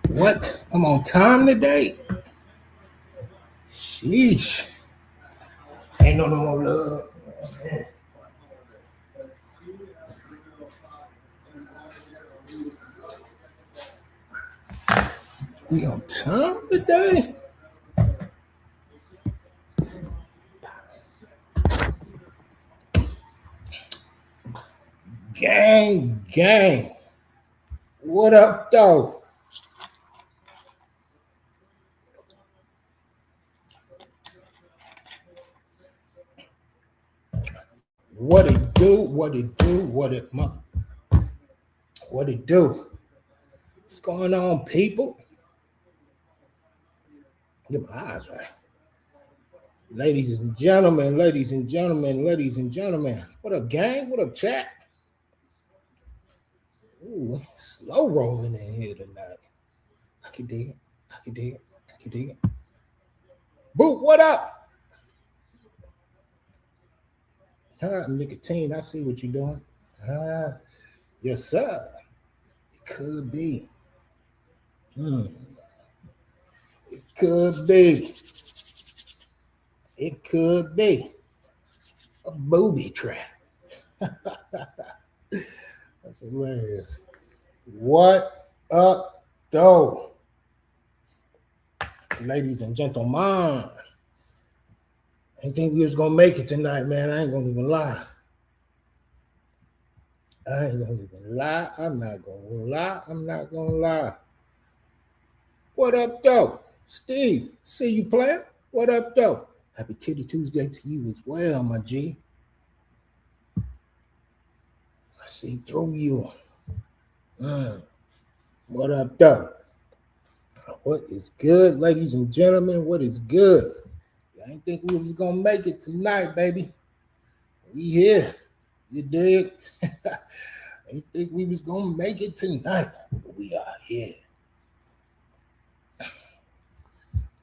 What? I'm on time today? Sheesh. Ain't no more love. We on time today? Gang, gang. What up, though? What it do? What it do? What it do? What's going on, people? Get my eyes right. Ladies and gentlemen, ladies and gentlemen, ladies and gentlemen. What up, gang? What up, chat? Ooh, slow rolling in here tonight. I can dig it. I can dig it. I can dig it. Boot, what up? Nicotine, I see what you're doing. Yes, sir. It could be. It could be. It could be a booby trap. That's hilarious. What up, though? Ladies and gentlemen, I didn't think we was gonna make it tonight, man. I ain't gonna even lie. I'm not gonna lie. What up, though? Steve, see you playing? What up, though? Happy Titty Tuesday to you as well, my G. I see through you. What up, though? What is good, ladies and gentlemen? What is good? I didn't think we was gonna make it tonight, baby. We here. You dig? I didn't think we was gonna make it tonight, but we are here.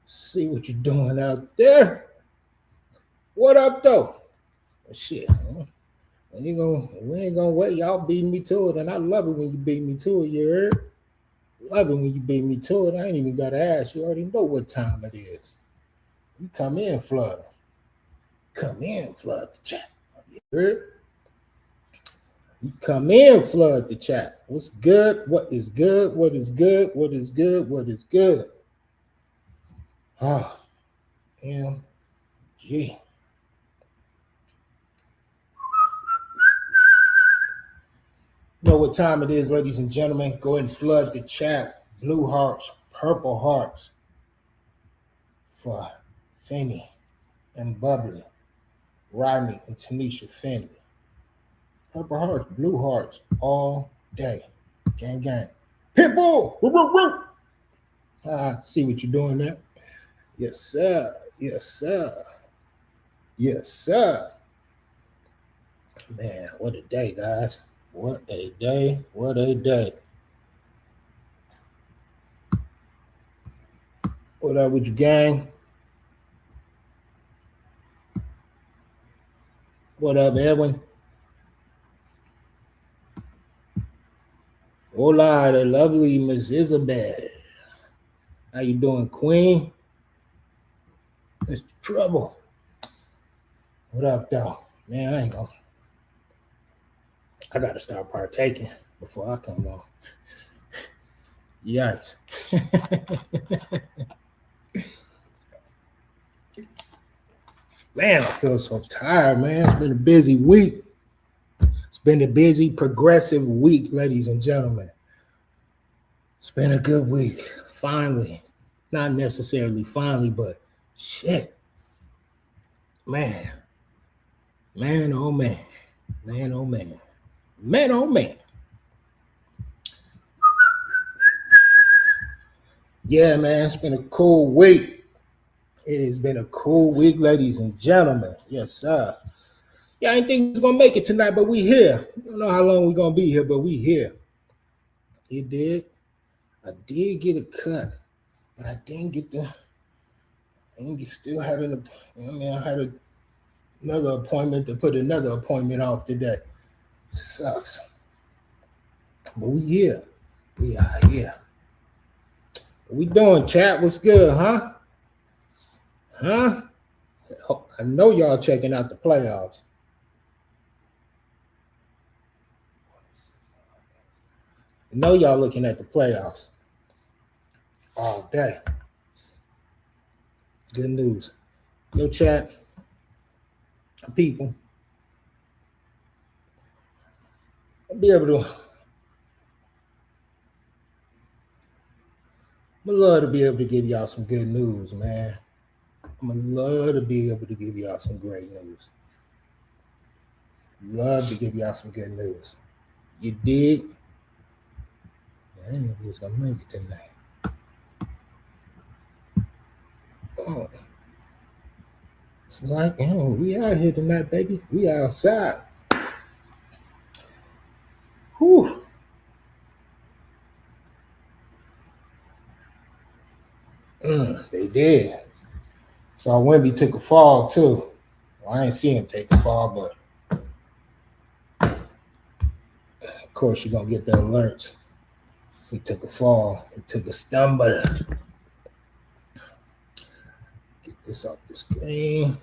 See what you're doing out there. What up, though? Shit, we ain't gonna wait. Y'all beating me to it, and I love it when you beat me to it. You heard? Love it when you beat me to it. I ain't even gotta ask. You already know what time it is. You come in, flood. Come in, flood the chat. You heard? You come in, flood the chat. What's good? What is good? What is good? What is good? What is good? MG. Know what time it is, ladies and gentlemen. Go ahead and flood the chat. Blue hearts, purple hearts for Finny and Bubbly, Rodney and Tanisha Finley. Purple hearts, blue hearts, all day. Gang, gang. Pitbull! Woo, woo, woo. See what you're doing there? Yes, sir. Yes, sir. Yes, sir. Man, what a day, guys. What a day. What a day. What up with you, gang? What up, Edwin? Hola, the lovely Miss Isabel. How you doing, Queen? Mr. Trouble. What up, though? Man, I gotta start partaking before I come on. Yikes. Man, I feel so tired, man. It's been a busy week. It's been a busy, progressive week, ladies and gentlemen. It's been a good week. Finally. Not necessarily finally, but shit. Man. Man, oh man. Man, oh man. Man, oh man. Yeah, man, it's been a cool week. It has been a cool week, ladies and gentlemen. Yes, sir. Yeah, I didn't think we was gonna make it tonight, but we here. I don't know how long we're gonna be here, but we here. You did. I did get a cut, but I didn't get the. Still had an. I had another appointment to put another appointment off today. Sucks. But we here. We are here. What we doing, chat? What's good, huh? Huh? I know y'all checking out the playoffs. I know y'all looking at the playoffs all day. Good news. Yo, chat, people. I'll be able to. I'd love to be able to give y'all some good news, man. I'm gonna love to be able to give y'all some great news. Love to give y'all some good news. You dig? I didn't know he was gonna make it tonight. Oh, it's like, we out here tonight, baby. We outside. Whew. They did. So Wemby took a fall too. Well, I ain't see him take a fall, but of course you're gonna get the alerts. He took a fall. He took a stumble. Get this off the screen.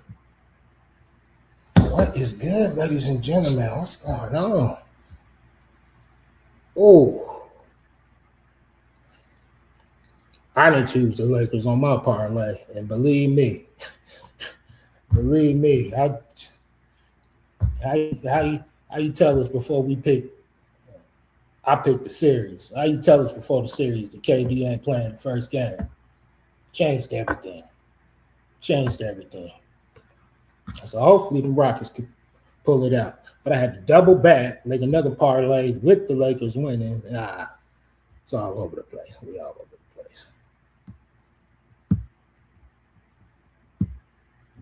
What is good, ladies and gentlemen? What's going on? Oh, I didn't choose the Lakers on my parlay, and believe me, how you tell us before we pick? I picked the series. How you tell us before the series that KD ain't playing the first game? Changed everything. So hopefully the Rockets could pull it out. But I had to double back, make another parlay with the Lakers winning. It's all over the place. We all over the place.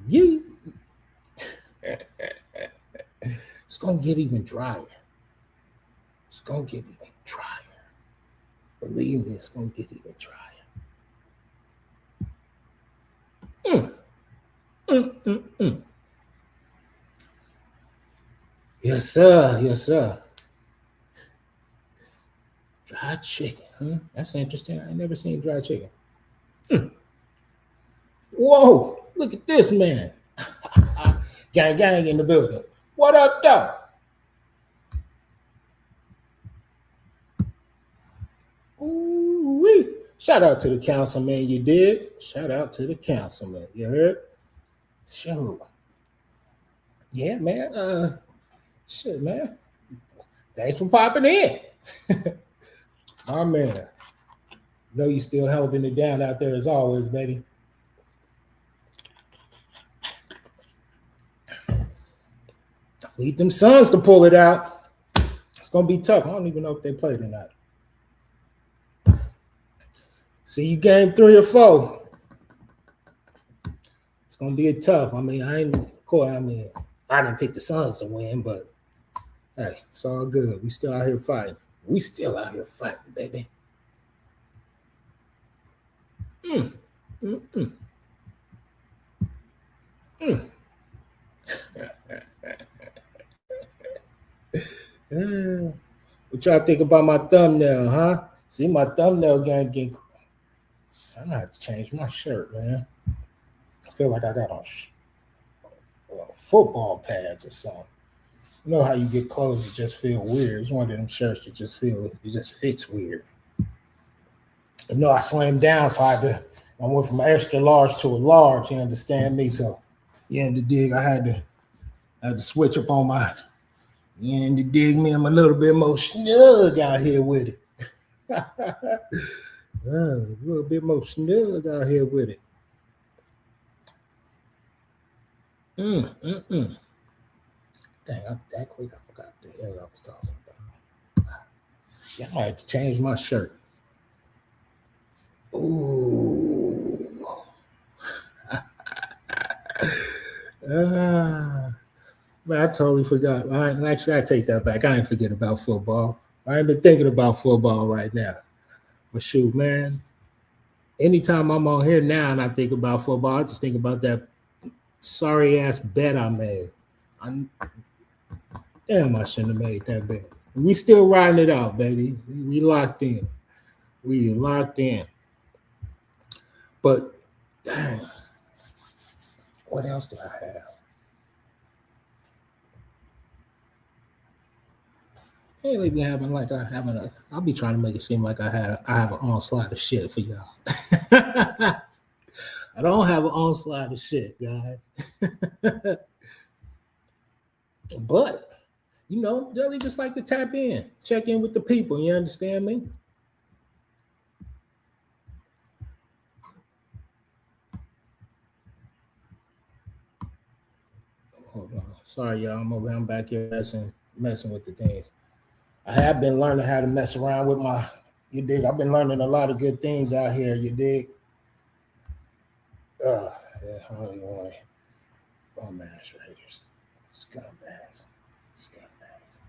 Yeah. It's going to get even drier. Believe me, it's going to get even drier. Yes, sir. Dried chicken, huh? That's interesting. I never seen dried chicken. Whoa, look at this, man. Gang in the building. What up, though? Ooh-wee. Shout out to the councilman, you did. Shout out to the councilman, you heard? Sure. Yeah, man. Shit, man. Thanks for popping in. Oh, man. Know you still holding it down out there as always, baby. Need them Suns to pull it out. It's going to be tough. I don't even know if they played or not. See you game 3 or 4. It's going to be tough. I mean, I didn't pick the Suns to win, but hey, it's all good. We still out here fighting. Baby. What y'all think about my thumbnail, huh? See, my thumbnail getting. I'm gonna have to change my shirt, man. I feel like I got on football pads or something. You know how you get clothes that just feel weird? It's one of them shirts that just fits weird. You know, I slimmed down, so I went from an extra large to a large. You understand me? So, in the dig, I had to switch up on my. In the dig, me, I'm a little bit more snug out here with it. A little bit more snug out here with it. Dang, I'm that quick. I forgot the hell I was talking about. Yeah, I might have to change my shirt. Ooh. Man, I totally forgot. Actually, I take that back. I ain't forget about football. I ain't been thinking about football right now. But shoot, man, anytime I'm on here now and I think about football, I just think about that sorry-ass bet I made. Damn, I shouldn't have made that bet. We still riding it out, baby. We locked in. But dang, what else do I have? Ain't really having like I having a. I'll be trying to make it seem like I have an onslaught of shit for y'all. I don't have an onslaught of shit, guys. But you know, Zelly just like to tap in, check in with the people. You understand me? Hold on. Sorry, y'all. I'm back here messing with the things. I have been learning how to mess around with my. You dig? I've been learning a lot of good things out here. You dig? Yeah, Holly Boy. Oh, mass raiders. Scumbags. Scumbags.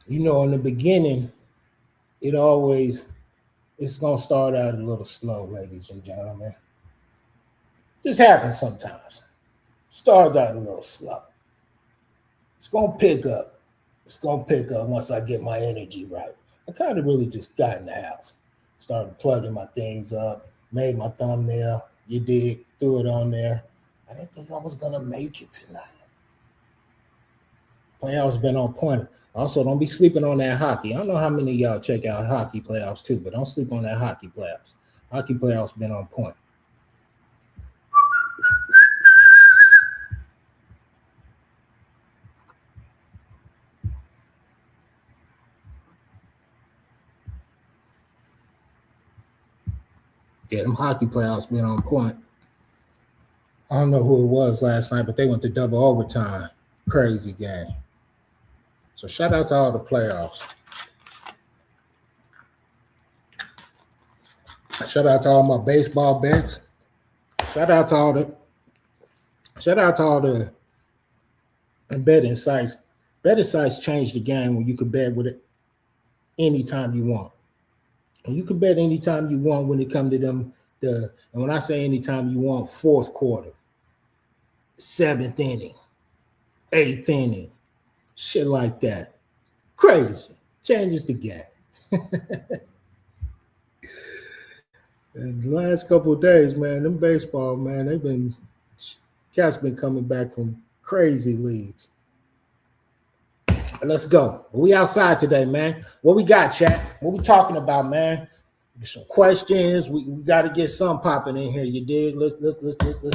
You know, in the beginning, it's gonna start out a little slow, ladies and gentlemen. This happens sometimes. Starts out a little slow. It's gonna pick up. It's gonna pick up once I get my energy right. I kind of really just got in the house, started plugging my things up, made my thumbnail. You did, threw it on there. I didn't think I was gonna make it tonight. Playoffs been on point. Also, don't be sleeping on that hockey. I don't know how many of y'all check out hockey playoffs too, but don't sleep on that hockey playoffs. Hockey playoffs been on point. Yeah, them hockey playoffs been on point. I don't know who it was last night, but they went to double overtime. Crazy game. So shout out to all the playoffs. Shout out to all my baseball bets. Shout out to all the betting sites. Betting sites changed the game when you could bet with it anytime you want. And you can bet anytime you want when it comes to them. And when I say anytime you want, fourth quarter, seventh inning, eighth inning, shit like that. Crazy. Changes the game. And the last couple of days, man, them baseball, man, cats been coming back from crazy leagues. Let's go. We outside today, man. What we got, chat? What we talking about, man? Some questions. We got to get some popping in here. You dig? Let's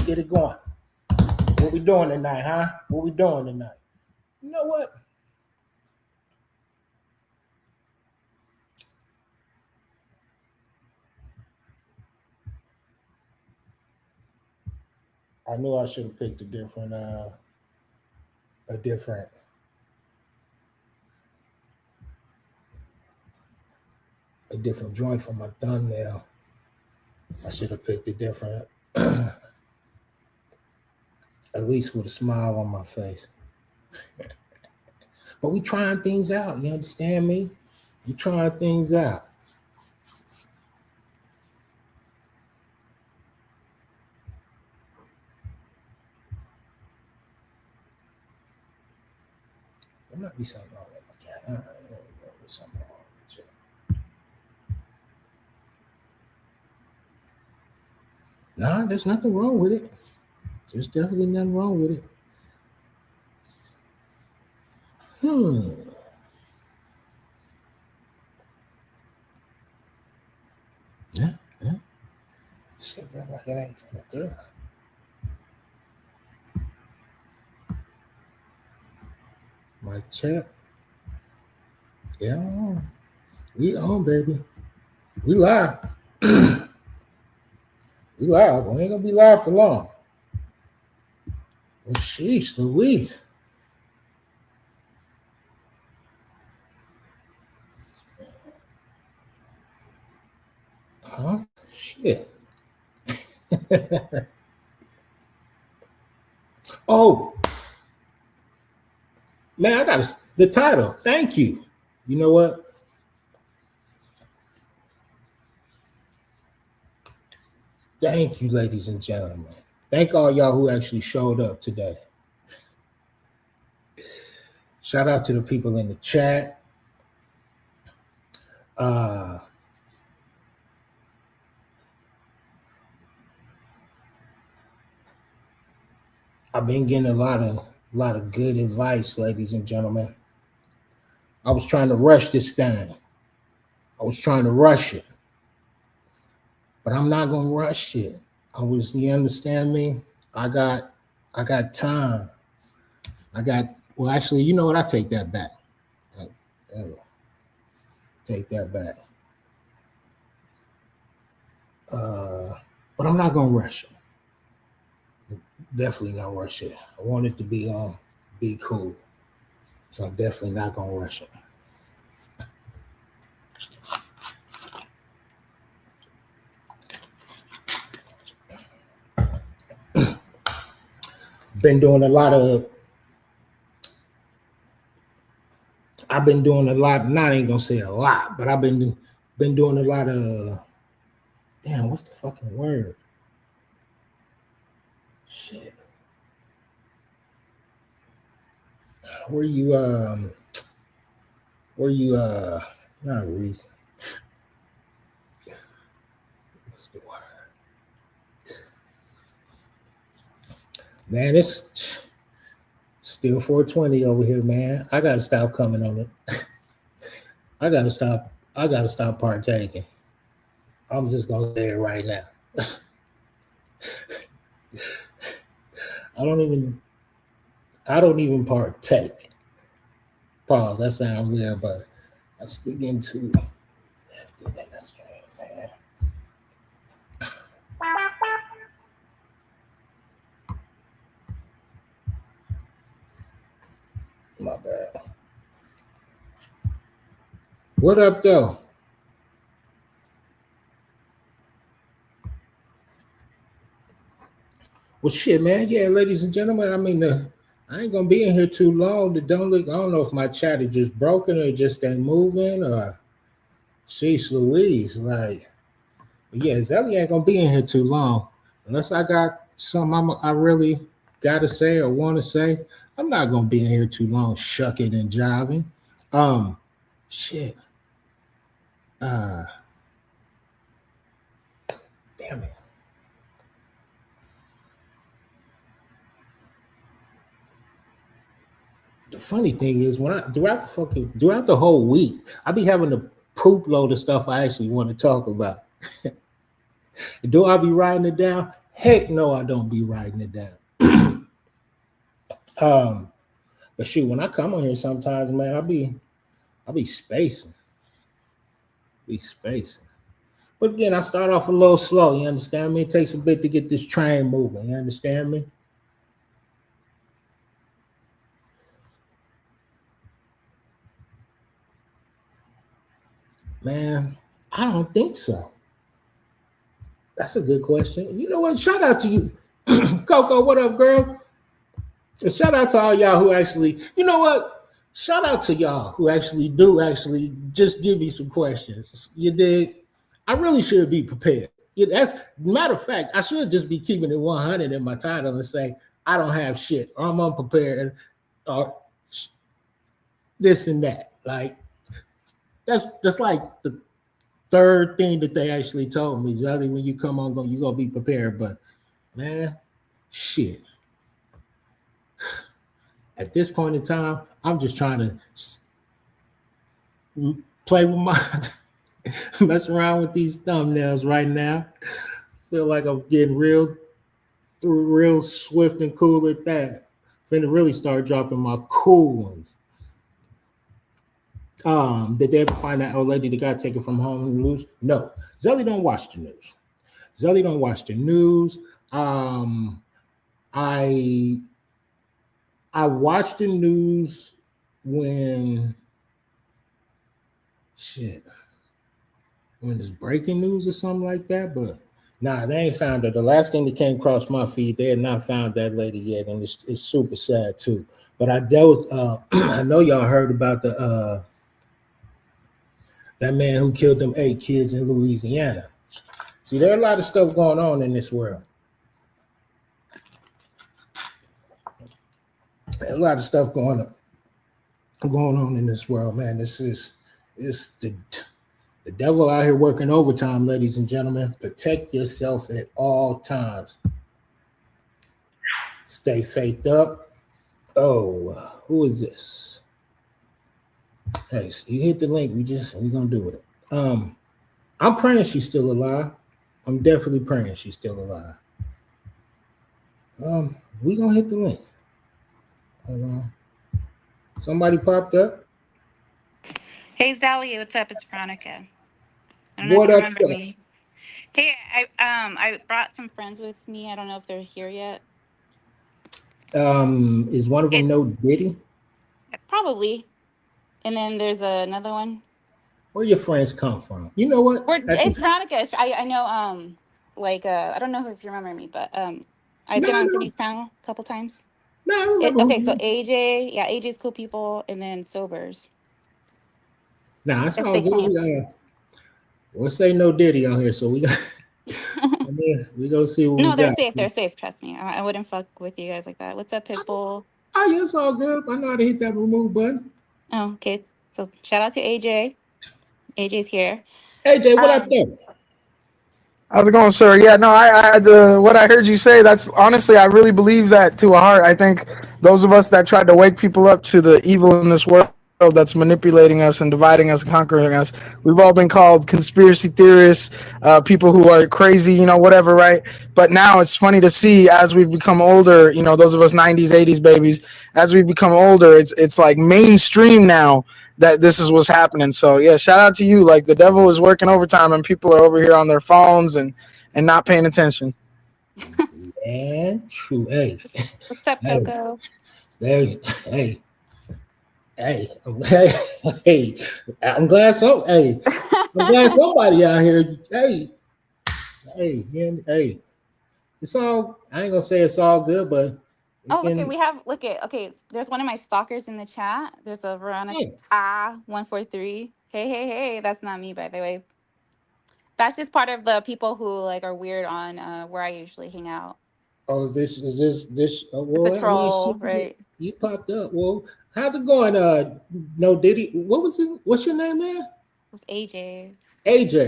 get it going. What we doing tonight, huh? What we doing tonight? You know what? I knew I should have picked a different joint for my thumbnail. I should have picked a different, at least with a smile on my face. But we trying things out. You understand me? We trying things out. There might be something wrong with my cat. Something wrong with it. Nah, there's nothing wrong with it. There's definitely nothing wrong with it. Yeah. Shit, that like it ain't coming through. My chat. Yeah. We on, baby. We live. We live. We ain't gonna be live for long. Oh, sheesh, Louise. Huh? Shit. Oh, man, I got the title. Thank you. You know what? Thank you, ladies and gentlemen. Thank all y'all who actually showed up today. Shout out to the people in the chat. I've been getting a lot of good advice, ladies and gentlemen. I was trying to rush this thing. I was trying to rush it. But I'm not gonna rush it. You understand me? I got time. Well, actually, you know what? I take that back. Take that back. But I'm not gonna rush it. Definitely not rush it. I want it to be cool. So I'm definitely not gonna rush it. I've been doing a lot, not ain't gonna say a lot, but I've been doing a lot of, damn, what's the fucking word? Shit. Where you not a reason. What's the word? Man, it's still 420 over here, man. I gotta stop coming on it. I gotta stop partaking. I'm just gonna say it right now. I don't even partake. Pause. That sounds weird, but I speak into man. My bad. What up, though? Well, shit, man. Yeah, ladies and gentlemen. I mean, I ain't gonna be in here too long. I don't know if my chat is just broken or just ain't moving or sheesh Louise. Like, yeah, Zelly ain't gonna be in here too long unless I got something I really gotta say or want to say. I'm not gonna be in here too long, shucking and jiving. Shit. Damn it. The funny thing is, throughout the whole week, I be having a poop load of stuff I actually want to talk about. Do I be writing it down? Heck no, I don't be writing it down. But shoot, when I come on here sometimes, man, I be spacing. But again, I start off a little slow, you understand me? It takes a bit to get this train moving, you understand me? Man, I don't think so. That's a good question. You know what? Shout out to you. Coco, what up, girl? And shout out to all y'all who actually, you know what? Shout out to y'all who actually just give me some questions. You did. I really should be prepared. Matter of fact, I should just be keeping it 100 in my title and say, I don't have shit, or I'm unprepared, or this and that. Like, that's just like the third thing that they actually told me. Zelly, when you come on, you're going to be prepared. But, man, shit. At this point in time, I'm just trying to play with mess around with these thumbnails right now. Feel like I'm getting real swift and cool at that. Finna really start dropping my cool ones. Did they ever find that old lady that got taken from home and lose? No. Zelly don't watch the news. I watch the news when there's breaking news or something like that, but nah, they ain't found her. The last thing that came across my feed, they had not found that lady yet, and it's super sad too. But I know y'all heard about that man who killed them 8 kids in Louisiana. See, there are a lot of stuff going on in this world. A lot of stuff going going on in this world, man. It's the devil out here working overtime, ladies and gentlemen. Protect yourself at all times. Stay faith up. Oh, who is this? Hey, so you hit the link. We gonna do it. I'm praying she's still alive. I'm definitely praying she's still alive. We gonna hit the link. Hold on. Somebody popped up. Hey Zelly, what's up? It's Veronica. I don't know if What you up? remember me. Hey, I brought some friends with me. I don't know if they're here yet. Is one of them It no Diddy? probably. And then there's another one. Where your friends come from? You know what? It's Veronica. I know I don't know if you remember me, but I've been on No, Jimmy's panel a couple times. no. I remember who Okay, so you. AJ, yeah, AJ's cool people, and then sobers. Nah, it's If all they good. came. We'll say no Diddy on here, so we go see what we No, they're got. safe. They're safe. Trust me. I wouldn't fuck with you guys like that. What's up, Pitbull? Oh yeah, it's all good. I know how to hit that remove button. Oh, okay. So shout out to AJ. AJ's here. AJ, what up Um, there? How's it going, sir? Yeah, no, the what I heard you say, that's honestly, I really believe that to a heart. I think those of us that tried to wake people up to the evil in this world that's manipulating us and dividing us, conquering us, we've all been called conspiracy theorists, people who are crazy, whatever, right? But now it's funny to see as we've become older, those of us '90s, '80s babies, as we've become older, it's like mainstream now that this is what's happening. So yeah, shout out to you. Like the devil is working overtime and people are over here on their phones and not paying attention. Man, true. Hey, what's up, hey, Coco? there. Hey, hey, hey. I'm glad so. Hey, I'm glad somebody out here. Hey, hey. It's all. I ain't gonna say it's all good, but it Oh, look at can. we have look at okay. There's one of my stalkers in the chat. There's a Veronica Yeah. 143. Hey. That's not me, by the way. That's just part of the people who like are weird on where I usually hang out. Oh, is this? It's a Well, I mean, troll, shit, right? you popped up. Well, how's it going? No Diddy. What was it? What's your name, man? It's AJ.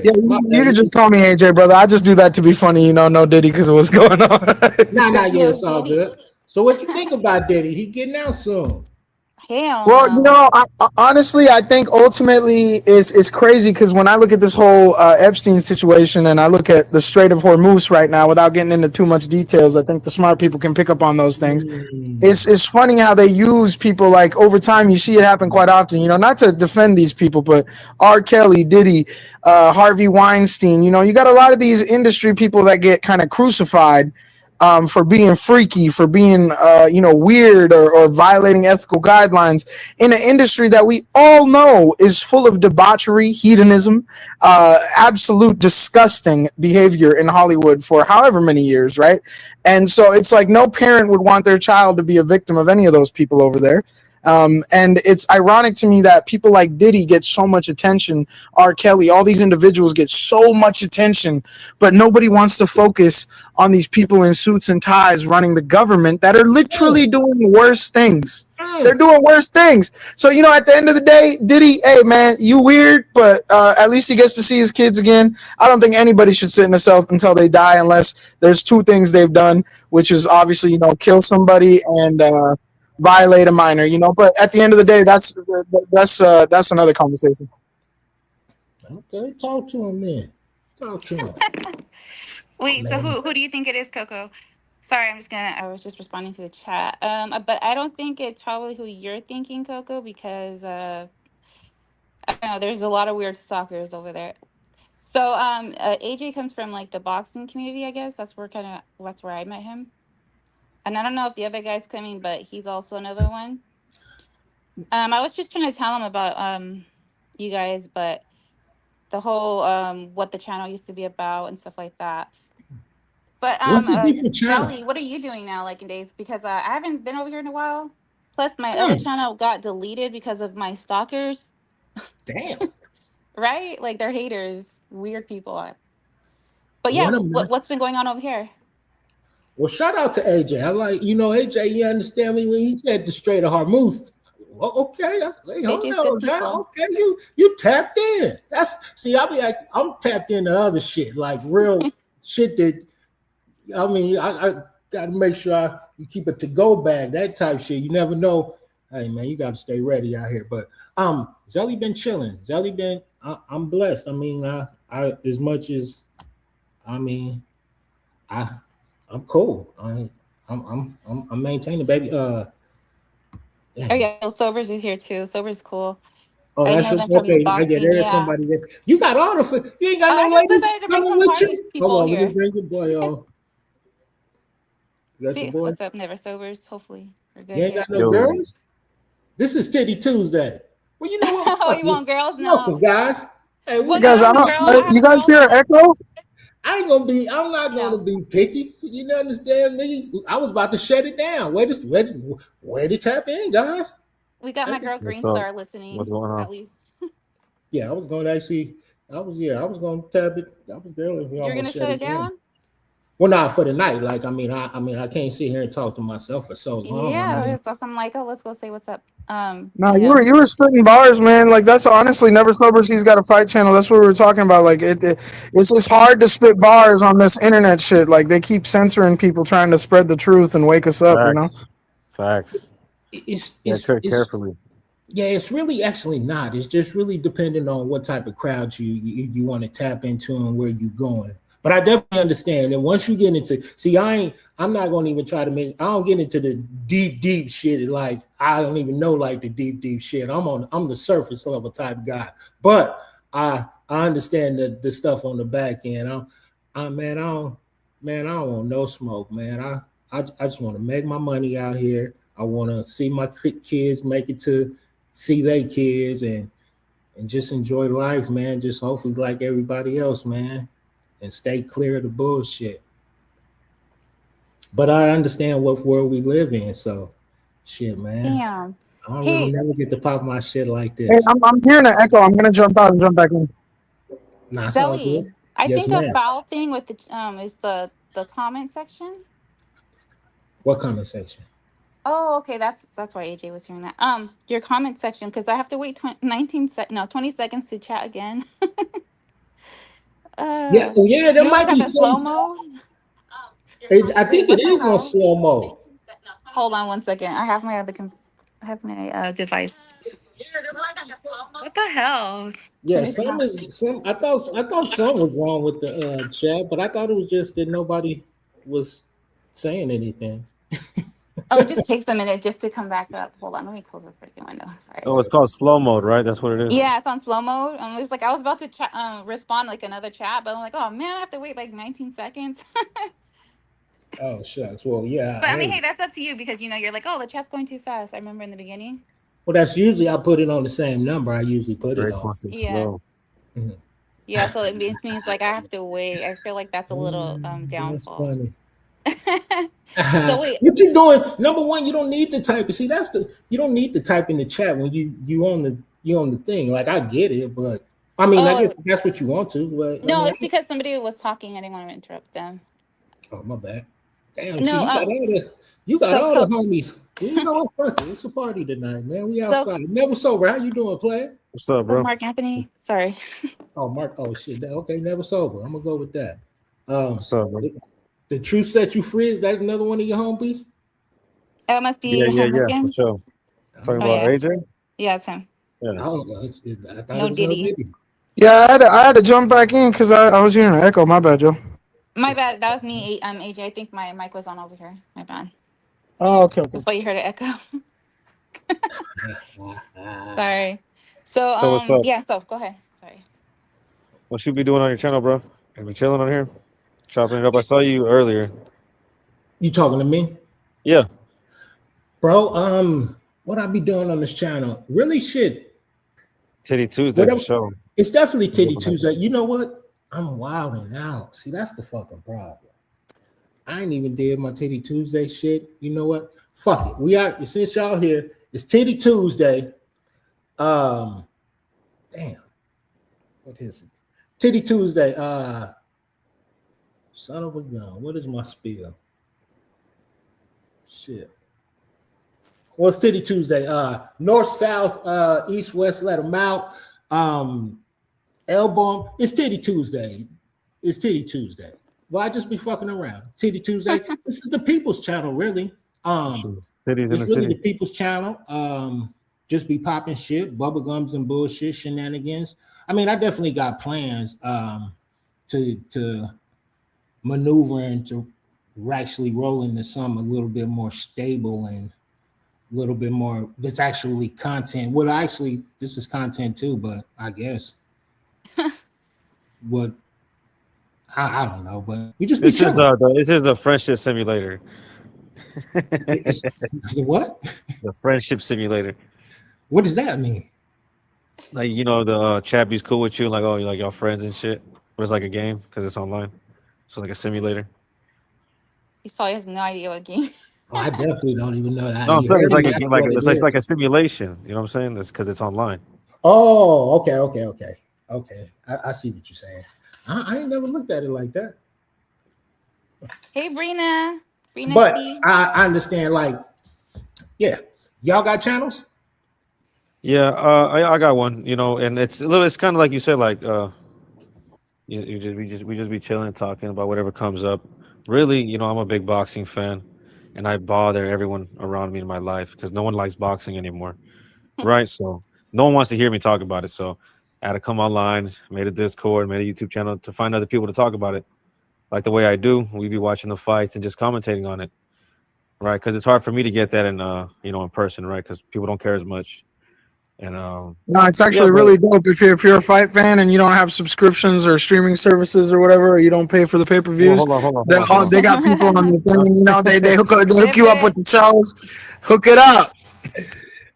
Yeah, AJ. My you bad. can just call me AJ, brother. I just do that to be funny, no Diddy, because of what's going on. Nah, yeah, No it's all Diddy. good. So, what you think about Diddy? He getting out soon. Hell Well, no. honestly, I think ultimately is crazy because when I look at this whole Epstein situation and I look at the Strait of Hormuz right now, without getting into too much details, I think the smart people can pick up on those things. Mm. It's funny how they use people like over time. You see it happen quite often. Not to defend these people, but R. Kelly, Diddy, Harvey Weinstein. You got a lot of these industry people that get kind of crucified for being freaky, for being weird or violating ethical guidelines in an industry that we all know is full of debauchery, hedonism, absolute disgusting behavior in Hollywood for however many years, right? And so it's like no parent would want their child to be a victim of any of those people over there. And it's ironic to me that people like Diddy get so much attention, R. Kelly, all these individuals get so much attention, but nobody wants to focus on these people in suits and ties running the government that are literally Mm. doing worse things. They're Mm. doing worse things. So, at the end of the day, Diddy, hey, man, you weird, but at least he gets to see his kids again. I don't think anybody should sit in a cell until they die unless there's two things they've done, which is obviously, kill somebody and violate a minor, But at the end of the day, that's another conversation. Okay, talk to him then. Talk to him. Wait, so Man. who do you think it is, Coco? Sorry, I was just responding to the chat. But I don't think it's probably who you're thinking, Coco, because I don't know, there's a lot of weird stalkers over there. So AJ comes from like the boxing community, I guess. That's where I met him. And I don't know if the other guy's coming, but he's also another one. I was just trying to tell him about you guys, but the whole what the channel used to be about and stuff like that. But What's a different channel? Zelly, what are you doing now, like in days? Because I haven't been over here in a while. Plus, my other Mm. channel got deleted because of my stalkers, Damn. right? Like they're haters, weird people. But yeah, One of my. what's been going on over here? Well, shout out to AJ. I like, AJ, you understand me when he said the Strait of Hormuz. okay. Hey, hold AJ's on, good now. people. Okay, you tapped in. I'm tapped into other shit, like real shit that I gotta make sure you keep a to-go bag, that type shit. You never know. Hey man, you gotta stay ready out here. But Zelly been chilling. Zelly been I'm blessed. I mean, I as much as I mean, I I'm cool. I'm maintaining, baby. Oh Damn. yeah, no, Sobers is here too. Sobers cool. Oh, I that's know your them from okay. I get boxing. there's Yeah. somebody there. You got all the you ain't got no I just ladies decided to bring coming some with party you. Hold people on, let me here. bring your boy on. Is that your See boy? what's up, Never Sobers. Hopefully we're You good ain't here. got no Yo, girls? This is Titty Tuesday. Well, you know what? Oh, Fuck you you. want girls? No. Welcome, guys. Hey, Well, Guys, no, I I'm a don't. girl. I have You a guys girl. hear an echo? I'm not gonna No, be picky. You understand me? I was about to shut it down. Wait to tap in, guys. we got my Hey. girl what's Green up? Star What's listening going on? at least. Yeah, I was gonna actually I was gonna tap it. I was there if we You're gonna almost shut shut it it down. down? Well, not for the night. Like, I can't sit here and talk to myself for so long. I Yeah, mean, so I'm like, oh, let's go say what's up. No, You know. you were spitting bars, man. Like that's honestly never sober. He's got a fight channel. That's what we were talking about. Like it's just hard to spit bars on this internet shit. Like they keep censoring people trying to spread the truth and wake us up. You know. Facts. Facts. it's Yeah, it's tread it's carefully. yeah, it's really actually not. It's just really depending on what type of crowd you want to tap into and where you're going. But I definitely understand. And once you get into see, I'm not gonna even try to make I don't get into the deep shit. Like I don't even know like the deep shit. I'm the surface level type guy. But I understand the stuff on the back end. I man, I don't want no smoke, man. I just want to make my money out here. I want to see my kids make it to see their kids and just enjoy life, man. Just hopefully like everybody else, man, and stay clear of the bullshit. But I understand what world we live in, so shit, man. Damn. I don't really Hey, never get to pop my shit like Hey, this. I'm hearing an echo. I'm gonna jump out and jump back in. Nah, it's all good. Zelly. I Yes, think a ma'am. foul thing with the is the comment section. What comment section? Oh, okay. That's why AJ was hearing that. Your comment section because I have to wait 20 seconds to chat again. Yeah, oh yeah, there You always might have be the slow some. mo. I Wait, think it what the is on hell? slow mo. Hold on one second. I have my I have my device. What the hell? Yeah, Let me some try. is some. I thought some was wrong with the chat, but I thought it was just that nobody was saying anything. Oh, it just takes a minute just to come back up. Hold on, let me close the freaking window. Sorry. Oh, it's called slow mode, right? That's what it is. Yeah, it's on slow mode. I was like, I was about to respond like another chat, but I'm like, oh man, I have to wait like 19 seconds. Oh shucks. Well, yeah. But I mean, Hey, hey, that's up to you because you're like, oh, the chat's going too fast. I remember in the beginning. well, that's usually I put it on the same number I usually put it Grace on. wants it Yeah. slow. Mhm. Yeah, so it means like I have to wait. I feel like that's a little That's downfall. funny. So wait. What you doing? Number one, you don't need to type it. See, you don't need to type in the chat when you on the thing. Like I get it, but I mean, I Oh guess that's what you want to. But I no, mean, it's because somebody was talking. I didn't want to interrupt them. oh my bad. Damn, see, No, you got so all the homies. You know what? Fuck it. It's a party tonight, man. We so outside. Never sober. How you doing, player? What's up, oh, bro? Mark Anthony. Sorry. Oh, Mark. Oh shit. Okay, never sober. I'm gonna go with that. What's up, bro? The truth set you free. Is that another one of your homies? It must Yeah, be yeah, him yeah, for again. sure. I Talking don't Oh know. about yeah, AJ? yeah, it's him. Yeah. I don't know. I thought it No was no Diddy. Diddy. Yeah, I had to jump back in because I was hearing an echo. My bad, Joe. My bad. That was me. AJ. I think my mic was on over here. My bad. Oh, okay, okay. That's why you heard it echo. Sorry. So So what's up? yeah. So go ahead. Sorry. What you be doing on your channel, bro? You be chilling on here? Chopping it up. I saw you earlier. You talking to me, Yeah. bro? What I be doing on this channel? Really, shit. Titty Tuesday for Whatever. sure. It's definitely I'm Titty looking at Tuesday. that. You know what? I'm wilding out. See, that's the fucking problem. I ain't even did my Titty Tuesday shit. You know what? Fuck it. We are since y'all here. It's Titty Tuesday. Um, damn. What is it? Titty Tuesday. Son of a gun. What is my spiel? Shit. Well, it's Titty Tuesday. North, south, east, west, let them out. Elbow. It's Titty Tuesday. It's Titty Tuesday. Well, I just be fucking around. Titty Tuesday. This is the people's channel, really. Cities in It's the really city. the people's channel. Just be popping shit, bubblegums and bullshit shenanigans. I mean, I definitely got plans to maneuver into actually rolling to something a little bit more stable and a little bit more that's actually content. Well, actually, this is content too, but I guess what I don't know, but we just be This is this is a friendship simulator. what? The friendship simulator. What does that mean? Like the chat be's cool with you, like you're like y'all friends and shit. But it's like a game because it's online. So like a simulator. He probably has no idea what game. Oh, I definitely don't even know that. No, I'm saying it's like a That's game, like what it it's is. like a simulation. You know what I'm saying? That's because it's online. Oh, okay. I see what you're saying. I ain't never looked at it like that. Hey, Brina. Brina But C. I understand, like, yeah, y'all got channels? Yeah, I got one. And it's a little. It's kind of like you said, like we just be chilling, talking about whatever comes up. Really, I'm a big boxing fan, and I bother everyone around me in my life because no one likes boxing anymore, right? So no one wants to hear me talk about it. So I had to come online, made a Discord, made a YouTube channel to find other people to talk about it, like the way I do. We be watching the fights and just commentating on it, right? Because it's hard for me to get that in person, right? Because people don't care as much. And No, it's actually really dope if you're a fight fan and you don't have subscriptions or streaming services or whatever, or you don't pay for the pay-per-views. Hold on. They got people on the thing, they hook you up with the shows, hook it up.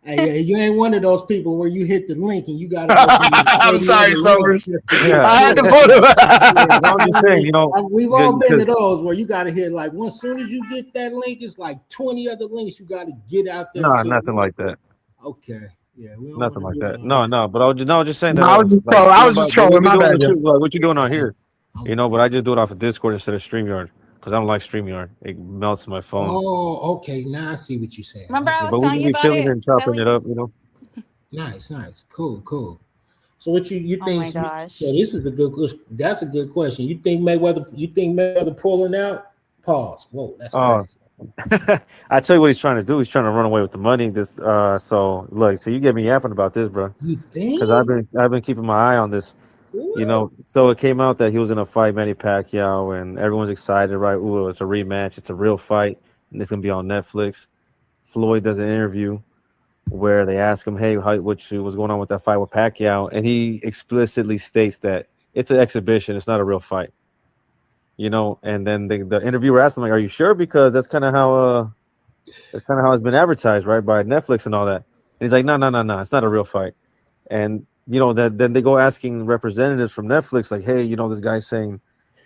Hey, you ain't one of those people where you hit the link and you got to. I'm sorry, Summers. Yeah. I had to put it. I'm just saying, we've all been to those where you got to hit like as soon as you get that link, it's like 20 other links you got to get out there. No, nothing like that. Okay. Yeah, we don't Nothing wanna like do that. No, but I was just saying that. I was just trolling. My bad. What you doing out here? But I just do it off of Discord instead of StreamYard because I don't like StreamYard. It melts my phone. Oh, okay. Now I see what you're saying. Remember I was But we telling you be about chilling it? and chopping Zelly? it up, Nice. Cool. So what you Oh think? my gosh. So this is that's a good question. You think Mayweather pulling out? Pause. Whoa, that's crazy. I tell you what he's trying to do. He's trying to run away with the money. So you get me yapping about this, bro. You think? Because I've been keeping my eye on this. What? So it came out that he was in a fight, Manny Pacquiao, and everyone's excited, right? Ooh, it's a rematch. It's a real fight, and it's gonna be on Netflix. Floyd does an interview where they ask him, "Hey, what's going on with that fight with Pacquiao?" And he explicitly states that it's an exhibition. It's not a real fight. And then the interviewer asked him, like, "Are you sure?" Because that's kind of how it's been advertised, right, by Netflix and all that. And he's like, "No, it's not a real fight." And then they go asking representatives from Netflix, like, "Hey, this guy's saying,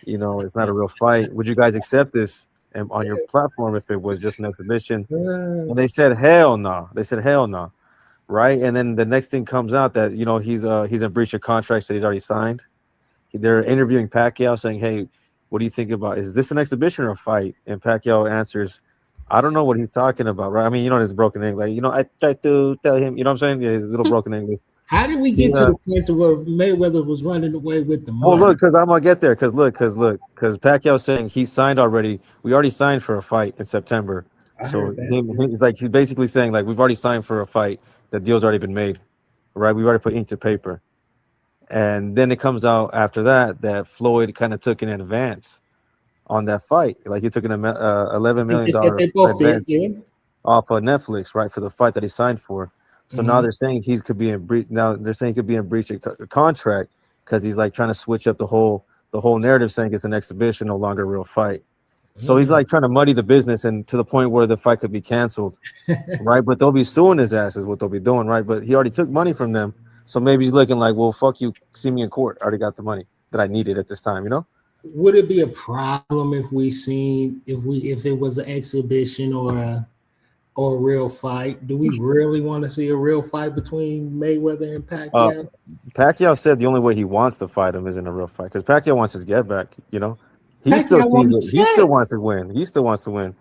it's not a real fight. Would you guys accept this on your platform if it was just an exhibition?" And they said, "Hell no." They said, "Hell no." Right. And then the next thing comes out that he's in breach of contracts that he's already signed. They're interviewing Pacquiao saying, "Hey, what do you think about? Is this an exhibition or a fight?" And Pacquiao answers, "I don't know what he's talking about." Right? I mean, this broken English. I tried to tell him. You know what I'm saying? Yeah, his little broken English. How did we get to the point where Mayweather was running away with the money? Oh, look, because I'm gonna get there. Because Pacquiao's saying he signed already. We already signed for a fight in September. So he's basically saying, like, we've already signed for a fight. The deal's already been made, right? We've already put ink to paper. And then it comes out after that Floyd kind of took an advance on that fight. Like, he took an $11 million advance off of Netflix, right, for the fight that he signed for. So now they're saying he could be in breach. Now they're saying he could be in breach of contract because he's like trying to switch up the whole narrative, saying it's an exhibition, no longer a real fight. So he's like trying to muddy the business and to the point where the fight could be canceled, right? But they'll be suing his ass is what they'll be doing, right? But he already took money from them. So maybe he's looking like, well, fuck you, see me in court. I already got the money that I needed at this time, Would it be a problem if it was an exhibition or a real fight? Do we really want to see a real fight between Mayweather and Pacquiao? Pacquiao said the only way he wants to fight him is in a real fight because Pacquiao wants his get back, He still sees it. He still wants to win.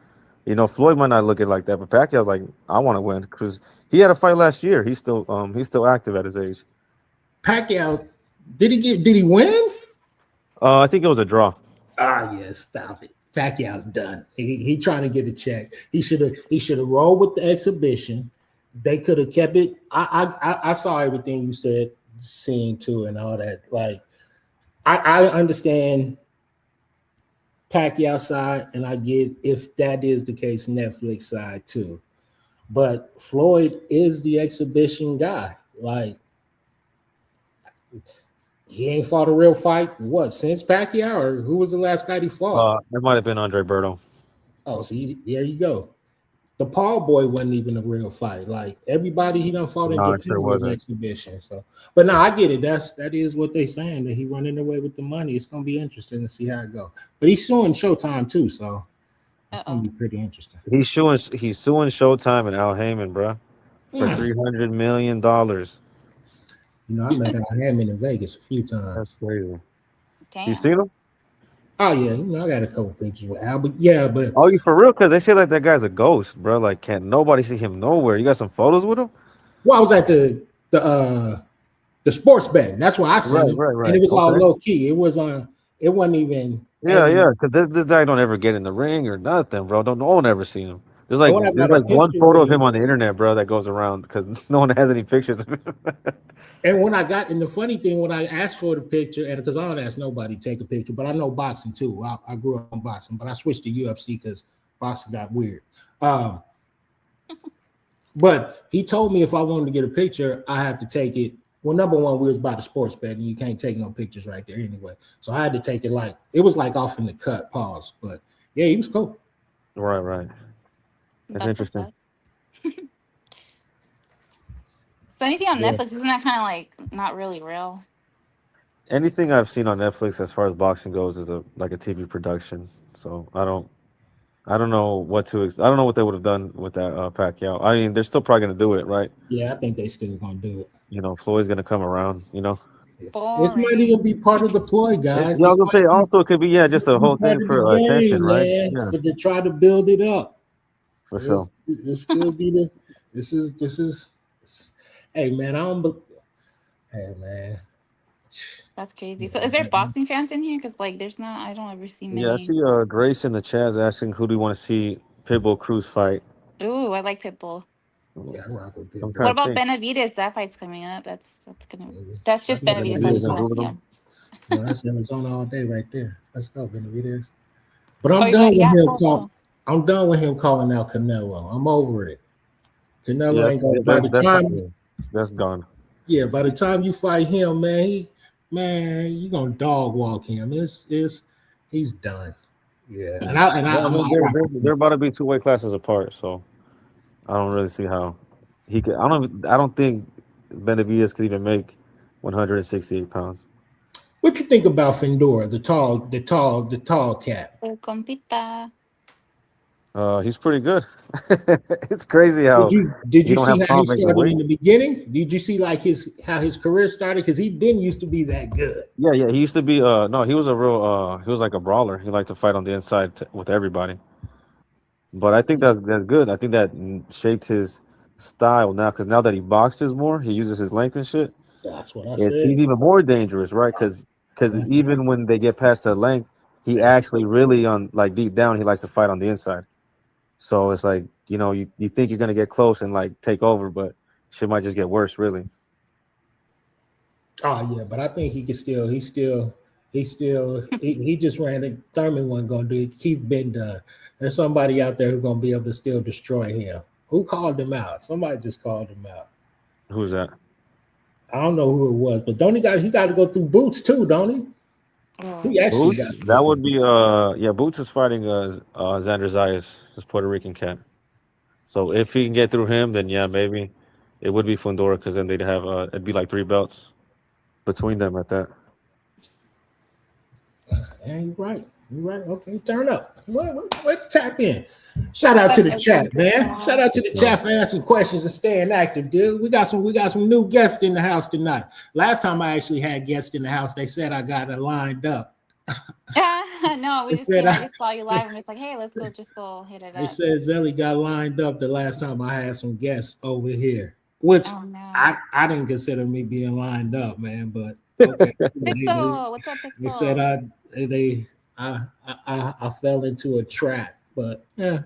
Floyd might not look it like that, but Pacquiao's like, I want to win because he had a fight last year. He's still active at his age. Pacquiao, did he win? I think it was a draw. Yes, stop it. Pacquiao's done. He trying to get a check. He should have rolled with the exhibition. They could have kept it. I saw everything you said, seeing too, and all that. Like, I understand Pacquiao side, and I get, if that is the case, Netflix side too. But Floyd is the exhibition guy. Like, he ain't fought a real fight, since Pacquiao, or who was the last guy he fought? It might have been Andre Berto. Oh, see, there you go. The Paul boy wasn't even a real fight. Like, everybody he done fought in Japan was an exhibition. So, but no, I get it. That is what they saying, that he running away with the money. It's gonna be interesting to see how it go. But he's suing Showtime too, so it's gonna be pretty interesting. He's suing Showtime and Al Heyman, bro, for $300 million. I met Al Heyman in Vegas a few times. That's crazy. Damn. You seen him? Oh yeah, I got a couple pictures with Al, but yeah, but oh, you for real? Because they say like that guy's a ghost, bro. Like, can't nobody see him nowhere. You got some photos with him? Well, I was at the sports betting. That's where I seen him, right. and it was all low key. It wasn't even. Yeah. Because this guy don't ever get in the ring or nothing, bro. No one ever seen him. There's like one photo of him on the internet, bro, that goes around because no one has any pictures of him. And and the funny thing, when I asked for the picture, and because I don't ask nobody to take a picture, but I know boxing too. I grew up on boxing, but I switched to UFC because boxing got weird. But he told me if I wanted to get a picture, I had to take it. Well, number one, we was by the sports betting. You can't take no pictures right there anyway. So I had to take it it was like off in the cut, pause. But yeah, he was cool. Right. That's interesting. So anything on Netflix, isn't that kind of like not really real? Anything I've seen on Netflix as far as boxing goes is like a TV production. So I don't know what they would have done with that Pacquiao. I mean, they're still probably gonna do it, right? Yeah, I think they still gonna do it. Floyd's gonna come around. This might even be part of the ploy, guys. Yeah, I was gonna say also it could be just a whole thing for attention, right? Yeah. For to try to build it up. For sure. This could be this is. Hey man, Hey man. That's crazy. So is there boxing fans in here? Because like there's not, I don't ever see many. Yeah, I see Grace in the chat asking who do you want to see Pitbull Cruz fight. Ooh, I like Pitbull. Yeah, I rock with Pitbull. What about Benavidez? That fight's coming up. That's just Benavidez. No, that's Arizona all day right there. Let's go, Benavidez. But I'm done with him I'm done with him calling out Canelo. I'm over it. Canelo ain't gonna by the time that's gone. Yeah, by the time you fight him, man, you gonna dog walk him. He's done. Yeah, they're about to be 2 weight classes apart, so I don't really see how he could. I don't think Benavidez could even make 168 pounds. What you think about Fendora, the tall cat? Compita. He's pretty good. It's crazy how did you see how he started in the beginning? Did you see like how his career started? Because he didn't used to be that good. Yeah. He used to be. No, he was a real. He was like a brawler. He liked to fight on the inside with everybody. But I think that's good. I think that shaped his style now. Because now that he boxes more, he uses his length and shit. That's what I said. He's even more dangerous, right? Because even when they get past that length, he actually really deep down he likes to fight on the inside. So it's like, you think you're gonna get close and like take over, but shit might just get worse, really. Oh yeah, but I think he just ran it. Thurman wasn't gonna do it. Keith been done. There's somebody out there who's gonna be able to still destroy him. Who called him out? Somebody just called him out. Who's that? I don't know who it was, but he got to go through Boots too, don't he? He actually Boots? That would be Boots is fighting Xander Zayas, this Puerto Rican cat. So if he can get through him, then yeah, maybe it would be Fundora, because then they'd have it'd be like 3 belts between them at that. Yeah, you're right. Okay, turn up. What tap in? Shout out to the chat, man. Shout out to the chat for asking questions and staying active, dude. We got some new guests in the house tonight. Last time I actually had guests in the house, they said I got it lined up. No, we They just said came. I just saw you live. I'm just like, hey, let's go. Just go hit it they up. said Zelly got lined up the last time I had some guests over here, which Oh no, I didn't consider me being lined up, man. But okay, Pixel. What's up, they said Pixel? I fell into a trap, but yeah,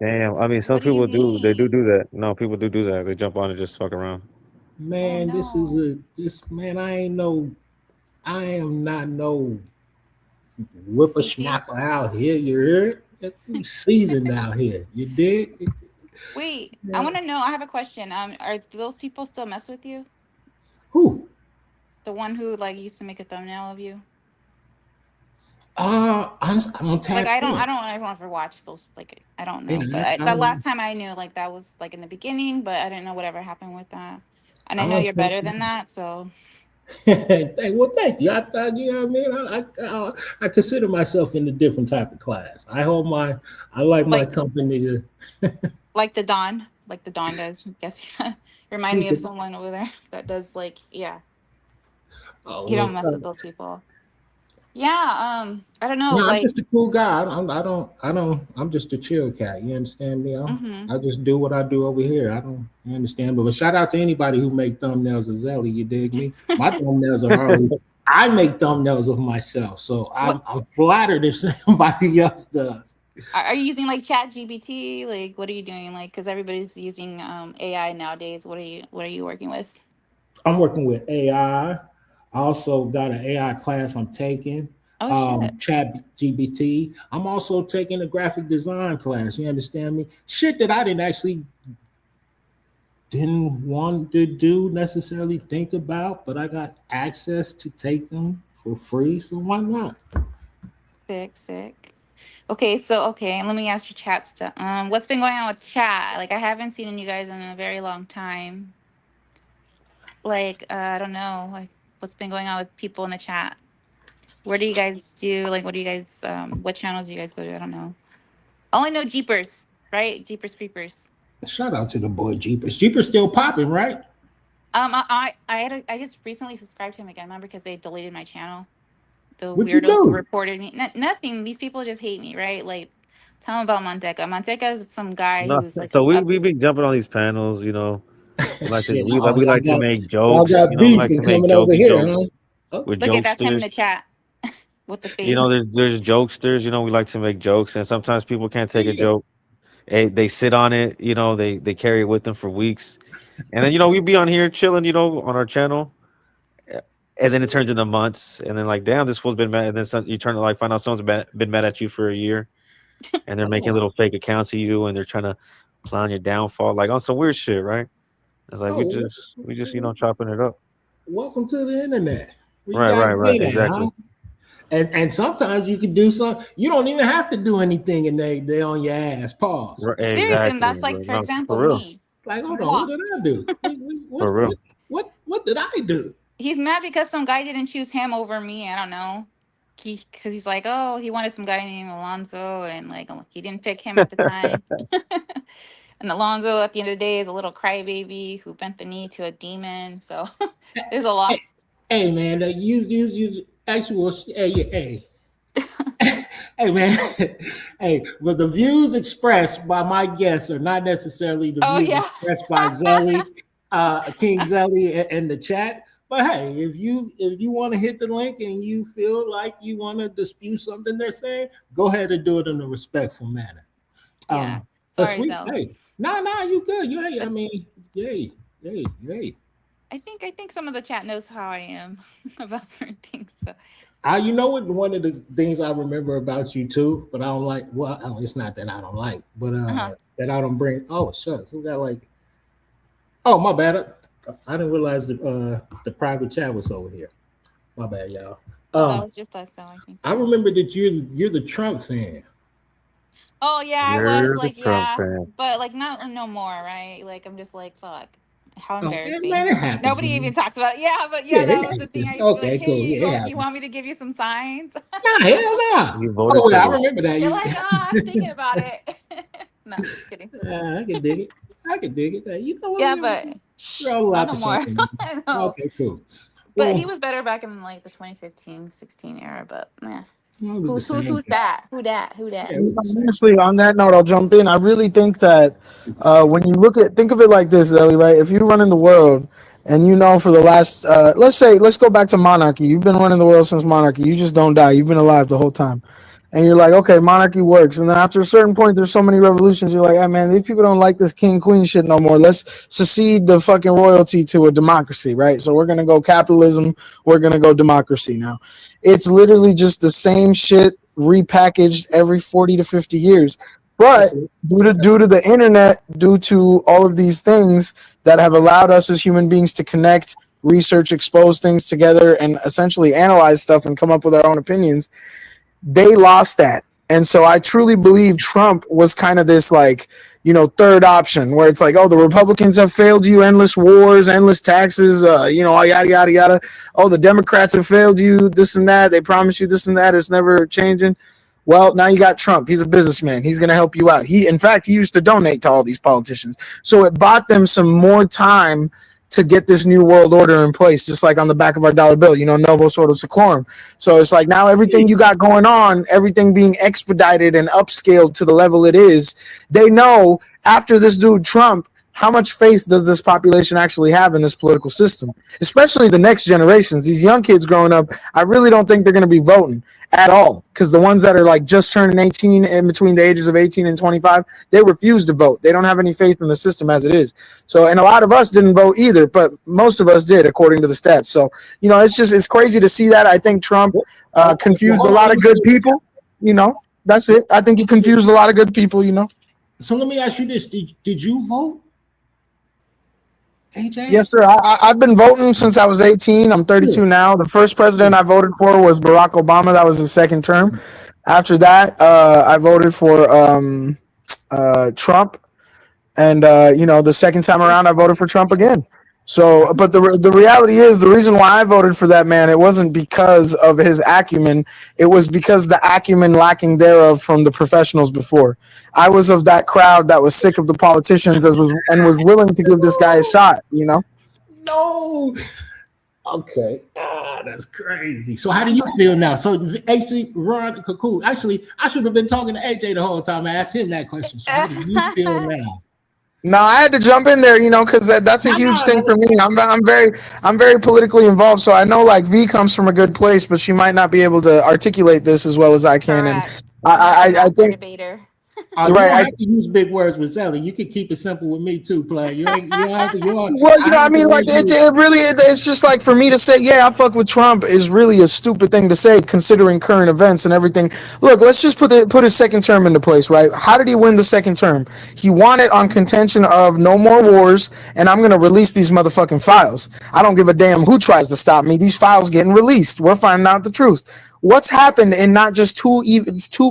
Damn. I mean, some What do you people do. They do mean? do that. No, people do that. They jump on and just fuck around. Oh man, no. this man. I am not no CC? whippersnapper out here. You heard? You seasoned out here. You dig? Wait, I Yeah. want to know. I have a question. Are those people still mess with you? Who? The one who like used to make a thumbnail of you? I'm on Like tap I in. don't ever watch those. Like I don't Yeah, know. But I the last don't. time I knew, like that was like in the beginning. But I didn't know whatever happened with that. And I I'm know on you're tap better than in. that. So Well, thank you. I thought you know what I mean. I consider myself in a different type of class. I like my like company to. like the Don does. Guess you remind Who's me of the? someone over there that does like yeah. Oh You don't well. mess with those people. Yeah. I don't know. No, I'm Like. just a cool guy. I don't. I'm just a chill cat. You understand me? Mm-hmm. I just do what I do over here. I don't. You understand? But shout out to anybody who make thumbnails of Zelly. You dig me? My thumbnails are hardly. I make thumbnails of myself, so What I'm flattered if somebody else does. are you using like Chat GBT? Like what are you doing? Like because everybody's using AI nowadays. What are you working with? I'm working with AI. I also got an AI class I'm taking. Oh shit. Chat GBT. I'm also taking a graphic design class. You understand me? Shit that I didn't want to do necessarily think about, but I got access to take them for free. So why not? Sick, sick. Okay, let me ask your chat stuff. What's been going on with chat? Like I haven't seen you guys in a very long time. Like I don't know, like what's been going on with people in the chat? Where do you guys do like what do you guys what channels do you guys go to? I don't know. I only know Jeepers, right? Jeepers Creepers. Shout out to the boy Jeepers. Jeepers still popping, right? I just recently subscribed to him again, remember because they deleted my channel. The What you weirdos who do? reported me. Nothing. These people just hate me, right? Like, tell them about Manteca. Manteca is some guy No, who's like so we a we be jumping on these panels. We like to Shit. we like Oh, we like to make y'all jokes. got We beef like to and make coming over jokey here, huh? jokes Oh, with look at that's him in jokesters. the chat with the face. There's jokesters. We like to make jokes, and sometimes people can't take a yeah. joke. They sit on it. They carry it with them for weeks, and then we be on here chilling. On our channel, and then it turns into months, and then like, damn, this fool's been mad, and then you turn to like find out been mad at you for a year, and they're making Oh, little fake accounts of you, and they're trying to plan your downfall, like on some weird shit, right? It's like we oh, just chopping it up. welcome to the internet. Where you Right, guys right, right. been at, huh? Exactly. And sometimes you can do some. You don't even have to do anything, and they on your ass. Pause. Right, Seriously, and exactly. that's like, Bro. for No, example, for real. me. It's like, hold on, what Mwah. did I do? For real. What did I do? He's mad because some guy didn't choose him over me. I don't know. Because he's like, oh, he wanted some guy named Alonzo, and like he didn't pick him at the time. And Alonzo, at the end of the day, is a little crybaby who bent the knee to a demon. So there's a lot. Hey man, use actual. Hey. Hey man, hey, but the views expressed by my guests are not necessarily the Oh views yeah. expressed by Zelly, King Zelly, in the chat. But hey, if you want to hit the link and you feel like you want to dispute something they're saying, go ahead and do it in a respectful manner. Yeah. But Sorry, sweet, Zell. hey, nah, you good. You hey, I But mean, yay. I think some of the chat knows how I am about certain things. So You know what? One of the things I remember about you too, but I don't like. Well, it's not that I don't like, but uh-huh. that I don't bring. Oh shucks, who got like? Oh my bad. I didn't realize the private chat was over here. My bad, y'all. Oh, that was just us though, I think. I remember that you're the Trump fan. Oh yeah, I was You're the like, Trump yeah. fan. But like not no more, right? Like I'm just like, fuck. How Oh man, embarrassing. it happens, Nobody even man. talks about it. Yeah, but Yeah, yeah, it that was the thing. happens. I used to be like, Okay, cool. hey, Yeah, it you happens. want me to give you some signs? Nah, hell nah. You Oh voted for yeah, I this. remember that. You're You, like, oh, I'm thinking about it. No, just kidding. I can dig it. I can dig it. You know what? Yeah, but We're shh, all not allowed no to say more. something. No. Okay, cool. But he Well, was better back in like the 2015, 16 era, but yeah. It was the same Who's thing. that? Who that? Who Yeah, that? it was the same. Honestly, on that note, I'll jump in. I really think that It's the same. when you think of it like this, Zelly, right? If you run in the world and you know for the last, let's go back to monarchy. You've been running the world since monarchy. You just don't die. You've been alive the whole time. And you're like, okay, monarchy works. And then after a certain point, there's so many revolutions. You're like, hey, man, these people don't like this king queen shit no more. Let's secede the fucking royalty to a democracy, right? So we're going to go capitalism. We're going to go democracy now. It's literally just the same shit repackaged every 40 to 50 years. That's But it. due to the internet, due to all of these things that have allowed us as human beings to connect, research, expose things together, and essentially analyze stuff and come up with our own opinions, they lost that. And so I truly believe Trump was kind of this like, third option where it's like, oh, the Republicans have failed you, endless wars, endless taxes, yada, yada, yada. Oh, the Democrats have failed you, this and that. They promise you this and that. It's never changing. Well, now you got Trump. He's a businessman. He's going to help you out. In fact, he used to donate to all these politicians. So it bought them some more time to get this new world order in place, just like on the back of our dollar bill, Novus Ordo Seclorum. So it's like now everything you got going on, everything being expedited and upscaled to the level it is, they know after this dude Trump, how much faith does this population actually have in this political system? Especially the next generations, these young kids growing up. I really don't think they're going to be voting at all, because the ones that are like just turning 18 in between the ages of 18 and 25, they refuse to vote. They don't have any faith in the system as it is. So, and a lot of us didn't vote either, but most of us did, according to the stats. So, it's crazy to see that. I think Trump confused a lot of good people. That's it. I think he confused a lot of good people. So let me ask you this: Did you vote, AJ? Yes, sir. I've been voting since I was 18. I'm 32 now. The first president I voted for was Barack Obama. That was his second term. After that, I voted for Trump. And, the second time around, I voted for Trump again. So, but the reality is, the reason why I voted for that man, it wasn't because of his acumen. It was because the acumen lacking thereof from the professionals before. I was of that crowd that was sick of the politicians and was willing to give this guy a shot, No. Okay. That's crazy. So how do you feel now? So actually, Ron, cool. Actually, I should have been talking to AJ the whole time. I asked him that question. So how do you feel now? No, I had to jump in there, because that's a huge thing for me. I'm very politically involved, so I know like V comes from a good place, but she might not be able to articulate this as well as I can. Correct. And I think debater. You don't have to use big words with Zelly. You can keep it simple with me too, player. You don't have to. Well, I mean, like it's just like for me to say, yeah, I fuck with Trump is really a stupid thing to say, considering current events and everything. Look, let's just put his second term into place, right? How did he win the second term? He won it on contention of no more wars, and I'm gonna release these motherfucking files. I don't give a damn who tries to stop me. These files getting released. We're finding out the truth. What's happened in not just two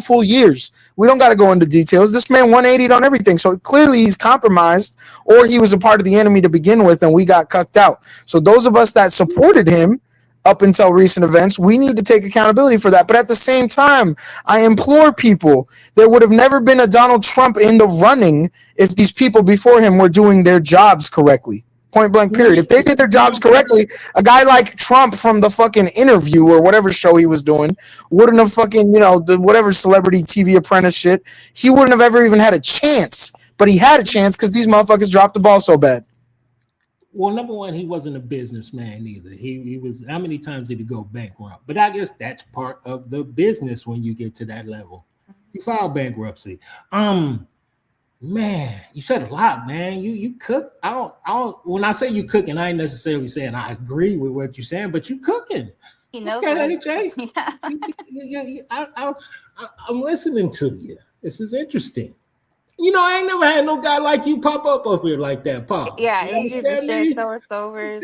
full years? We don't got to go into details. This man 180'd on everything. So clearly he's compromised, or he was a part of the enemy to begin with, and we got cucked out. So those of us that supported him up until recent events, we need to take accountability for that. But at the same time, I implore people, there would have never been a Donald Trump in the running if these people before him were doing their jobs correctly. Point blank, period. If they did their jobs correctly, a guy like Trump from the fucking Interview or whatever show he was doing wouldn't have fucking, the whatever celebrity TV apprentice shit, he wouldn't have ever even had a chance. But he had a chance because these motherfuckers dropped the ball so bad. Well, number one, he wasn't a businessman either. He was. How many times did he go bankrupt? But I guess that's part of the business when you get to that level. You file bankruptcy. Man, you said a lot, man. You cook. I don't. When I say you cooking, I ain't necessarily saying I agree with what you're saying, but you cooking. He knows. Okay, AJ. I'm listening to you. This is interesting. I ain't never had no guy like you pop up here like that, Pop. Yeah, you he's a shit sober.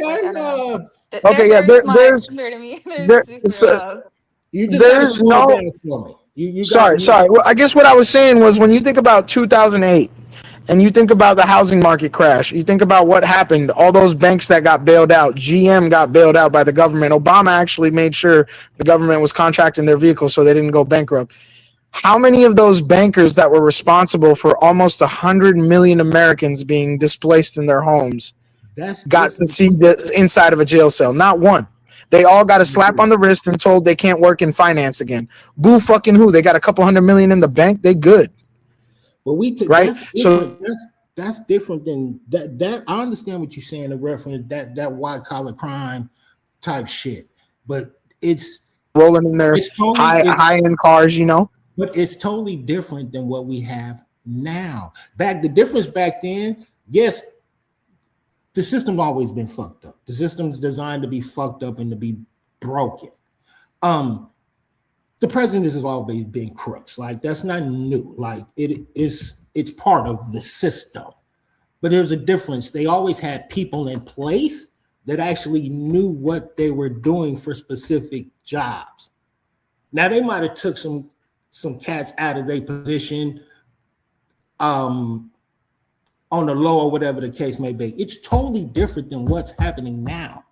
Okay, yeah, there's you just there's no. For me. Sorry. Well, I guess what I was saying was when you think about 2008 and you think about the housing market crash, you think about what happened, all those banks that got bailed out, GM got bailed out by the government. Obama actually made sure the government was contracting their vehicles so they didn't go bankrupt. How many of those bankers that were responsible for almost 100 million Americans being displaced in their homes got to see the inside of a jail cell? Not one. They all got a slap on the wrist and told they can't work in finance again. Boo fucking who? They got a couple $100 million in the bank. They good. But right? That's different. That's different than that. I understand what you're saying. The reference that white collar crime type shit, but it's rolling in their high end cars, you know. But it's totally different than what we have now. The difference back then, yes, the system's always been fucked up. The system's designed to be fucked up and to be broken. The president has always been crooks. Like, that's not new. Like, it's part of the system. But there's a difference. They always had people in place that actually knew what they were doing for specific jobs. Now, they might have took some cats out of their position on the low or whatever the case may be. It's totally different than what's happening now.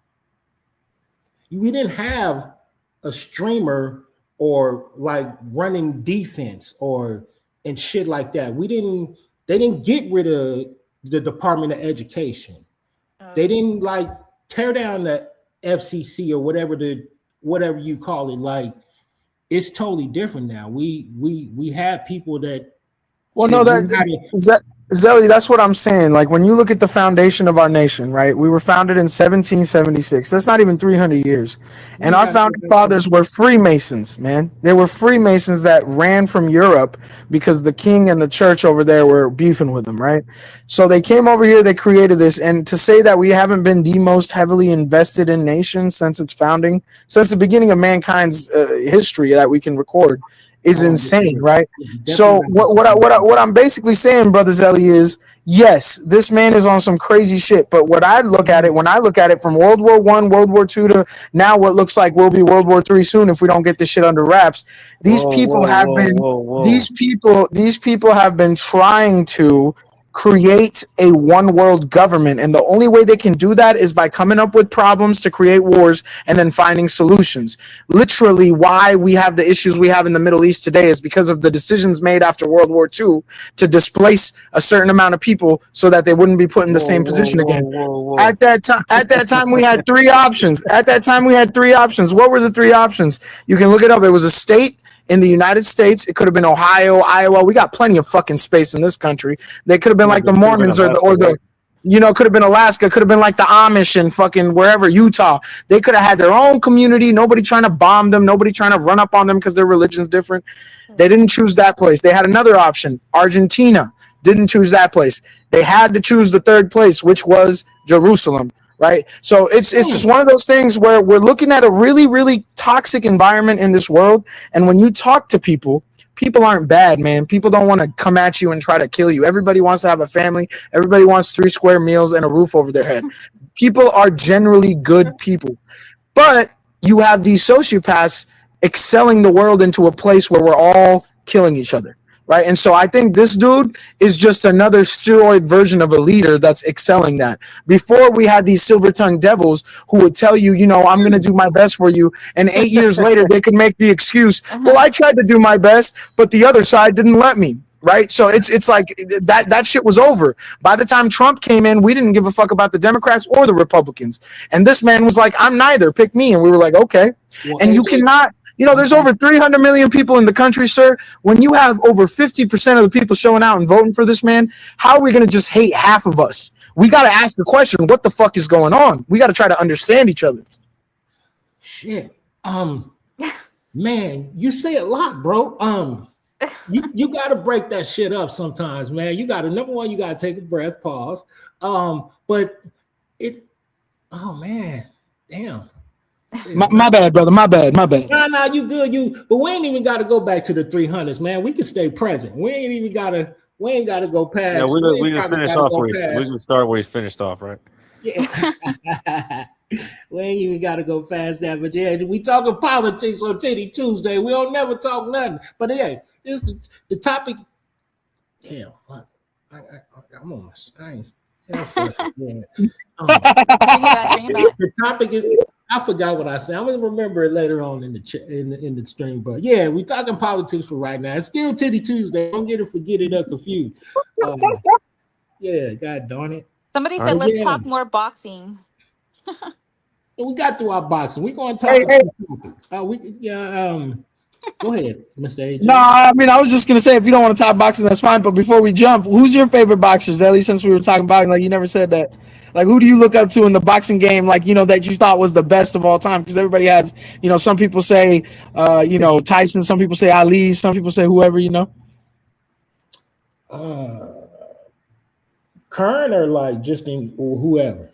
We didn't have a streamer or like running defense and shit like that. They didn't get rid of the Department of Education. They didn't like tear down the FCC or whatever you call it. Like, it's totally different now. We have people that. Well, no, Zelly, that's what I'm saying. Like, when you look at the foundation of our nation, right? We were founded in 1776. That's not even 300 years. And our founding fathers were Freemasons, man. They were Freemasons that ran from Europe because the king and the church over there were beefing with them, right? So they came over here, they created this. And to say that we haven't been the most heavily invested in nation since its founding, since the beginning of mankind's history that we can record, is insane, right? So what I'm basically saying, Brother Zelly, is yes, this man is on some crazy shit. But when I look at it from World War I, World War II to now what looks like will be World War III soon if we don't get this shit under wraps. These people have been trying to create a one world government, and the only way they can do that is by coming up with problems to create wars and then finding solutions. Literally, why we have the issues we have in the Middle East today is because of the decisions made after World War II to displace a certain amount of people so that they wouldn't be put in the same position again. At that time we had three options. What were the three options? You can look it up. It was a state in the United States. It could have been Ohio, Iowa. We got plenty of fucking space in this country. They could have been like the Mormons or the could have been Alaska, could have been like the Amish and fucking wherever, Utah. They could have had their own community. Nobody trying to bomb them. Nobody trying to run up on them because their religion's different. They didn't choose that place. They had another option. Argentina didn't choose that place. They had to choose the third place, which was Jerusalem. Right. So it's just one of those things where we're looking at a really, really toxic environment in this world. And when you talk to people aren't bad, man. People don't want to come at you and try to kill you. Everybody wants to have a family. Everybody wants 3 square meals and a roof over their head. People are generally good people. But you have these sociopaths excelling the world into a place where we're all killing each other. Right. And so I think this dude is just another steroid version of a leader that's excelling that. Before, we had these silver-tongued devils who would tell you, I'm going to do my best for you. And 8 years later, they could make the excuse, well, I tried to do my best, but the other side didn't let me. Right. So it's like that shit was over. By the time Trump came in, we didn't give a fuck about the Democrats or the Republicans. And this man was like, I'm neither. Pick me. And we were like, OK. Well, and you cannot. There's over 300 million people in the country, sir. When you have over 50% of the people showing out and voting for this man, how are we going to just hate half of us? We got to ask the question, what the fuck is going on? We got to try to understand each other. Shit. Man, you say a lot, bro. You got to break that shit up sometimes, man. You got to, number one, you got to take a breath, pause. But man, damn. My bad, brother. My bad. No, you good. But we ain't even got to go back to the 300s, man. We can stay present. We ain't got to go past. Yeah, we just finish off where we can start where he finished off, right? Yeah. We ain't even got to go past that. But yeah, we talking politics on Titty Tuesday. We don't never talk nothing. But yeah, it's the topic. Damn, I'm on my sign. The topic is. I forgot what I said. I'm gonna remember it later on in the stream. But yeah, we talking politics for right now. It's still Titty Tuesday. Don't forget it or confused. Yeah, God darn it. Somebody said let's talk more boxing. We got through our boxing. We're going to talk Hey, hey. about go ahead, Mr. AJ. No, I mean, I was just gonna say, if you don't want to talk boxing, that's fine. But before we jump, who's your favorite boxer, Zelly? Since we were talking about, like, you never said that. Like, who do you look up to in the boxing game? Like, that you thought was the best of all time? Because everybody has, some people say, Tyson. Some people say Ali. Some people say whoever. Current or like just in or whoever.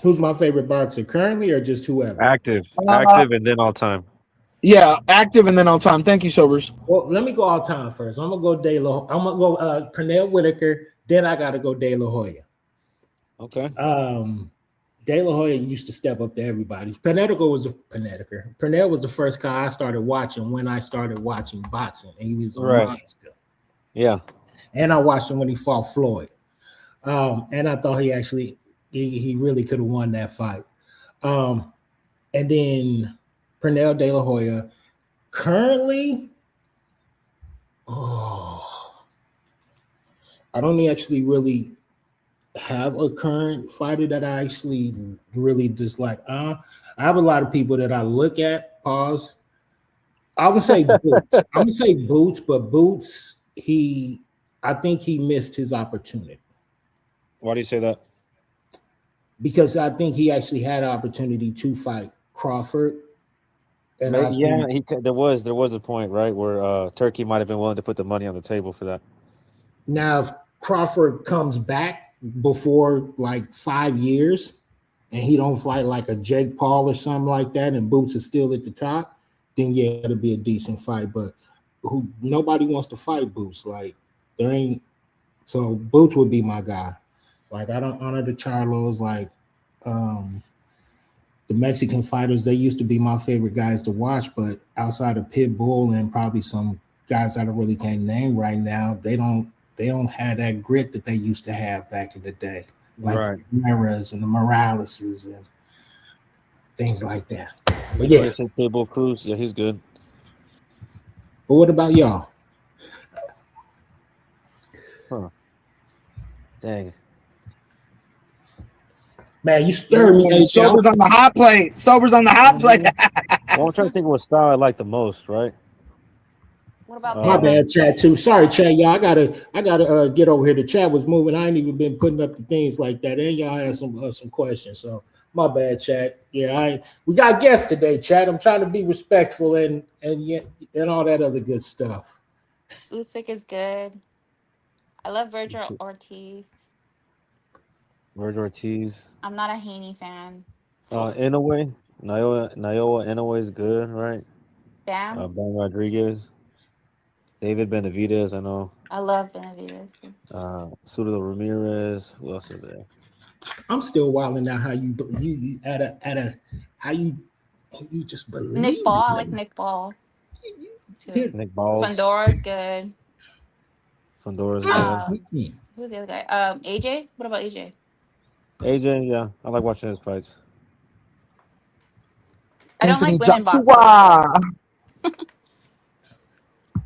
Who's my favorite boxer currently, or just whoever? Active, and then all time. Yeah, active and then all time. Thank you, Sobers. Well, let me go all time first. I'm gonna go I'm gonna go Pernell Whitaker. Then I gotta go De La Hoya. Okay. De La Hoya used to step up to everybody. Pernell was the first guy I started watching when I started watching boxing, and he was a monster. Yeah. And I watched him when he fought Floyd. And I thought he really could have won that fight. And then Pernell De La Hoya. Currently, I don't actually really have a current fighter that I actually really dislike. I have a lot of people that I look at. Pause. I would say Boots. I'm gonna say Boots, but Boots, I think he missed his opportunity. Why do you say that? Because I think he actually had an opportunity to fight Crawford. And there was a point, right, where Turkey might have been willing to put the money on the table for that. Now, if Crawford comes back before like 5 years and he don't fight like a Jake Paul or something like that, and Boots is still at the top, then yeah, it'll be a decent fight. But nobody wants to fight Boots. Like there ain't. So Boots would be my guy. Like I don't honor the Charlos. Like the Mexican fighters, they used to be my favorite guys to watch. But outside of Pitbull and probably some guys that I really can't name right now, they don't have that grit that they used to have back in the day. Like Ramirez and the Moraleses and things like that. But yeah, Pitbull Cruz, yeah, he's good. But what about y'all? Huh. Dang. Man, you stirred me. Sober's on the hot plate. Well, I'm trying to think of what style I like the most, right? What about my bad, chat too. Sorry, chat, y'all. I gotta get over here. The chat was moving. I ain't even been putting up the things like that. And y'all had some questions. So my bad, chat. Yeah, we got guests today, chat. I'm trying to be respectful and all that other good stuff. Usyk is good. I love Virgil Ortiz. I'm not a Haney fan. Inoue, Naoya Inoue is good, right? Bam. Ben Rodriguez, David Benavidez, I know. I love Benavidez. Sudo Ramirez. Who else is there? I'm still wilding out how you just believe. Nick Ball, I like Nick Ball. Nick Balls. Fondora's good. Good. Who's the other guy? AJ. What about AJ? AJ, yeah, I like watching his fights. I don't like women boxing.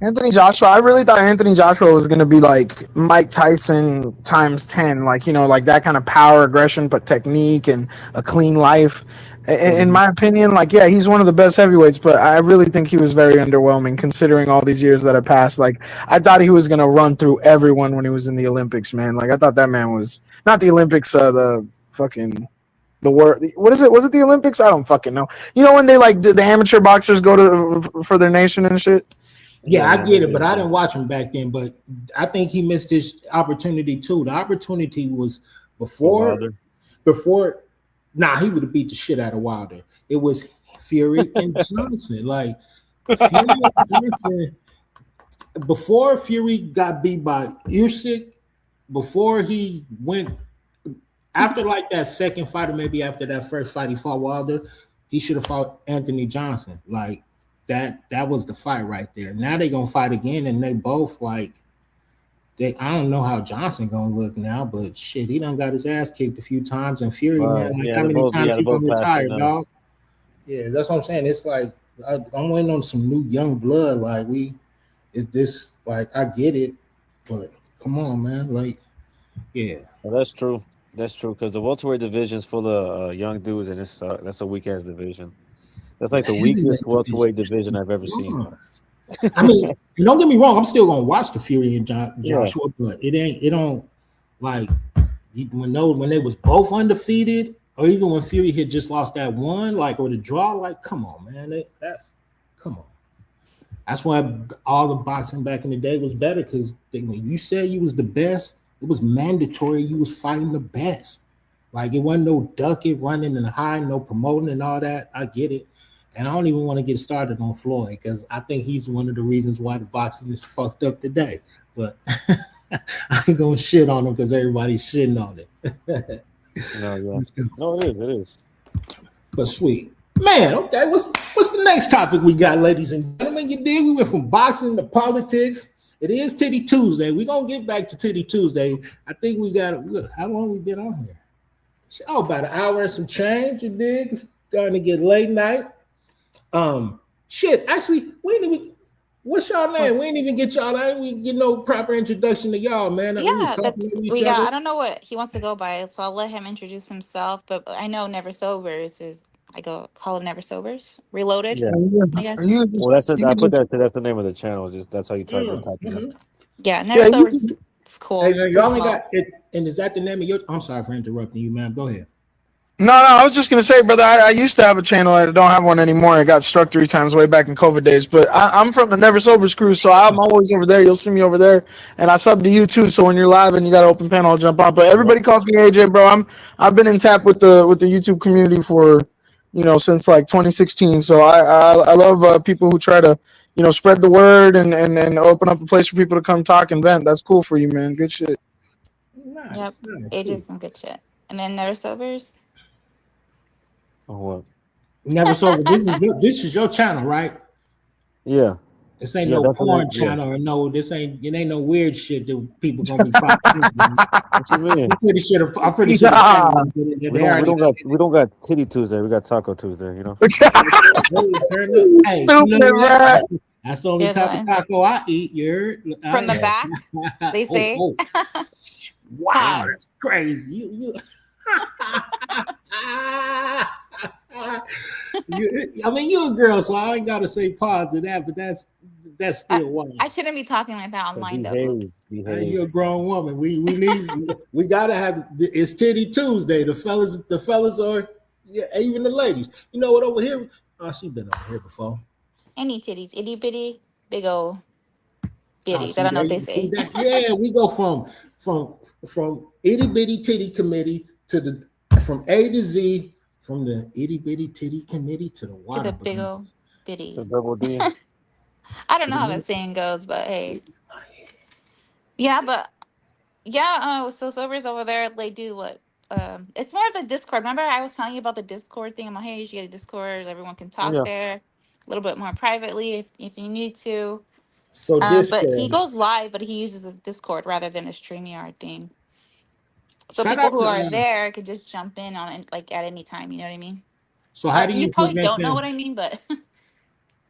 Anthony Joshua. I really thought Anthony Joshua was gonna be like Mike Tyson times 10, like like that kind of power, aggression, but technique and a clean life. In my opinion, like he's one of the best heavyweights, but I really think he was very underwhelming considering all these years that have passed. Like I thought he was gonna run through everyone when he was in the Olympics, man. Like I thought that man was not the Olympics, the world. What is it? Was it the Olympics? I don't fucking know. When they like the amateur boxers go to for their nation and shit. Yeah, I get it, but I didn't watch him back then. But I think he missed his opportunity too. The opportunity was before. Nah, he would have beat the shit out of Wilder. It was Fury and Johnson. Like Fury and Johnson, before Fury got beat by Usyk, before he went after like that second fight, or maybe after that first fight he fought Wilder, he should have fought Anthony Johnson. Like that was the fight right there. Now they're gonna fight again, and they both I don't know how Johnson gonna look now, but shit, he done got his ass kicked a few times. And Fury, man, how many times he gonna retire, dog? Yeah, that's what I'm saying. It's like I'm waiting on some new young blood. Like I get it, but come on, man. Like, yeah. Well, that's true. That's true because the welterweight division is full of young dudes, and that's a weak ass division. That's like the weakest welterweight division I've ever seen. I mean, don't get me wrong. I'm still gonna watch the Fury and Yeah. Joshua, but it don't like when they was both undefeated, or even when Fury had just lost that one, like or the draw. Like, come on, man, come on. That's why all the boxing back in the day was better because when you said you was the best, it was mandatory. You was fighting the best. Like it wasn't no ducking, running and hiding, no promoting and all that. I get it. And I don't even want to get started on Floyd because I think he's one of the reasons why the boxing is fucked up today. But I ain't gonna shit on him because everybody's shitting on it. No, yeah. No, it is. But sweet. Man, okay. What's the next topic we got, ladies and gentlemen? You did. We went from boxing to politics. It is Titty Tuesday. We're gonna get back to Titty Tuesday. I think we got how long we been on here? Oh, about an hour and some change, you dig? It's starting to get late night. Shit, actually, we ain't even what's y'all name? We ain't even get y'all. I ain't even get no proper introduction to y'all, man. Yeah, we got. I don't know what he wants to go by, so I'll let him introduce himself. But I know Never Sobers is. Call him Never Sobers. Reloaded. Yeah. I guess. Well, that's that's the name of the channel. Just that's how you type it. Yeah, Never Sobers. It's cool. Hey, you only got it, and is that the name of your? I'm sorry for interrupting you, man. Go ahead. No, I was just gonna say, brother. I used to have a channel. I don't have one anymore. I got struck 3 times way back in COVID days. But I'm from the Never Sobers crew, so I'm always over there. You'll see me over there, and I sub to you too. So when you're live and you got an open panel, I'll jump on. But everybody calls me AJ, bro. I've been in tap with the YouTube community for, since like 2016. So I love people who try to, spread the word and open up a place for people to come talk and vent. That's cool for you, man. Good shit. Nice. Yep, AJ's some good shit. And then Never Sobers. Oh, what? Never Sober. This is your channel, right? Yeah. This ain't no porn channel or no. It ain't no weird shit that people gonna be popping. What you mean? I'm pretty sure. We don't got Titty Tuesday. We got Taco Tuesday. Stupid, man. That's the only type of taco I eat. From the back, they say. Wow, that's crazy. You. I mean, you're a girl, so I ain't gotta say pause to that, but that's still wild. I shouldn't be talking like that online though. You're a grown woman. We gotta have it's Titty Tuesday. The fellas are even the ladies. You know what over here? Oh, she been over here before. Any titties, itty bitty, big old bitties. I don't know what they say. Yeah, we go from itty bitty titty committee from A to Z, from the itty bitty titty committee to the water. To the big old bitty. The double D. I don't know how that saying goes, but hey. Yeah, so Sobers over there, they do what? It's more of the Discord. Remember I was telling you about the Discord thing? I'm like, hey, you should get a Discord. Everyone can talk there a little bit more privately if you need to. So but he goes live, but he uses a Discord rather than a StreamYard thing. So people who are there could just jump in on it like at any time. You know what I mean? So how do you probably don't know what I mean, but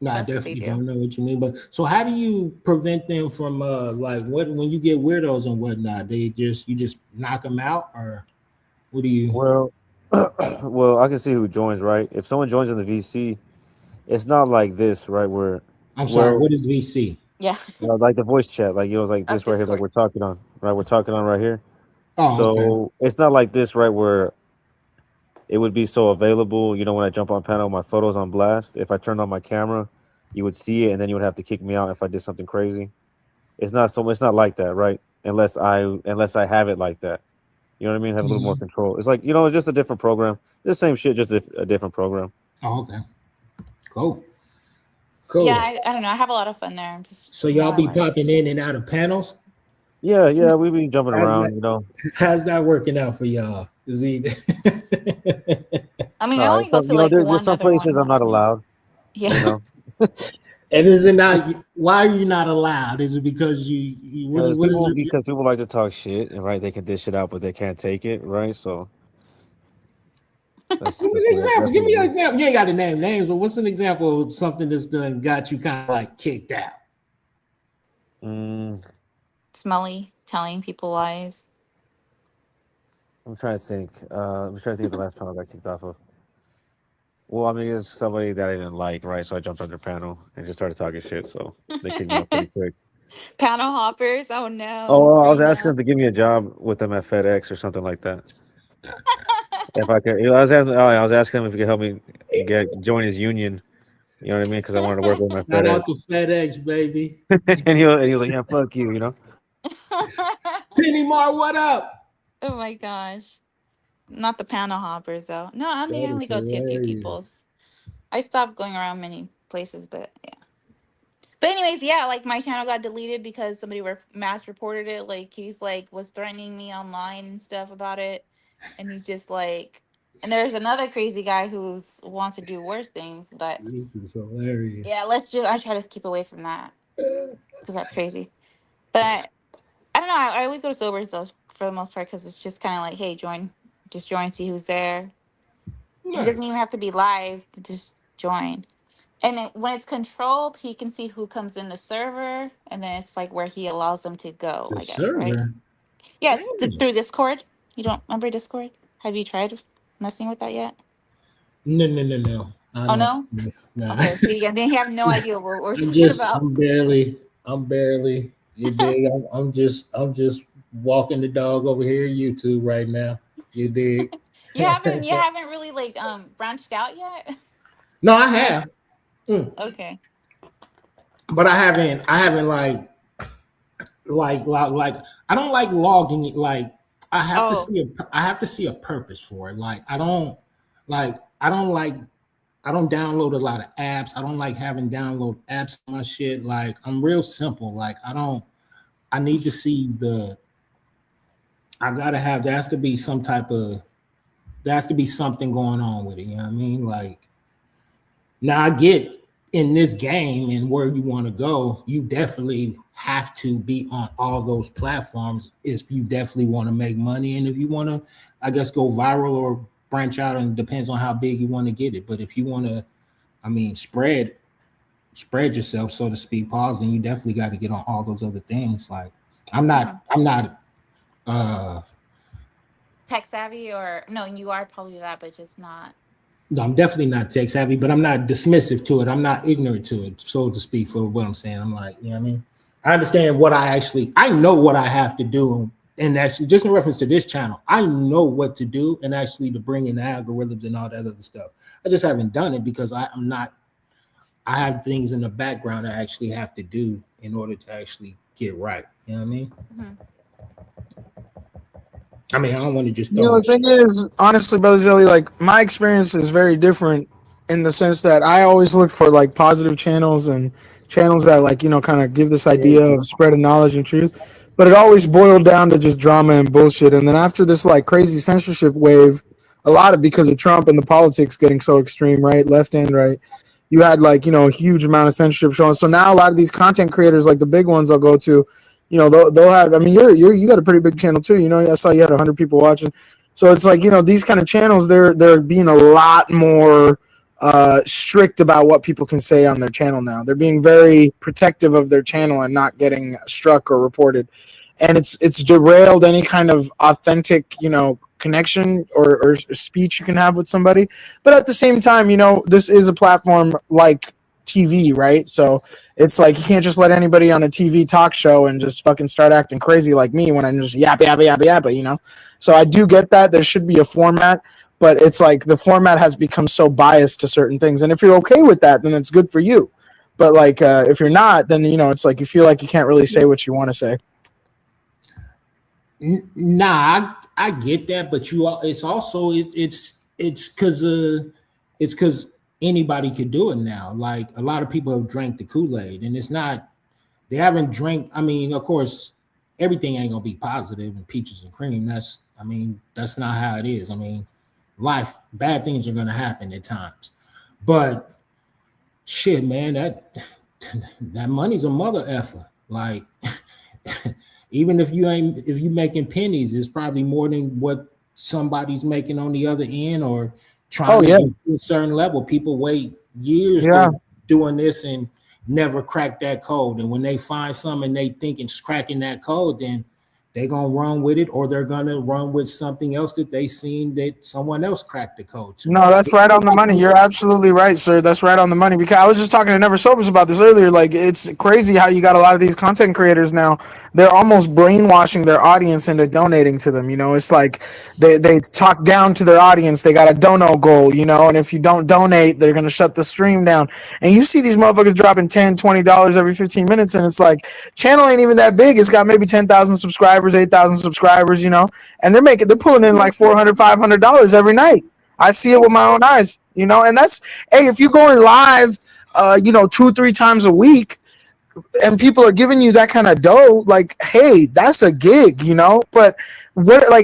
no, I definitely don't know what you mean. But so how do you prevent them from when you get weirdos and whatnot? You just knock them out, or what do you? Well, I can see who joins, right? If someone joins in the VC, it's not like this, right? Where I'm sorry, what is VC? Yeah, like the voice chat, like like this right here, like we're talking on, right? We're talking on right here. Oh, so okay. It's not like this, right? Where it would be so available. When I jump on panel, my photos on blast. If I turned on my camera, you would see it, and then you would have to kick me out if I did something crazy. It's not like that, right? Unless I have it like that. You know what I mean? Have a little more control. It's like, it's just a different program. It's the same shit, just a different program. Oh, okay. Cool. Yeah, I don't know. I have a lot of fun there. So y'all be popping in and out of panels? Yeah, we be jumping around, How's that working out for y'all? Is he? I mean, I only go to there's some places I'm not allowed. Yeah. And is it not? Why are you not allowed? Is it because because people like to talk shit, and right, they can dish it out, but they can't take it, right? So. Give me an example. Give me an example. You ain't got to name names, but what's an example of something that's done got you kind of like kicked out? Smelly, telling people lies. I'm trying to think. I'm trying to think of the last panel I got kicked off of. Well, I mean, it's somebody that I didn't like, right? So I jumped on their panel and just started talking shit. So they kicked me off pretty quick. Panel hoppers. Oh no. Oh, I was Green asking them now. to give me a job with them at FedEx or something like that. If I could, I was asking him if he could help me join his union. You know what I mean? Because I wanted to work with my Shout FedEx. out to FedEx, baby. And he was like, "Yeah, fuck you," you know. Penny Mar, what up? Oh my gosh. Not the panel hoppers though. No, I mean That I only is go to a few hilarious. people's. I stopped going around many places, but yeah. But anyways, yeah, like my channel got deleted because somebody mass reported it. Like he's like was threatening me online and stuff about it, and he's just like, and there's another crazy guy who's wants to do worse things. But This is hilarious. yeah, I try to keep away from that because that's crazy. But I don't know. I always go to sobers though for the most part because it's just kind of like, hey, just join, see who's there. It Nice. doesn't even have to be live. Just join. And when it's controlled, he can see who comes in the server, and then it's like where he allows them to go, The I guess, right? server. Yeah, it's Damn. through Discord. You don't remember Discord? Have you tried messing with that yet? No. I Oh, don't. no? No. Okay, so you have no idea what we're talking about. I'm barely. You dig? I'm just walking the dog over here at YouTube right now. You dig? You haven't really like branched out yet? No, I have. Mm. Okay. But I haven't like I don't like logging it. Like Oh, I have to see a purpose for it. Like I don't download a lot of apps. I don't like having download apps on my shit. Like I'm real simple. Like I need to see there has to be there has to be something going on with it. You know what I mean? Like now I get in this game and where you want to go, you definitely have to be on all those platforms if you definitely want to make money. And if you want to, I guess, go viral or branch out, and it depends on how big you want to get it. But if you want to, I mean, spread yourself, so to speak, pause, then you definitely got to get on all those other things. Like I'm not tech savvy or no? You are probably that, but just not. no, I'm definitely not tech savvy, but I'm not dismissive to it. I'm not ignorant to it, so to speak, for what I'm saying. I'm like, you know what I mean? I understand I know what I have to do. And actually, just in reference to this channel, I know what to do and actually to bring in the algorithms and all that other stuff. I just haven't done it because I have things in the background I actually have to do in order to actually get right. You know what I mean? Mm-hmm. I mean, I don't want to just You know, the thing is, honestly, Brother Zelly, like my experience is very different in the sense that I always look for like positive channels and channels that like, you know, kind of give this idea of spreading knowledge and truth. But it always boiled down to just drama and bullshit. And then after this like crazy censorship wave, a lot of because of Trump and the politics getting so extreme, right? Left and right. You had like, you know, a huge amount of censorship showing. So now a lot of these content creators, like the big ones I'll go to, you know, they'll have, I mean, you got a pretty big channel too. You know, I saw you had 100 people watching. So it's like, you know, these kind of channels, they're being a lot more strict about what people can say on their channel now. They're being very protective of their channel and not getting struck or reported. And it's derailed any kind of authentic, you know, connection or speech you can have with somebody. But at the same time, you know, this is a platform like TV, right? So it's like you can't just let anybody on a TV talk show and just fucking start acting crazy like me when I'm just yappa, you know? So I do get that. There should be a format, but it's like the format has become so biased to certain things. And if you're okay with that, then it's good for you. But like if you're not, then, you know, it's like you feel like you can't really say what you want to say. Nah, I get that, but it's also it's because anybody could do it now. Like a lot of people have drank the Kool-Aid, and they haven't drank. I mean, of course, everything ain't gonna be positive and peaches and cream. That's not how it is. I mean, bad things are gonna happen at times, but shit, man, that money's a mother effer. Like. Even if you making pennies, it's probably more than what somebody's making on the other end or trying to get to a certain level. People wait years doing this and never crack that code. And when they find something and they think it's cracking that code, then they're gonna run with it, or they're gonna run with something else that they seen that someone else cracked the code to. No, that's right on the money. You're absolutely right, sir. That's right on the money. Because I was just talking to Never Sobers about this earlier. Like, it's crazy how you got a lot of these content creators now. They're almost brainwashing their audience into donating to them. You know, it's like they talk down to their audience. They got a dono goal, you know, and if you don't donate, they're going to shut the stream down. And you see these motherfuckers dropping $10, $20 every 15 minutes. And it's like, channel ain't even that big. It's got maybe 10,000 subscribers, 8,000 subscribers, you know, and they're pulling in like $400, $500 every night. I see it with my own eyes, you know, and that's, hey, if you're going live, 2-3 times a week and people are giving you that kind of dough, like, hey, that's a gig, you know, but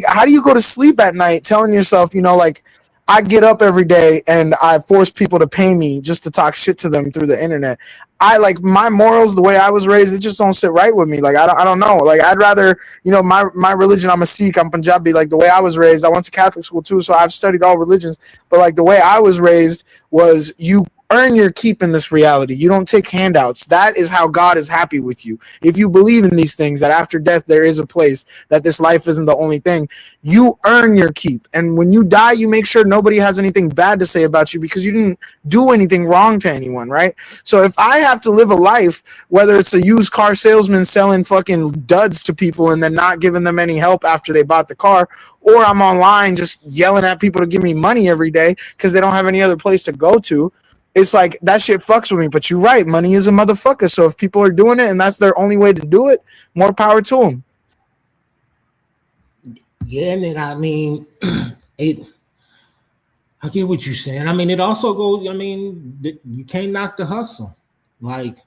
how do you go to sleep at night telling yourself, you know, like, I get up every day and I force people to pay me just to talk shit to them through the internet. I like my morals, the way I was raised, it just don't sit right with me. Like, I don't know. Like, I'd rather, you know, my religion, I'm a Sikh, I'm Punjabi. Like, the way I was raised, I went to Catholic school too, so I've studied all religions. But like the way I was raised was you earn your keep in this reality. You don't take handouts. That is how God is happy with you. If you believe in these things, that after death there is a place, that this life isn't the only thing, you earn your keep. And when you die, you make sure nobody has anything bad to say about you because you didn't do anything wrong to anyone, right? So if I have to live a life, whether it's a used car salesman selling fucking duds to people and then not giving them any help after they bought the car, or I'm online just yelling at people to give me money every day because they don't have any other place to go to, it's like that shit fucks with me. But you're right, money is a motherfucker. So if people are doing it and that's their only way to do it, more power to them. Yeah, and then, I mean, I get what you're saying. I mean, it also goes, I mean, you can't knock the hustle. Like,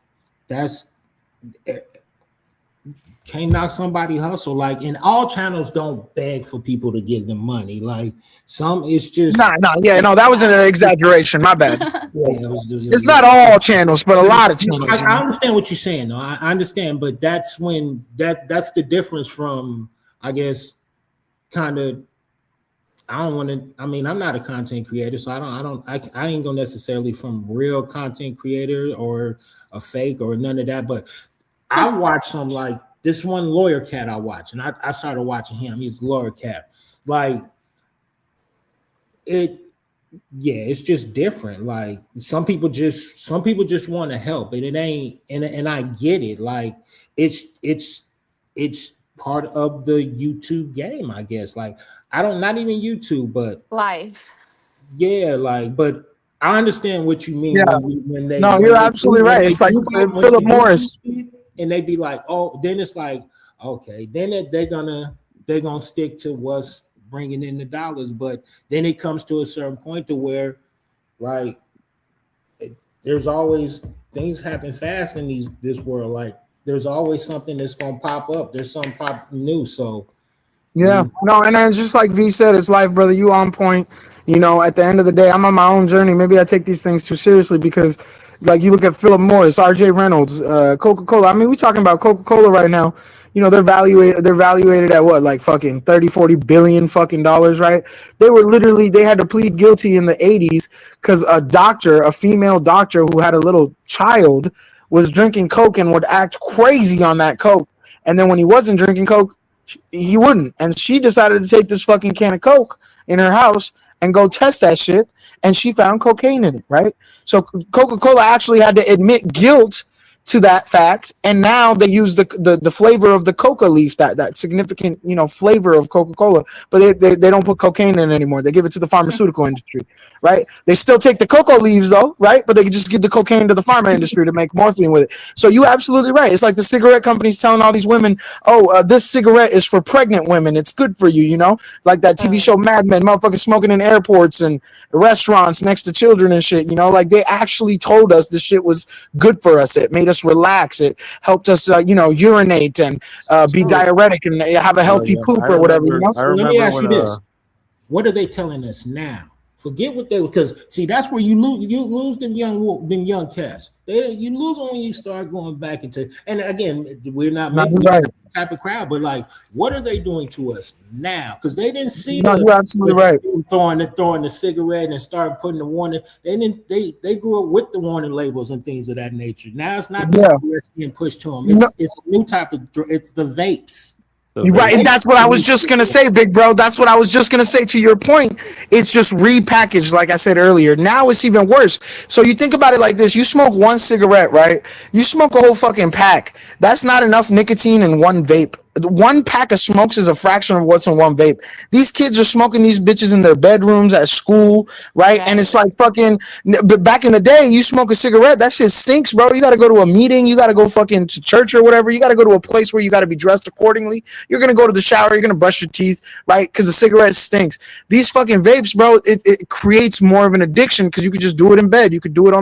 can't knock somebody hustle. Like, and all channels don't beg for people to give them money. Like, some it's just that was an exaggeration. My bad. It's not all channels, but a lot of channels. I understand what you're saying, though. I understand, but that's when that's the difference from, I guess, kind of. I don't want to. I mean, I'm not a content creator, so I ain't gonna necessarily from real content creator or a fake or none of that. But I watch some, like this one Lawyer Cat I watch, and I started watching him. He's Lawyer Cat. Like it's just different. Like some people just want to help, and it ain't. And I get it. Like it's part of the YouTube game, I guess. Like not even YouTube, but life. Yeah, like, but I understand what you mean. Yeah. When they you're absolutely right. It's like Philip Morris, and they be like, oh, then it's like, okay, then they're gonna stick to what's bringing in the dollars. But then it comes to a certain point to where, like, there's always things happen fast in this world. Like, there's always something that's gonna pop up. There's something pop new. So yeah, no, and it's just like V said, it's life, brother. You on point. You know, at the end of the day, I'm on my own journey. Maybe I take these things too seriously because, like, you look at Philip Morris, R.J. Reynolds, Coca-Cola. I mean, we're talking about Coca-Cola right now. You know, they're valuated at what, like fucking 30-40 billion fucking dollars, right? They had to plead guilty in the 80s because a female doctor who had a little child was drinking Coke and would act crazy on that Coke. And then when he wasn't drinking Coke, he wouldn't. And she decided to take this fucking can of Coke in her house and go test that shit. And she found cocaine in it, right? So Coca-Cola actually had to admit guilt to that fact, and now they use the flavor of the coca leaf, that significant, you know, flavor of Coca-Cola, but they don't put cocaine in it anymore. They give it to the pharmaceutical industry, right? They still take the cocoa leaves though, right? But they can just give the cocaine to the pharma industry to make morphine with it. So you absolutely right. It's like the cigarette companies telling all these women, this cigarette is for pregnant women. It's good for you, you know, like that TV show Mad Men, motherfuckers smoking in airports and restaurants next to children and shit, you know, like they actually told us this shit was good for us. It made us relax. It helped us, urinate and be diuretic and have a healthy poop or whatever. You know? Let me ask you this: what are they telling us now? Forget what they, because see, that's where you lose them young cats. You lose them when you start going back into. And again, we're not making that type of crowd, but like, what are they doing to us now? Because they didn't see. No, you're absolutely right. Throwing the cigarette and starting putting the warning. They grew up with the warning labels and things of that nature. Now it's not being pushed to them. It's a new type of. It's the vapes. The You're right, and that's what I was just gonna say, big bro. That's what I was just gonna say. To your point, it's just repackaged, like I said earlier. Now it's even worse. So you think about it like this: you smoke one cigarette, right? You smoke a whole fucking pack. That's not enough nicotine in one vape. One pack of smokes is a fraction of what's in one vape. These kids are smoking these bitches in their bedrooms at school, right? And it's like fucking. But back in the day, you smoke a cigarette, that shit stinks, bro. You got to go to a meeting, you got to go fucking to church or whatever. You got to go to a place where you got to be dressed accordingly. You're gonna go to the shower, you're gonna brush your teeth, right? Because the cigarette stinks. These fucking vapes, bro, it creates more of an addiction because you could just do it in bed. You could do it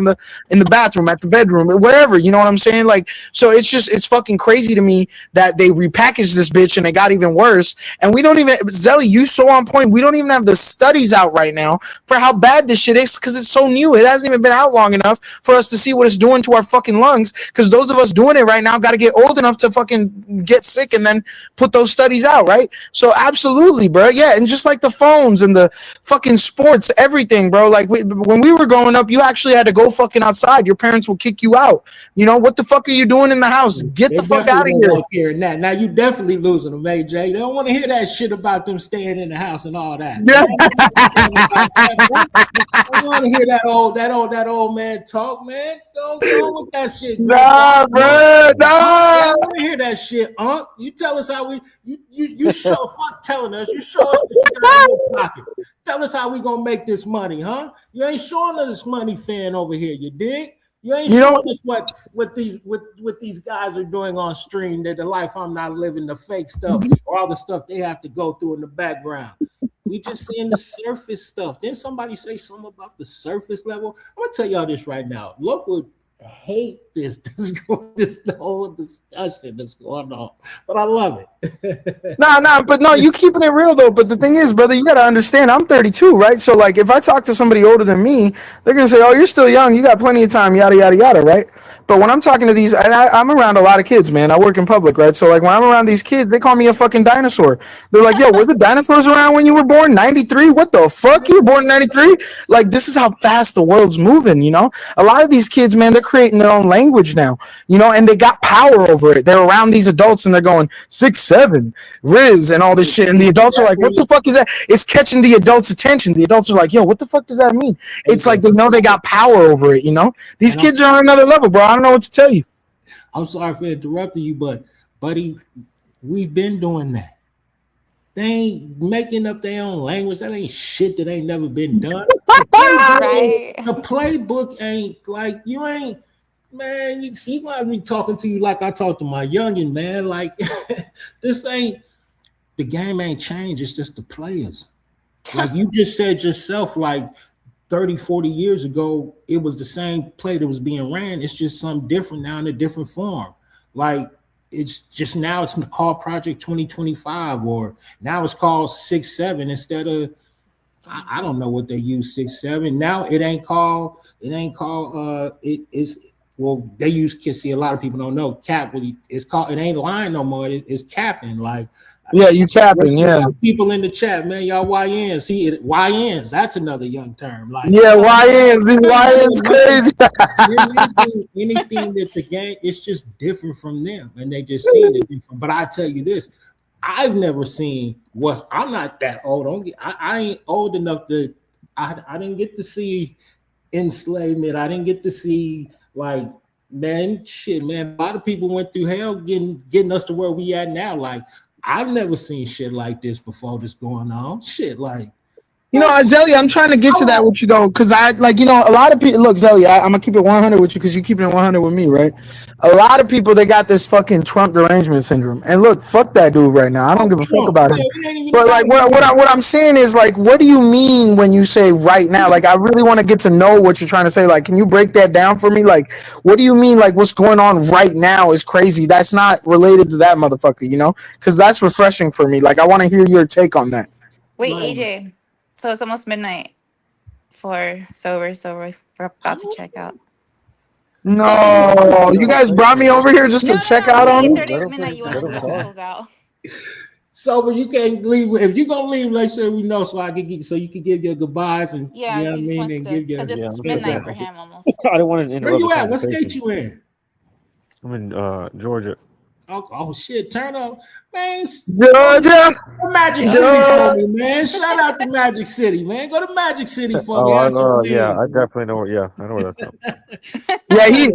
in the bathroom, at the bedroom, whatever. You know what I'm saying? Like, so it's fucking crazy to me that they repackaged this bitch and it got even worse. And we don't even, Zelly, you so on point. We don't even have the studies out right now for how bad this shit is because it's so new. It hasn't even been out long enough for us to see what it's doing to our fucking lungs. Because those of us doing it right now got to get old enough to fucking get sick and then put those studies out, right? So absolutely, bro. Yeah, and just like the phones and the fucking sports, everything, bro. Like when we were growing up, you actually had to go fucking outside. Your parents will kick you out. You know, what the fuck are you doing in the house? Get the fuck out of here. Hearing that. Now you definitely losing them, AJ. They don't want to hear that shit about them staying in the house and all that. Yeah. I want to hear that old man talk, man. Go with that shit. Nah, bro. Nah. I want to hear that shit, Unc. You tell us how you show fuck telling us. You show us what you got in your pocket. Tell us how we gonna make this money, huh? You ain't showing us this money fan over here, you dig? You ain't showing us what these guys are doing on stream, that the life I'm not living, the fake stuff, or all the stuff they have to go through in the background. We just seeing the surface stuff. Then somebody say something about the surface level. I'm gonna tell y'all this right now. Look what hate this whole discussion that's going on, but I love it. But you keeping it real though. But the thing is, brother, you gotta understand, I'm 32, right? So like, if I talk to somebody older than me, they're gonna say, "Oh, you're still young. You got plenty of time." Yada yada yada, right? But when I'm talking to these, and I'm around a lot of kids, man. I work in public, right? So like, when I'm around these kids, they call me a fucking dinosaur. They're like, "Yo, were the dinosaurs around when you were born? 93? What the fuck? You were born in 93?" Like, this is how fast the world's moving. You know, a lot of these kids, man, they're creating their own language now. You know, and they got power over it. They're around these adults and they're going 6'7", Riz, and all this shit. And the adults are like, "What the fuck is that?" It's catching the adults' attention. The adults are like, "Yo, what the fuck does that mean?" It's like they know they got power over it. You know, these kids are on another level, bro. I don't know what to tell you. I'm sorry for interrupting you, but buddy, we've been doing that. They ain't making up their own language. That ain't shit that ain't never been done. The playbook ain't like, you ain't, man. You see, I be talking to you like I talk to my youngin, man. Like this ain't, the game ain't changed. It's just the players. Like you just said yourself, like 30, 40 years ago, it was the same play that was being ran. It's just something different now in a different form. Like it's just now it's called Project 2025, or now it's called 6-7 instead of, I don't know what they use 6-7. Now it ain't called it is, well, they use, see, a lot of people don't know cap. It's called, it ain't line no more. It's capping. Like, yeah, you capping, yeah. People in the chat, man, y'all YNs. See, YNs, that's another young term. Like, yeah, YNs, these YNs crazy. anything that the game, it's just different from them, and they just see it different. But I tell you this, I've never seen I'm not that old. I ain't old enough to, I didn't get to see enslavement. I didn't get to see, like, man, shit, man. A lot of people went through hell getting us to where we at now. Like, I've never seen shit like this before that's going on. Shit, like, you know, Zelly, I'm trying to get to that with you though, because I, like, you know, a lot of people, look, Zelly, I'm gonna keep it 100 with you because you're keeping it 100 with me, right? A lot of people, they got this fucking Trump derangement syndrome, and look, fuck that dude right now. I don't give a fuck about him. But like, what I'm saying is, like, what do you mean when you say right now? Like, I really want to get to know what you're trying to say. Like, can you break that down for me? Like, what do you mean? Like, what's going on right now is crazy. That's not related to that motherfucker, you know? Because that's refreshing for me. Like, I want to hear your take on that. Wait, AJ. So it's almost midnight so we're about to check out. No, you guys brought me over here just to check out on me? 30 midnight, you want to close out. So you can't leave. If you're gonna leave, make sure we know so I can get, so you can give your goodbyes and you know what I mean, and give your, because it's midnight for him almost. I don't want to interrupt. Where you at? What state you in? I'm in Georgia. Oh shit, turn up, man. Georgia, Magic City for Georgia. me, man. Shout out to Magic City, man. Go to Magic City for me. Oh, That's what it yeah, is. I definitely know where. Yeah, I know where that's at. Yeah, he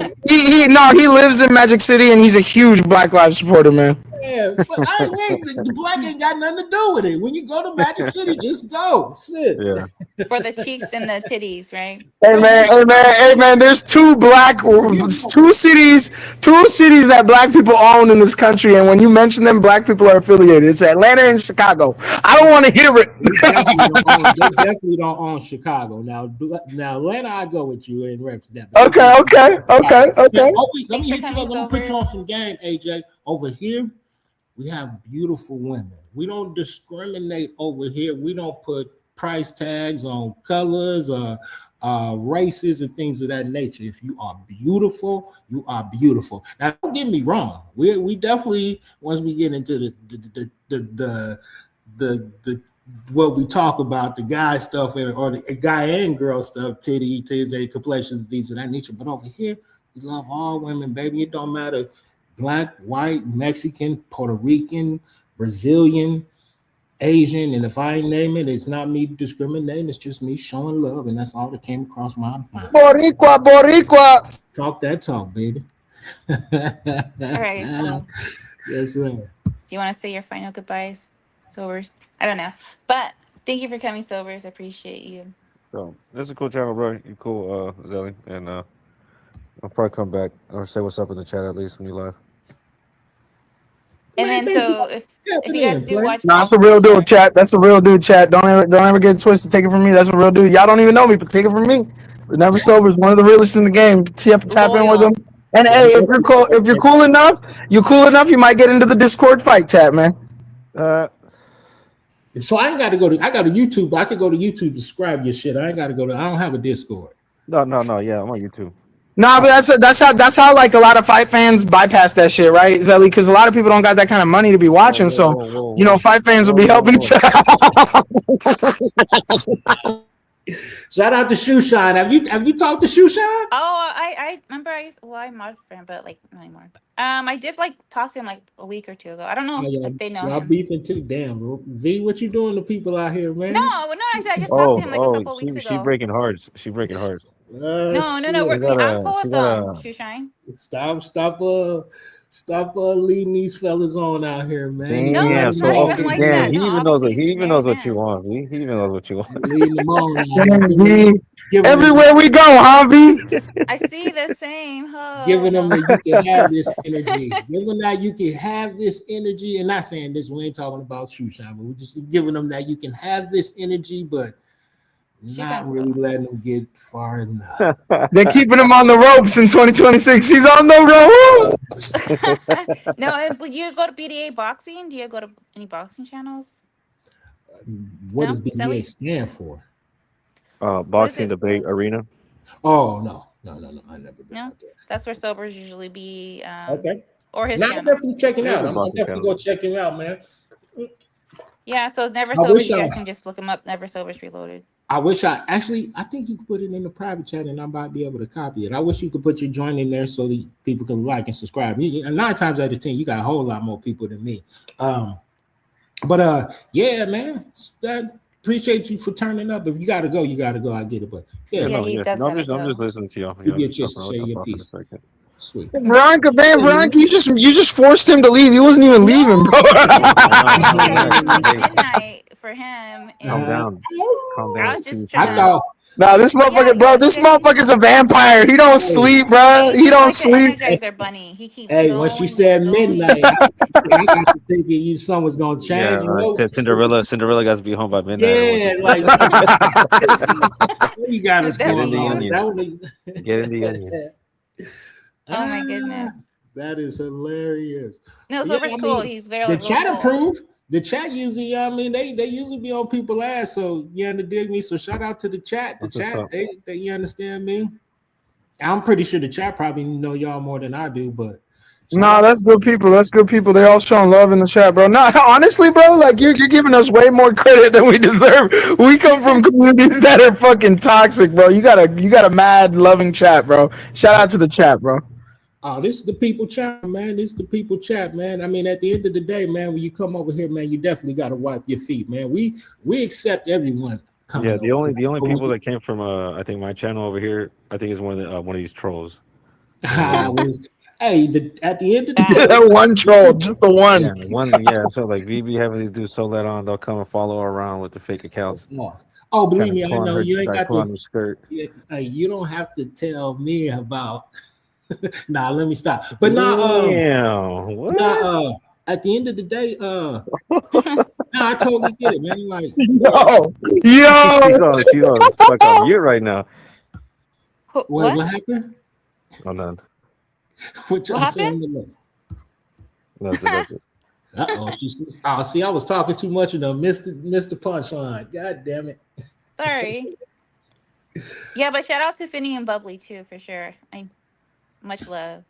lives in Magic City and he's a huge Black Lives supporter, man. Yeah, the black ain't got nothing to do with it. When you go to Magic City, just go. Shit. Yeah. For the cheeks and the titties, right? Hey man, there's two cities that black people own in this country, and when you mention them, black people are affiliated. It's Atlanta and Chicago. I don't want to hear it. They definitely don't own Chicago. Now Atlanta, I go with you in reference to that. Okay. Let me Thanks for hit you up. coming, Let me put you Silver. on some game, AJ. Over here, we have beautiful women. We don't discriminate over here. We don't put price tags on colors or races and things of that nature. If you are beautiful, you are beautiful. Now, don't get me wrong. We definitely, once we get into the what we talk about, the guy stuff or the guy and girl stuff, titties, complexions, things of that nature. But over here, we love all women, baby. It don't matter. Black, white, Mexican, Puerto Rican, Brazilian, Asian, and if I name it, it's not me discriminating. It's just me showing love, and that's all that came across my mind. Boricua. Talk that talk, baby. All right. So, Yes, sir. do you want to say your final goodbyes, Sobers? I don't know, but thank you for coming, Sobers. I appreciate you. So this is a cool channel, bro. You cool, Zelly, and I'll probably come back or say what's up in the chat at least when you live. And Man, then, thank so you. if Tapping you guys in, do play. watch, Nah, that's a real dude, chat. That's a real dude, chat. Don't ever get it twisted. Take it from me. That's a real dude. Y'all don't even know me, but take it from me. Never sober is one of the realest in the game. Tap in with Loyal. him. And hey, if you're cool enough, you might get into the Discord fight, chat, man. So I ain't got to go to. I got a YouTube. I could go to YouTube to subscribe your shit. I ain't got to go to. I don't have a Discord. No. Yeah, I'm on YouTube. Nah, but that's how like a lot of fight fans bypass that shit, right, Zelly? Because a lot of people don't got that kind of money to be watching, Whoa. fight fans will be helping each other. Shout out to Shoeshine. Have you talked to Shoeshine? Oh, I remember I'm not a friend, but like not anymore. I did like talk to him like a week or two ago. I don't know if they know Y'all him. beefing too. Damn, V, what you doing to people out here, man? No, I said I just talked to him like a couple weeks she ago. breaking hearts. She breaking hearts. No. Shit. I'm cool with Shoeshine. Stop leading these fellas on out here, man. No, Damn, it's not even like that. he No, even knows obviously he even he's knows married what you man. want. He even knows what you want. Leading them on out here. Everywhere we go, huh, V? I see the same. Oh, Giving them no. that you can have this energy. Giving that you can have this energy. And not saying this, we ain't talking about Shoeshine, but we're just giving them that you can have this energy, but not really letting them get far enough. They're keeping him on the ropes in 2026. He's on the ropes. No, but you go to BDA boxing? Do you go to any boxing channels? What No? does BDA Zelly? stand for? Boxing debate arena. Oh, no. I never been No? out there. That's where Sobers usually be. Okay. Or his Now I'm channel. definitely checking out. I'm boxing definitely go check him out, man. Yeah, so Never I Sobers, wish you I- guys can just look him up. Never Sobers Reloaded. I think you could put it in the private chat and I might be able to copy it. I wish you could put your joint in there so that people can like and subscribe. And 9 times out of 10, you got a whole lot more people than me. Yeah, man. Appreciate you for turning up. If you gotta go, you gotta go. I get it. But yeah, he does I'm gotta just go. listening to y'all. You get a chance to say your piece. Sweet. Veronica, you just forced him to leave. He wasn't even leaving, bro. Midnight for him. Calm down. I was just I trying thought Nah, this motherfucker, bro. This motherfucker's a vampire. He don't sleep, bro. He don't like sleep. an Energizer bunny. He keeps hey, going, when she said going. midnight, I got to thinking you someone's gonna change. Said Cinderella got to be home by midnight. Yeah, like what you got us Get in going the on? onion. Get in the onion. Oh my goodness. That is hilarious. No, Yeah, Silver's I cool. mean, He's very The real chat cool. approved. The chat usually, they usually be on people's ass. So you dig me. So shout out to the chat. The That's what's chat, up. they you understand me. I'm pretty sure the chat probably know y'all more than I do, but Nah, that's good people. That's good people. They all showing love in the chat, bro. Nah, honestly, bro, like you're giving us way more credit than we deserve. We come from communities that are fucking toxic, bro. You got a mad loving chat, bro. Shout out to the chat, bro. Oh, this is the people chat, man. This is the people chat, man. I mean, at the end of the day, man, when you come over here, man, you definitely got to wipe your feet, man. We accept everyone Yeah, coming the over. only people that came from I think my channel over here, I think is one of these trolls. Hey, at the end of the Facts. day, That one troll, just the Yeah, one. one. Yeah, so like VB having these dudes so let on, they'll come and follow her around with the fake accounts, oh, trying believe to me, I pull on know her, you ain't trying to got pull on to. her skirt. You don't have to tell me about. Nah, let me stop. But Damn, nah, what? at the end of the day, nah, I totally get it, man. Like, Yo, She's yo. on, she's on stuck on mute right now. what What? happened? Oh no, What What y'all saying? happened? nothing. Oh, oh, see, I was talking too much, missed the punchline. God damn it. Sorry. Yeah, but shout out to Finny and Bubbly too, for sure. Much love.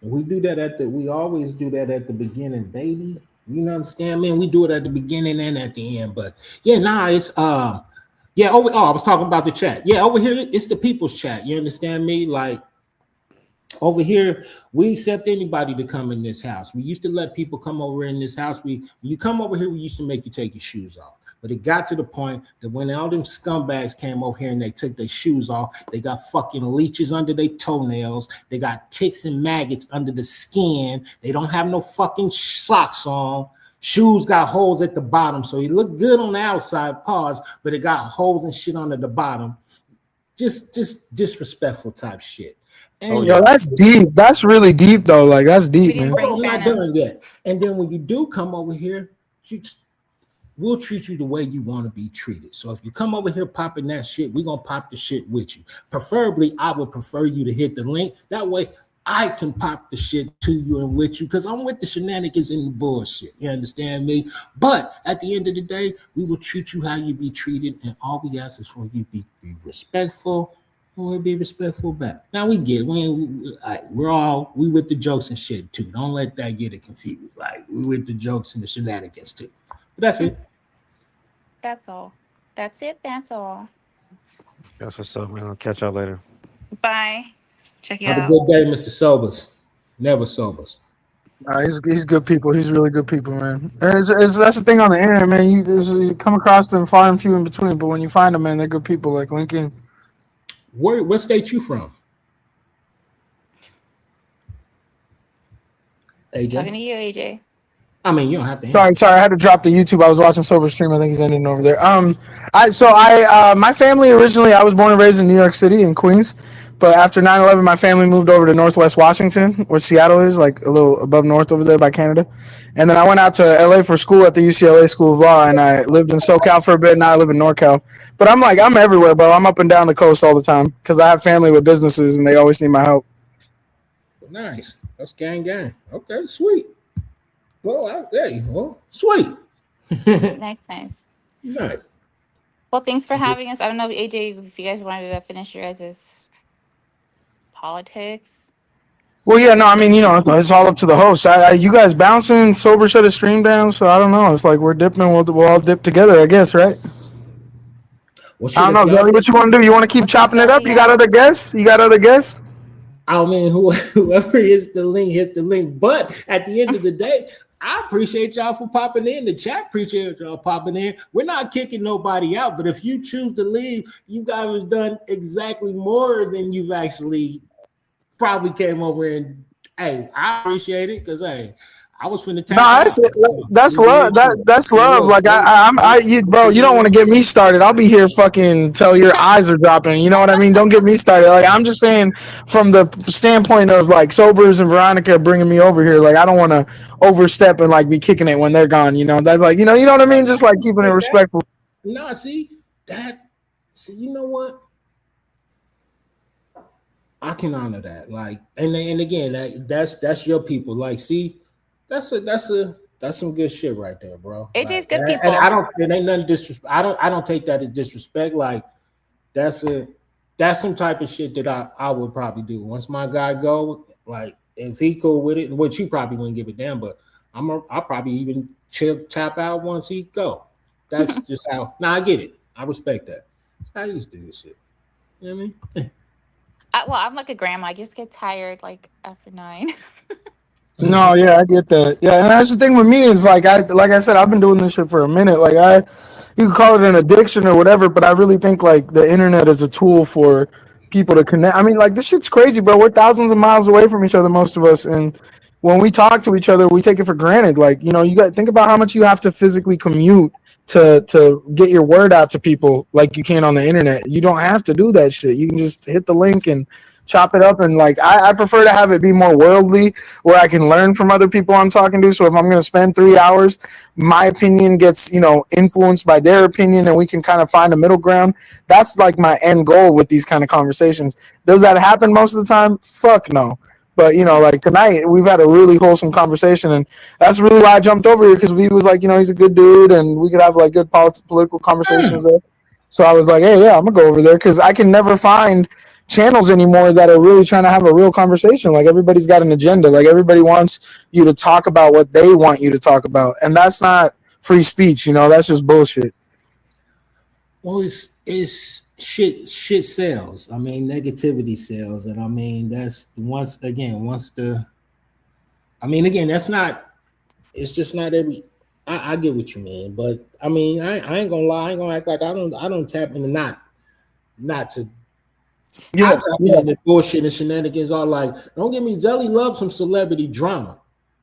We always do that at the beginning, baby. You understand, man? We do it at the beginning and at the end. But yeah, nah, it's yeah, I was talking about the chat. Yeah, over here, it's the people's chat. You understand me? Like over here, we accept anybody to come in this house. We used to let people come over in this house. When you come over here, we used to make you take your shoes off. But it got to the point that when all them scumbags came over here and they took their shoes off, they got fucking leeches under their toenails. They got ticks and maggots under the skin. They don't have no fucking socks on. Shoes got holes at the bottom. So he looked good on the outside, but it got holes and shit under the bottom. Just disrespectful type shit. And Yo, that's deep. That's really deep, though. Like, that's We deep, didn't man. bring I'm not Phantom. done yet. And then when you do come over here, we'll treat you the way you want to be treated. So if you come over here popping that shit, we're gonna pop the shit with you. Preferably, I would prefer you to hit the link. That way I can pop the shit to you and with you because I'm with the shenanigans and the bullshit. You understand me? But at the end of the day, we will treat you how you be treated, and all we ask is for you to be respectful. And we'll be respectful back. Now we get it. We with the jokes and shit too. Don't let that get it confused. Like we with the jokes and the shenanigans too. But that's it. That's all. That's it. That's all. That's what's up, man. I'll catch y'all later. Bye. Check you Have a out. good day, Mr. Sobers. Never sobers. He's good people. He's really good people, man. And that's the thing on the internet, man. You come across them far and few in between, but when you find them, man, they're good people. Like Lincoln. What state you from? Talking to AJ? you, AJ. I mean, you don't have to Sorry, answer. I had to drop the YouTube. I was watching Sober Stream. I think he's ending over there. My family originally, I was born and raised in New York City in Queens, but after 9/11, my family moved over to Northwest Washington, where Seattle is, like a little above north over there by Canada. And then I went out to LA for school at the UCLA School of Law, and I lived in SoCal for a bit. Now I live in NorCal. But I'm everywhere, bro. I'm up and down the coast all the time because I have family with businesses, and they always need my help. Nice. That's gang. Okay, sweet. Well, sweet. Nice. Nice. Well, thanks for having us. I don't know, AJ, if you guys wanted to finish your guys' politics. Well, yeah, no, I mean, it's all up to the host. You guys bouncing, Sober shut his stream down, so I don't know. It's like we're dipping, we'll all dip together, I guess, right? Well, I don't know, Zelly, what you want to do? You want to keep What's up, chopping it up? Zelly? You got other guests? I mean, whoever hits the link. But at the end of the day, I appreciate y'all for popping in. The chat appreciate y'all popping in. We're not kicking nobody out, but if you choose to leave, you guys have done exactly more than you've actually probably came over and hey, I appreciate it because hey, I was finna tap Nah, out. that's love. That's love. Like bro, you don't want to get me started. I'll be here fucking till your eyes are dropping. You know what I mean? Don't get me started. Like I'm just saying, from the standpoint of like Sobers and Veronica bringing me over here. Like I don't want to overstep and like be kicking it when they're gone. That's like you know what I mean? Just like keeping it respectful. No, see, you know what? I can honor that. Like, and again, that's your people. Like, see, that's some good shit right there, bro. AJ's Like, good people. and I don't. It ain't nothing disrespect. I don't take that as disrespect. Like, that's some type of shit that I would probably do. Once my guy go, like, if he cool with it, which he probably wouldn't give a damn, but I'll probably even tap out once he go. That's just how. Now I get it. I respect that. That's how I used to do this shit. You know what I mean? Well, I'm like a grandma. I just get tired like after 9. No, yeah, I get that. Yeah, and that's the thing with me is like I said, I've been doing this shit for a minute. You could call it an addiction or whatever, but I really think like the internet is a tool for people to connect. I mean, like this shit's crazy, bro. We're thousands of miles away from each other, most of us, and when we talk to each other, we take it for granted. Like, you got think about how much you have to physically commute to get your word out to people like you can on the internet. You don't have to do that shit. You can just hit the link and chop it up. And like I prefer to have it be more worldly, where I can learn from other people I'm talking to. So if I'm going to spend 3 hours, my opinion gets influenced by their opinion, and we can kind of find a middle ground. That's like my end goal with these kind of conversations. Does that happen most of the time? Fuck no. But like tonight, we've had a really wholesome conversation, and that's really why I jumped over here, because we was like, he's a good dude, and we could have like good political conversations there. So I was like, hey, yeah, I'm gonna go over there, because I can never find channels anymore that are really trying to have a real conversation. Like everybody's got an agenda. Like everybody wants you to talk about what they want you to talk about, and that's not free speech. That's just bullshit. Well, it's shit sells. I mean, negativity sells, and I mean that's that's not. It's just not every. I get what you mean, but I mean, I ain't gonna lie. I ain't gonna act like I don't tap into not to. Yeah, the bullshit and shenanigans are like. Don't get me. Zelly loves some celebrity drama.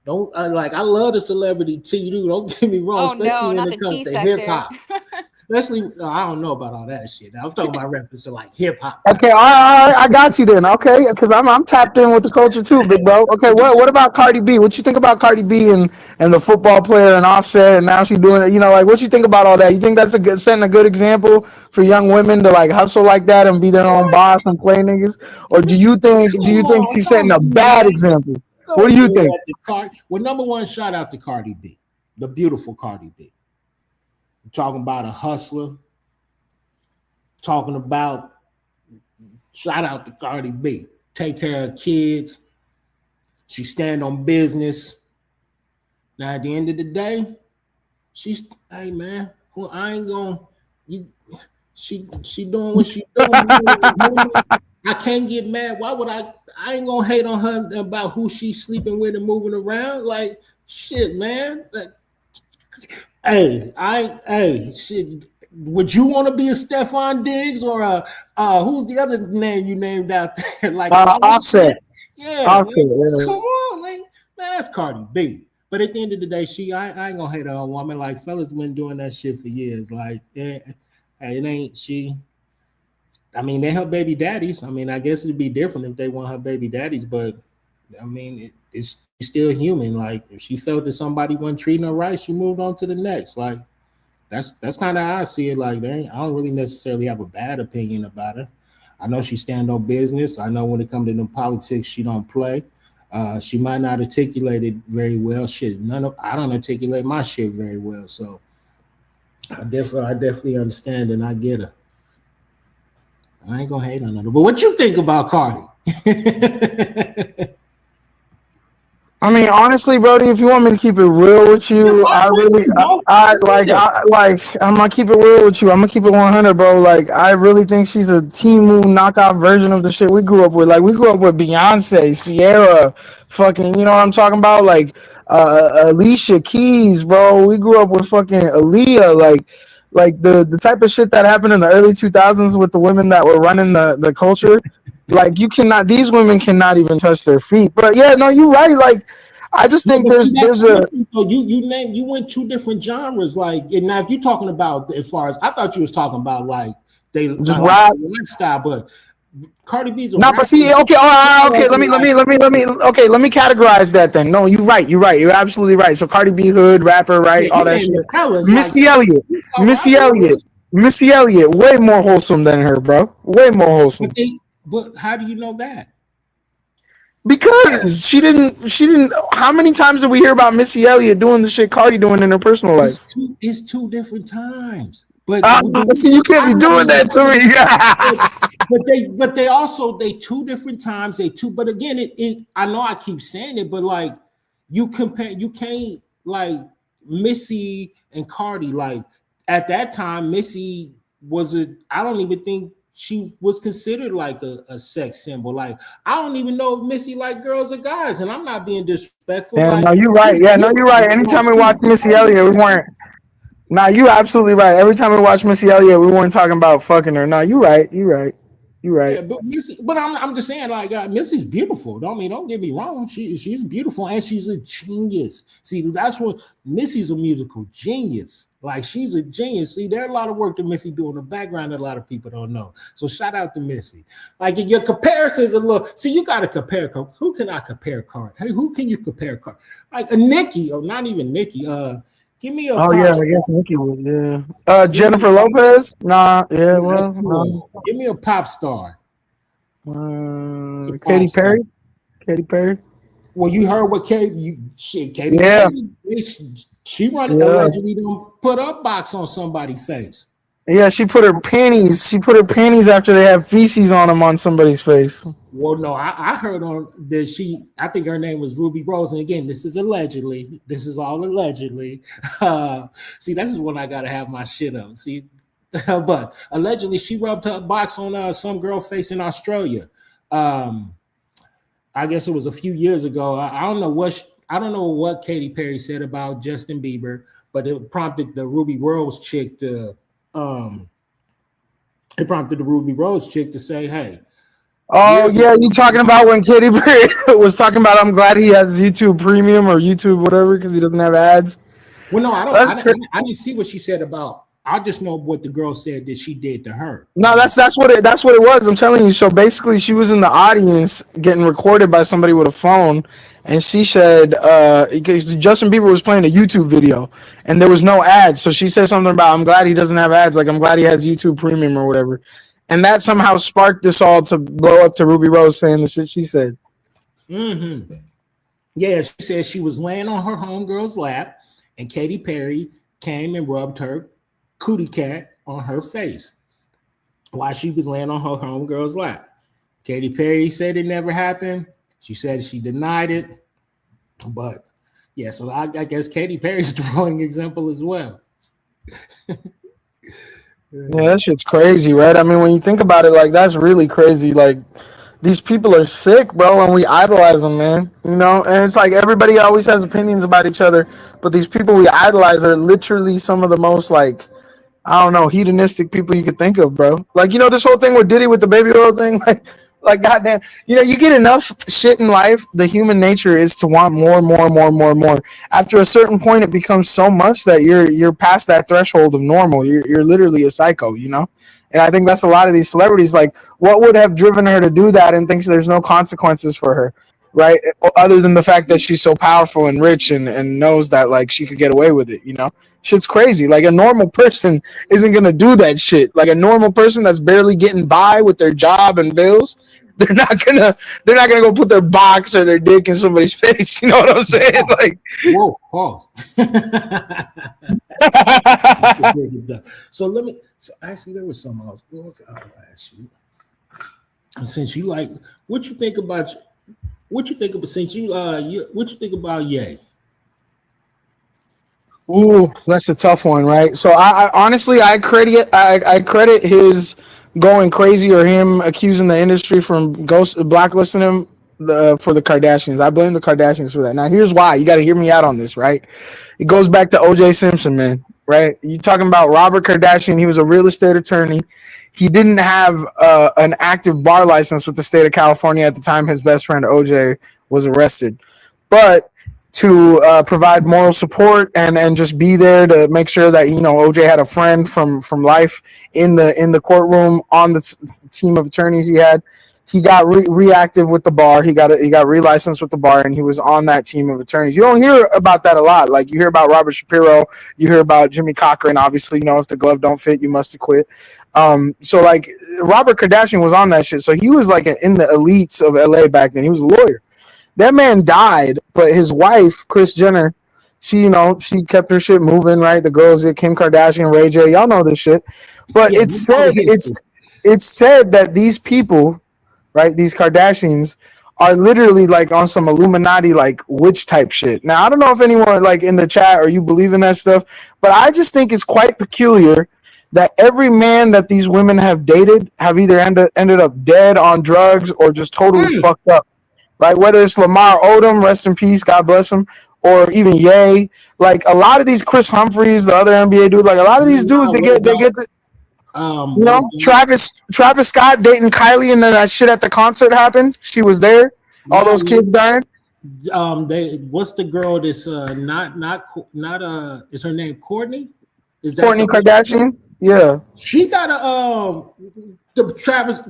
Don't I love the celebrity tea. Don't get me wrong. Oh no, not the tea sector. Hip hop. Especially, I don't know about all that shit. I'm talking about reference to like hip hop. Okay, all right, I got you then. Okay, because I'm tapped in with the culture too, big bro. Okay, what about Cardi B? What you think about Cardi B and the football player and Offset, and now she's doing it? What you think about all that? You think that's setting a good example for young women to like hustle like that and be their own boss and play niggas? Or do you think she's setting a bad example? What do you think? Well, number one, shout out to Cardi B, the beautiful Cardi B. I'm talking about a hustler. Talking about shout out to Cardi B. Take care of kids. She stand on business. Now at the end of the day, hey man, well, I ain't gonna she doing what she doing. I can't get mad. Why would I ain't gonna hate on her about who she's sleeping with and moving around. Like shit, man. Like, hey, shit. Would you want to be a Stephon Diggs or who's the other name you named out there? Like Offset. Yeah, Offset. Like, come on, like man, that's Cardi B. But at the end of the day, I ain't gonna hate on a woman. Like fellas been doing that shit for years. Like, it ain't she. I mean, they help baby daddies. I mean, I guess it'd be different if they want her baby daddies, but I mean, it's still human. Like, if she felt that somebody wasn't treating her right, she moved on to the next. Like, that's kind of how I see it. Like, I don't really necessarily have a bad opinion about her. I know she stand on business. I know when it comes to them politics, she don't play. She might not articulate it very well. Shit, I don't articulate my shit very well. So I definitely understand and I get her. I ain't gonna hate on her. But what you think about Cardi? I mean, honestly, Brody, if you want me to keep it real with you, I'm gonna keep it real with you. I'm gonna keep it 100, bro. Like, I really think she's a Temu knockoff version of the shit we grew up with. Like, we grew up with Beyonce, Sierra, fucking, you know what I'm talking about? Like, Alicia Keys, bro. We grew up with fucking Aaliyah, like the type of shit that happened in the early 2000s with the women that were running the culture. Like these women cannot even touch their feet. But yeah, no, you're right. Like, I just think there's you went two different genres. Like, and now if you're talking about as far as I thought you was talking about like they just rap lifestyle, but Cardi B's no, but see, okay, okay. Let me categorize that then. No, you're right. You're absolutely right. So Cardi B, hood rapper, right? Yeah, all that shit. Missy Elliott, way more wholesome than her, bro. Way more wholesome. But how do you know that? Because she didn't. How many times did we hear about Missy Elliott doing the shit Cardi doing in her personal life? It's two different times. But see, you can't be doing that to me. but they two different times. But again, I know I keep saying it, but like you can't like Missy and Cardi. Like at that time, Missy I don't even think she was considered like a sex symbol. Like I don't even know if Missy like girls or guys, and I'm not being disrespectful. Yeah, Like no, you're right. she's Yeah, no, you're right. beautiful. Anytime we She's watched Missy Elliott, we gorgeous. weren't. Nah, you absolutely right. Every time we watch Missy Elliott, we weren't talking about fucking her. Nah, you right. You right. You right. Yeah, but Missy, but I'm just saying, like Missy's beautiful. Don't get me wrong. She's beautiful and she's a genius. See, that's what Missy's a musical genius. Like she's a genius. See, there's a lot of work that Missy do in the background that a lot of people don't know. So shout out to Missy. Like your comparisons a little. See, you got to compare. Who can I compare? Card? Hey, who can you compare? Card? Like a Nikki or not even Nikki. Give me a. Oh yeah, I guess Nikki would. Yeah. Jennifer Lopez. Nah. Yeah. Well. Cool. Give me a pop star. Katy Perry. Katy Perry. Well, you heard what Katy Yeah. Perry, she allegedly don't put up box on somebody's face. Yeah, she put her panties. She put her panties after they have feces on them on somebody's face. Well, no, I heard on that I think her name was Ruby Rose. And again, this is allegedly. This is all allegedly. See, this is when I gotta have my shit up. See, but allegedly she rubbed her box on some girl face in Australia. I guess it was a few years ago. I don't know what Katy Perry said about Justin Bieber, but it prompted the Ruby Rose chick to say, "Hey." Oh yeah, you talking about when Katy Perry was talking about? I'm glad he has YouTube Premium or YouTube whatever because he doesn't have ads. Well, no, I didn't see what she said about. I just know what the girl said that she did to her. No, that's what it was. I'm telling you. So basically, she was in the audience getting recorded by somebody with a phone, and she said because Justin Bieber was playing a YouTube video and there was no ads. So she said something about I'm glad he doesn't have ads. Like I'm glad he has YouTube Premium or whatever. And that somehow sparked this all to blow up to Ruby Rose saying the shit she said. Mm-hmm. Yeah, she said she was laying on her homegirl's lap, and Katy Perry came and rubbed her cootie cat on her face while she was laying on her homegirl's lap. Katy Perry said it never happened. She said she denied it. But yeah, so I guess Katy Perry's the wrong example as well. Yeah, that shit's crazy, right? I mean, when you think about it, like that's really crazy. Like these people are sick, bro, and we idolize them, man. You know, and it's like everybody always has opinions about each other, but these people we idolize are literally some of the most like I don't know hedonistic people you could think of, bro. Like this whole thing with Diddy with the baby oil thing, like goddamn, you get enough shit in life. The human nature is to want more. After a certain point, it becomes so much that you're past that threshold of normal. You're literally a psycho, And I think that's a lot of these celebrities. Like, what would have driven her to do that and thinks there's no consequences for her, right? Other than the fact that she's so powerful and rich and knows that like she could get away with it, Shit's crazy. Like a normal person isn't gonna do that shit. Like a normal person that's barely getting by with their job and bills, they're not gonna go put their box or their dick in somebody's face. You know what I'm saying? Like, whoa, pause. So actually there was something else. I'll ask you. Since you like, what you think about Ye? Ooh, that's a tough one, right? So I honestly I credit his going crazy or him accusing the industry from blacklisting him for the Kardashians. I blame the Kardashians for that. Now here's why. You got to hear me out on this, right? It goes back to O.J. Simpson, man. Right? You talking about Robert Kardashian? He was a real estate attorney. He didn't have an active bar license with the state of California at the time his best friend O.J. was arrested, but to provide moral support and just be there to make sure that OJ had a friend from life in the courtroom on the team of attorneys he had. He got reactive with the bar. He got relicensed with the bar, and he was on that team of attorneys. You don't hear about that a lot. Like you hear about Robert Shapiro, you hear about Jimmy Cochran. Obviously, if the glove don't fit, you must acquit. So like Robert Kardashian was on that shit. So he was like in the elites of LA back then. He was a lawyer. That man died, but his wife, Kris Jenner, she kept her shit moving, right? The girls, Kim Kardashian, Ray J, y'all know this shit. But yeah, it's said that these people, right, these Kardashians, are literally like on some Illuminati like witch type shit. Now, I don't know if anyone like in the chat or you believe in that stuff, but I just think it's quite peculiar that every man that these women have dated have either ended up dead on drugs or just totally fucked up, right? Whether it's Lamar Odom, rest in peace, God bless him, or even Ye. Like a lot of these Chris Humphreys, the other NBA dude, like a lot of these dudes, they get the, you know, Travis Scott dating Kylie, and then that shit at the concert happened. She was there. All those kids died. What's the girl that's not is her name Courtney? Is that Kourtney Kardashian? Yeah. She got the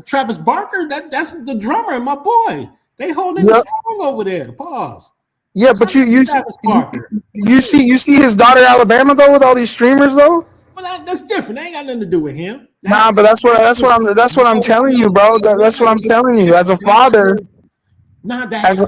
Travis Barker. That's the drummer and my boy. They holding the song over there. Pause. Yeah, but you see his daughter Alabama though with all these streamers though. Well, that's different. That ain't got nothing to do with him. Nah, but that's what I'm telling you, bro. That's what I'm telling you as a father. Nah, that's her.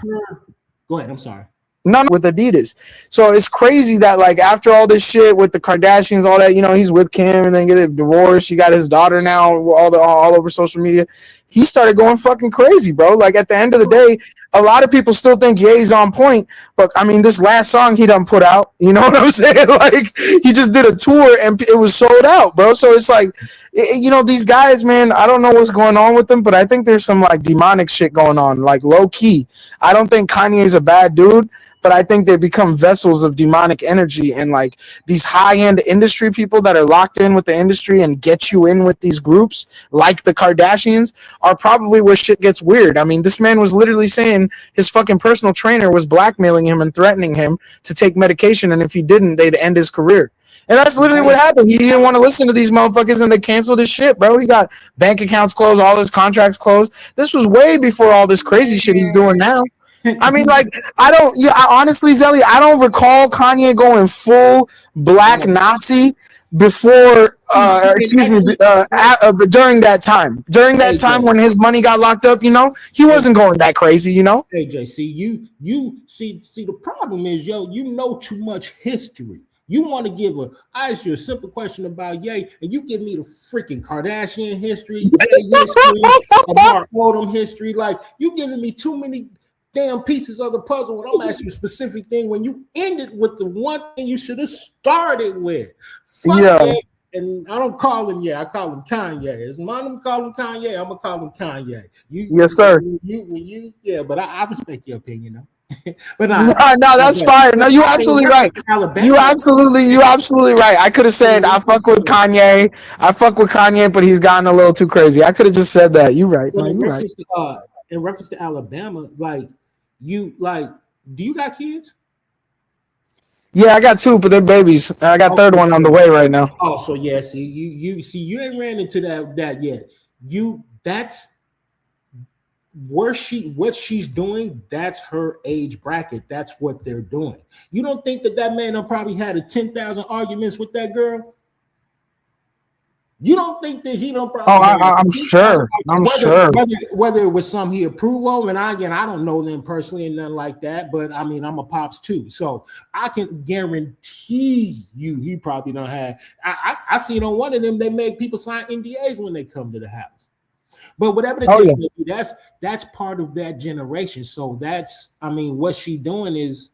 Go ahead. I'm sorry. None with Adidas. So it's crazy that like after all this shit with the Kardashians, all that, you know, he's with Kim and then get divorced. He got his daughter now all over social media. He started going fucking crazy, bro. Like at the end of the day, a lot of people still think Ye's on point, but I mean, this last song he done put out, you know what I'm saying? Like he just did a tour and it was sold out, bro. So it's like, you know, these guys, man, I don't know what's going on with them, but I think there's some like demonic shit going on, like low key. I don't think Kanye's a bad dude, but I think they become vessels of demonic energy, and like these high-end industry people that are locked in with the industry and get you in with these groups like the Kardashians are probably where shit gets weird. I mean, this man was literally saying his fucking personal trainer was blackmailing him and threatening him to take medication, and if he didn't, they'd end his career. And that's literally what happened. He didn't want to listen to these motherfuckers, and they canceled his shit, bro. He got bank accounts closed, all his contracts closed. This was way before all this crazy shit he's doing now. I mean, like, honestly, Zelly, I don't recall Kanye going full black Nazi before, during that time. During that time when his money got locked up, you know, he wasn't going that crazy, you know? Hey, Jay, see, the problem is, you know too much history. You want to I asked you a simple question about Ye, and you give me the freaking Kardashian history, Ye history, Mark Odom history. Like, you giving me too many damn pieces of the puzzle when I'm asking you a specific thing when you ended with the one thing you should have started with. Yeah. And I don't call him I call him Kanye. As mom call him Kanye, I'm gonna call him Kanye. Yes, sir. But I respect your opinion though. But no, that's fire. No, you're absolutely right. You absolutely right. I could have said I fuck with Kanye, but he's gotten a little too crazy. I could have just said that. You're right. No, you're right. In reference to Alabama, do you got kids? Yeah, I got 2, but they're babies. I got third one on the way right now. Oh, so yeah, see, you ain't ran into that yet. That's what she's doing. That's her age bracket. That's what they're doing. You don't think that man probably had 10,000 arguments with that girl? You don't think that he don't probably? Oh, I'm sure. Whether it was some he approved of, and I don't know them personally and nothing like that. But I mean, I'm a pops too, so I can guarantee you he probably don't have. I seen on one of them they make people sign NDAs when they come to the house. But whatever the case may be, that's part of that generation. So what she doing is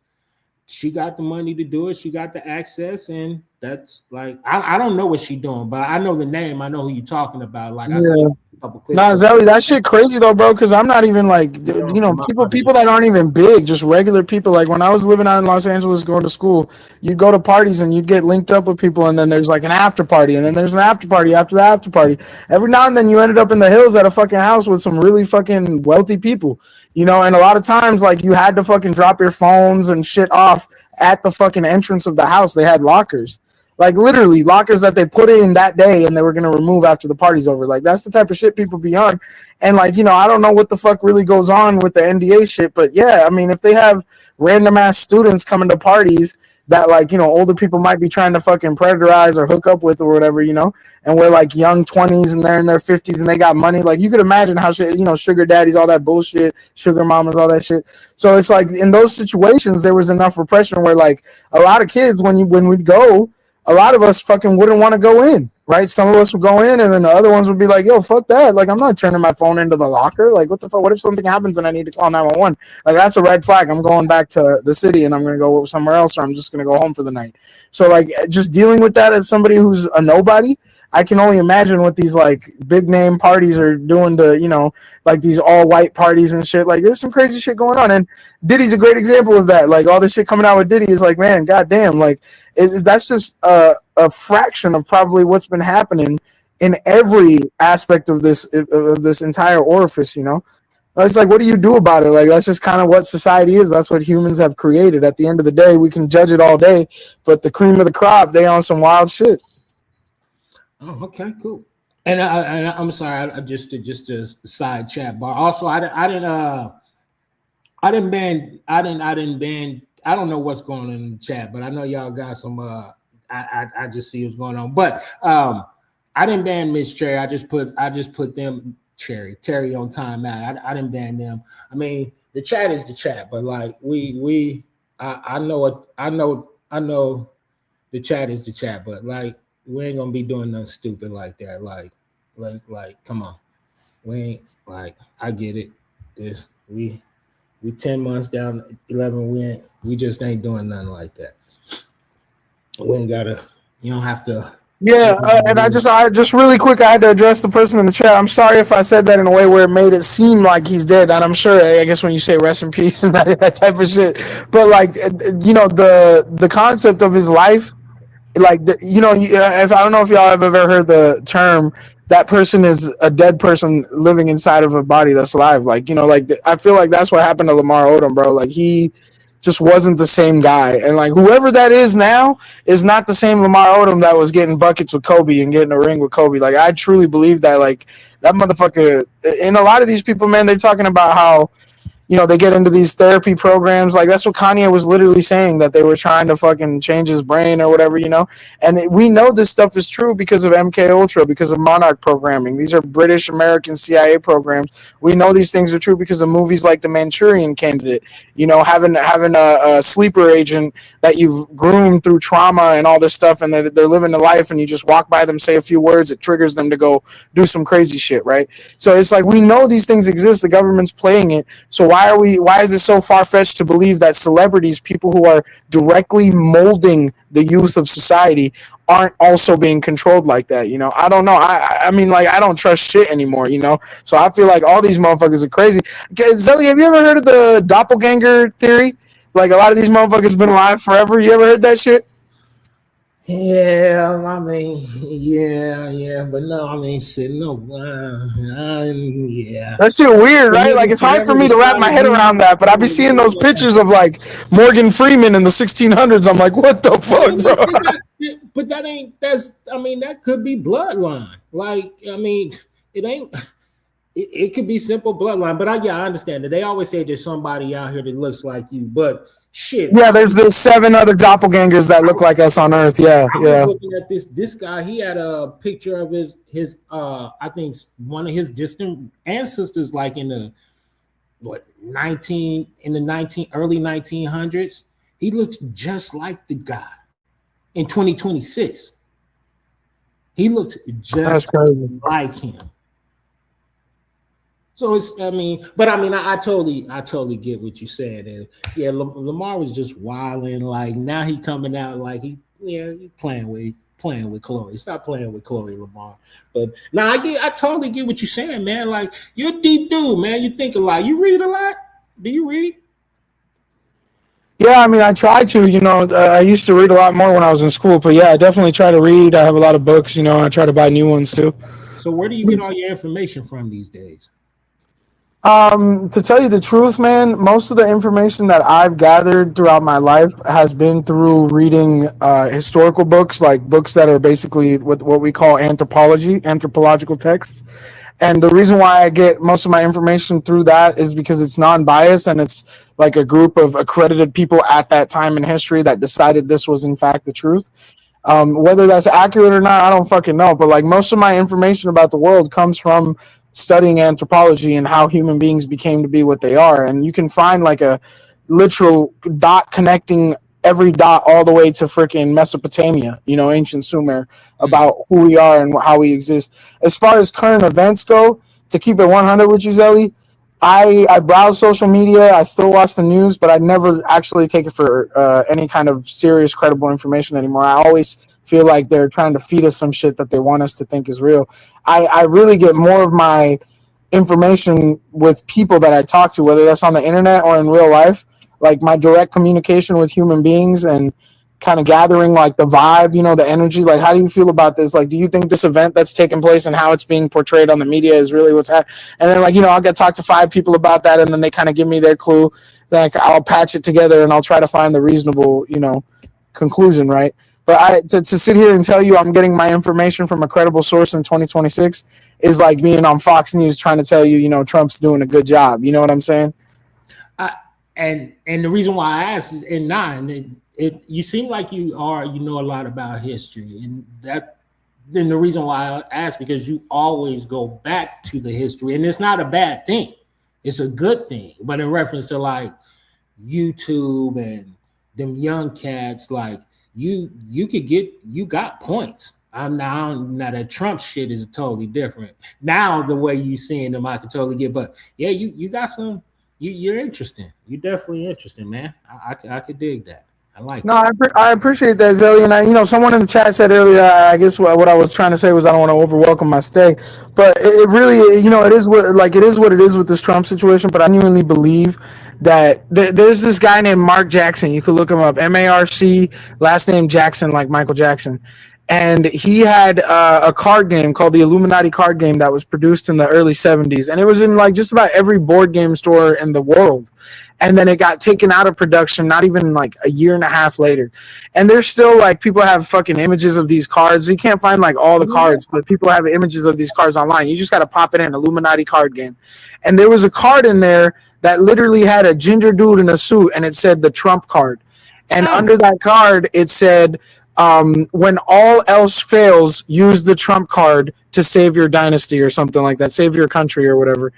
she got the money to do it. She got the access, and that's like I don't know what she's doing, but I know the name. I know who you're talking about. Like I said, a couple clips. Nah, Zelly, that shit crazy though, bro. Because I'm not even like people that aren't even big, just regular people. Like when I was living out in Los Angeles, going to school, you'd go to parties and you'd get linked up with people, and then there's like an after party, and then there's an after party after the after party. Every now and then you ended up in the hills at a fucking house with some really fucking wealthy people. You know, and a lot of times, like, you had to fucking drop your phones and shit off at the fucking entrance of the house. They had lockers. Like, literally, lockers that they put in that day and they were going to remove after the party's over. Like, that's the type of shit people be on. And, like, you know, I don't know what the fuck really goes on with the NDA shit. But, yeah, I mean, if they have random-ass students coming to parties that, like, you know, older people might be trying to fucking predatorize or hook up with or whatever, you know, and we're like young 20s and they're in their 50s and they got money. Like, you could imagine how shit, you know, sugar daddies, all that bullshit, sugar mamas, all that shit. So it's like in those situations, there was enough repression where, like, a lot of kids, when we'd go, a lot of us fucking wouldn't want to go in. right? Some of us would go in, and then the other ones would be like, "Yo, fuck that! Like, I'm not turning my phone into the locker. Like, what the fuck? What if something happens and I need to call 911? Like, that's a red flag. I'm going back to the city, and I'm gonna go somewhere else, or I'm just gonna go home for the night." So, like, just dealing with that as somebody who's a nobody, I can only imagine what these like big name parties are doing to, like these all white parties and shit. Like, there's some crazy shit going on, and Diddy's a great example of that. Like, all this shit coming out with Diddy is like, man, goddamn, like that's just a fraction of probably what's been happening in every aspect of this entire orifice. It's like, what do you do about it? Like, that's just kind of what society is. That's what humans have created. At the end of the day, we can judge it all day, but the cream of the crop, they on some wild shit. Oh, okay, cool. And I'm sorry, I just a side chat bar. Also, I didn't ban. I don't know what's going on in the chat, but I know y'all got some. I just see what's going on. But I didn't ban Miss Cherry. I just put them Terry on timeout. I didn't ban them. I mean, the chat is the chat, but like I know the chat is the chat, but like we ain't gonna be doing nothing stupid like that. Like come on. We ain't like, I get it. We 10 months down, 11 we just ain't doing nothing like that. We ain't gotta, you don't have to. Yeah, and I just really quick, I had to address the person in the chat. I'm sorry if I said that in a way where it made it seem like he's dead, and I'm sure, I guess when you say rest in peace and that type of shit, but like, the concept of his life, like, if I don't know if y'all have ever heard the term, that person is a dead person living inside of a body that's alive. Like, I feel like that's what happened to Lamar Odom, bro. Like, he just wasn't the same guy. And like, whoever that is now is not the same Lamar Odom that was getting buckets with Kobe and getting a ring with Kobe. Like, I truly believe that, like, that motherfucker, and a lot of these people, man, they're talking about how, they get into these therapy programs. Like, that's what Kanye was literally saying, that they were trying to fucking change his brain or whatever, And we know this stuff is true because of MK Ultra, because of Monarch programming. These are British, American, CIA programs. We know these things are true because of movies like The Manchurian Candidate. Having a sleeper agent that you've groomed through trauma and all this stuff, and they're living the life, and you just walk by them, say a few words, it triggers them to go do some crazy shit, right? So it's like, we know these things exist. The government's playing it. So why is it so far-fetched to believe that celebrities, people who are directly molding the youth of society, aren't also being controlled like that? I don't know. I mean, like, I don't trust shit anymore, So I feel like all these motherfuckers are crazy. Zelly, have you ever heard of the doppelganger theory? Like, a lot of these motherfuckers been alive forever. You ever heard that shit? Yeah, I mean, yeah, but no, I mean, shit, no, yeah. That shit weird, right? Like, it's hard for me to wrap my head around that, but I be seeing those pictures of like Morgan Freeman in the 1600s. I'm like, what the fuck, bro? But that could be bloodline. Like, I mean, it ain't. It could be simple bloodline, but I understand that they always say there's somebody out here that looks like you, but. Shit. Yeah, there's 7 other doppelgangers that look like us on Earth. Yeah. I was looking at this guy. He had a picture of his I think one of his distant ancestors, like in the early 1900s. He looked just like the guy in 2026. He looked just like him. So I totally get what you said, and yeah, Lamar was just wilding. Like, now he coming out like he playing with Chloe. Stop playing with Chloe, Lamar. But now I totally get what you're saying, man. Like, you're a deep dude, man. You think a lot. You read a lot. Do you read? Yeah, I mean, I try to. I used to read a lot more when I was in school, but yeah, I definitely try to read. I have a lot of books. I try to buy new ones too. So where do you get all your information from these days? To tell you the truth, man, most of the information that I've gathered throughout my life has been through reading historical books, like books that are basically what we call anthropological texts. And the reason why I get most of my information through that is because it's non-biased, and it's like a group of accredited people at that time in history that decided this was in fact the truth. Whether that's accurate or not, I don't fucking know. But like, most of my information about the world comes from studying anthropology and how human beings became to be what they are. And you can find like a literal dot connecting every dot all the way to freaking Mesopotamia, ancient Sumer, about who we are and how we exist. As far as current events go, to keep it 100 with you, Zelly, I browse social media. I still watch the news, but I never actually take it for any kind of serious, credible information anymore. I always feel like they're trying to feed us some shit that they want us to think is real. I really get more of my information with people that I talk to, whether that's on the internet or in real life, like my direct communication with human beings and kind of gathering like the vibe, the energy. Like, how do you feel about this? Like, do you think this event that's taking place and how it's being portrayed on the media is really what's happening? And then, like, I'll get talk to 5 people about that, and then they kind of give me their clue. Like, I'll patch it together and I'll try to find the reasonable, conclusion, right? But to sit here and tell you I'm getting my information from a credible source in 2026 is like being on Fox News trying to tell you, Trump's doing a good job. You know what I'm saying? And the reason why I asked is in 9, you seem like you know a lot about history, and then the reason why I asked, because you always go back to the history, and it's not a bad thing, it's a good thing. But in reference to like YouTube and them young cats, like you got points. Now that Trump shit is totally different. Now the way you seeing them, I can totally get. But yeah, you got some. You're interesting. You're definitely interesting, man. I could dig that. I like. No, I appreciate that, Zelly. And someone in the chat said earlier. I guess what I was trying to say was I don't want to overwelcome my stay, but it really, it is what it is with this Trump situation. But I genuinely believe that there's this guy named Mark Jackson. You could look him up, MARC, last name Jackson, like Michael Jackson. And he had a card game called the Illuminati card game that was produced in the early 70s. And it was in like just about every board game store in the world. And then it got taken out of production, not even like a year and a half later. And there's still like people have fucking images of these cards. You can't find like all the cards, but people have images of these cards online. You just got to pop it in, Illuminati card game. And there was a card in there that literally had a ginger dude in a suit, and it said the Trump card. And under that card, it said, when all else fails, use the Trump card to save your dynasty or something like that, save your country or whatever.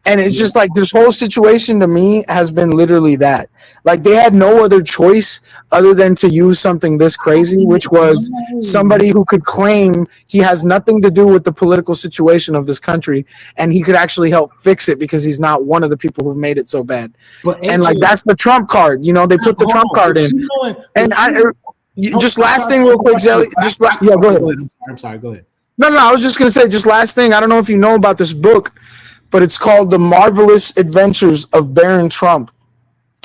And it's just like this whole situation to me has been literally that. Like they had no other choice other than to use something this crazy, which was somebody who could claim he has nothing to do with the political situation of this country, and he could actually help fix it because he's not one of the people who've made it so bad. And like that's the Trump card. They put the Trump card in. And just last thing real quick, Zelly. Yeah, go ahead. I'm sorry, go ahead. No, I was just going to say, just last thing. I don't know if you know about this book, but it's called The Marvelous Adventures of Baron Trump.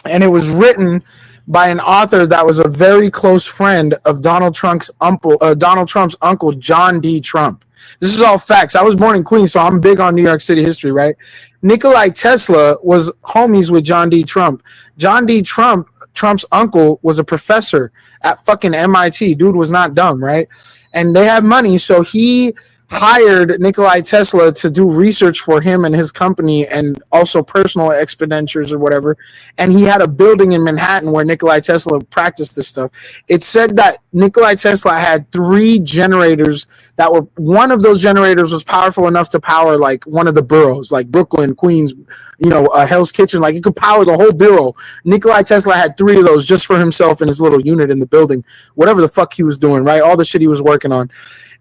And it was written by an author that was a very close friend of Donald Trump's uncle, John D. Trump. This is all facts. I was born in Queens, so I'm big on New York City history, right? Nikolai Tesla was homies with John D. Trump. John D. Trump, Trump's uncle, was a professor at fucking MIT. Dude was not dumb, right? And they had money, so he hired Nikolai Tesla to do research for him and his company and also personal expenditures or whatever. And he had a building in Manhattan where Nikolai Tesla practiced this stuff. It said that Nikolai Tesla had 3 generators that were, one of those generators was powerful enough to power like one of the boroughs, like Brooklyn, Queens, Hell's Kitchen, like it could power the whole borough. Nikolai Tesla had 3 of those just for himself in his little unit in the building, whatever the fuck he was doing, right? All the shit he was working on.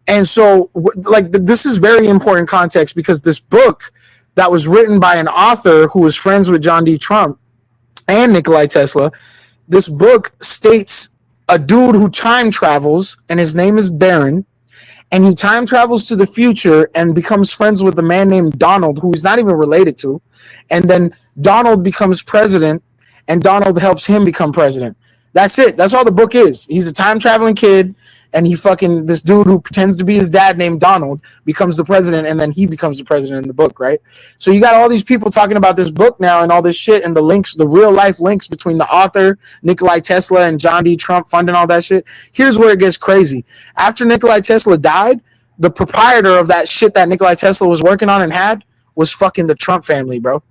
And so, like, this is very important context because this book that was written by an author who was friends with John D. Trump and Nikolai Tesla, this book states a dude who time travels, and his name is Baron, and he time travels to the future and becomes friends with a man named Donald, who he's not even related to. And then Donald becomes president, and Donald helps him become president. That's it. That's all the book is. He's a time traveling kid. And this dude who pretends to be his dad named Donald becomes the president, and then he becomes the president in the book, right? So you got all these people talking about this book now and all this shit and the links, the real life links between the author, Nikolai Tesla, and John D. Trump funding all that shit. Here's where it gets crazy. After Nikolai Tesla died, the proprietor of that shit that Nikolai Tesla was working on and had was fucking the Trump family, bro.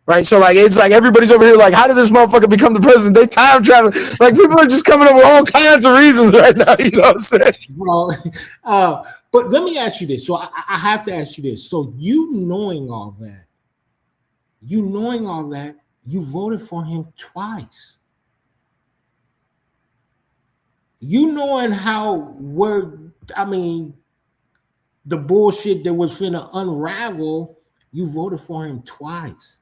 Right, so like it's like everybody's over here like, how did this motherfucker become the president? They time travel. Like people are just coming up with all kinds of reasons right now. You know what I'm saying? Well, but let me ask you this. So I have to ask you this. So you knowing all that, you voted for him twice. You knowing the bullshit that was finna unravel, you voted for him twice.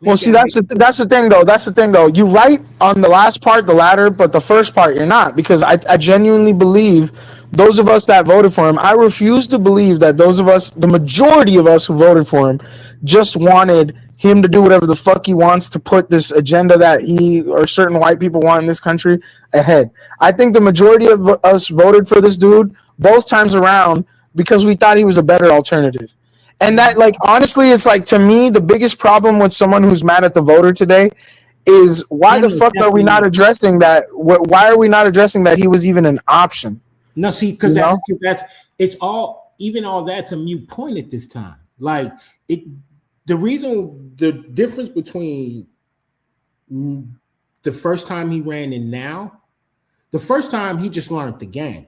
Well, see, that's the thing, though. That's the thing, though. You're right on the last part, the latter, but the first part, you're not, because I genuinely believe those of us that voted for him. I refuse to believe that those of us, the majority of us who voted for him, just wanted him to do whatever the fuck he wants to put this agenda that he or certain white people want in this country ahead. I think the majority of us voted for this dude both times around because we thought he was a better alternative. And that, like, honestly, it's like, to me, the biggest problem with someone who's mad at the voter today is why the fuck are we not addressing that? Why are we not addressing that he was even an option? No, see, because it's all, even all that's a mute point at this time. Like, the difference between the first time he ran and now, the first time he just learned the game.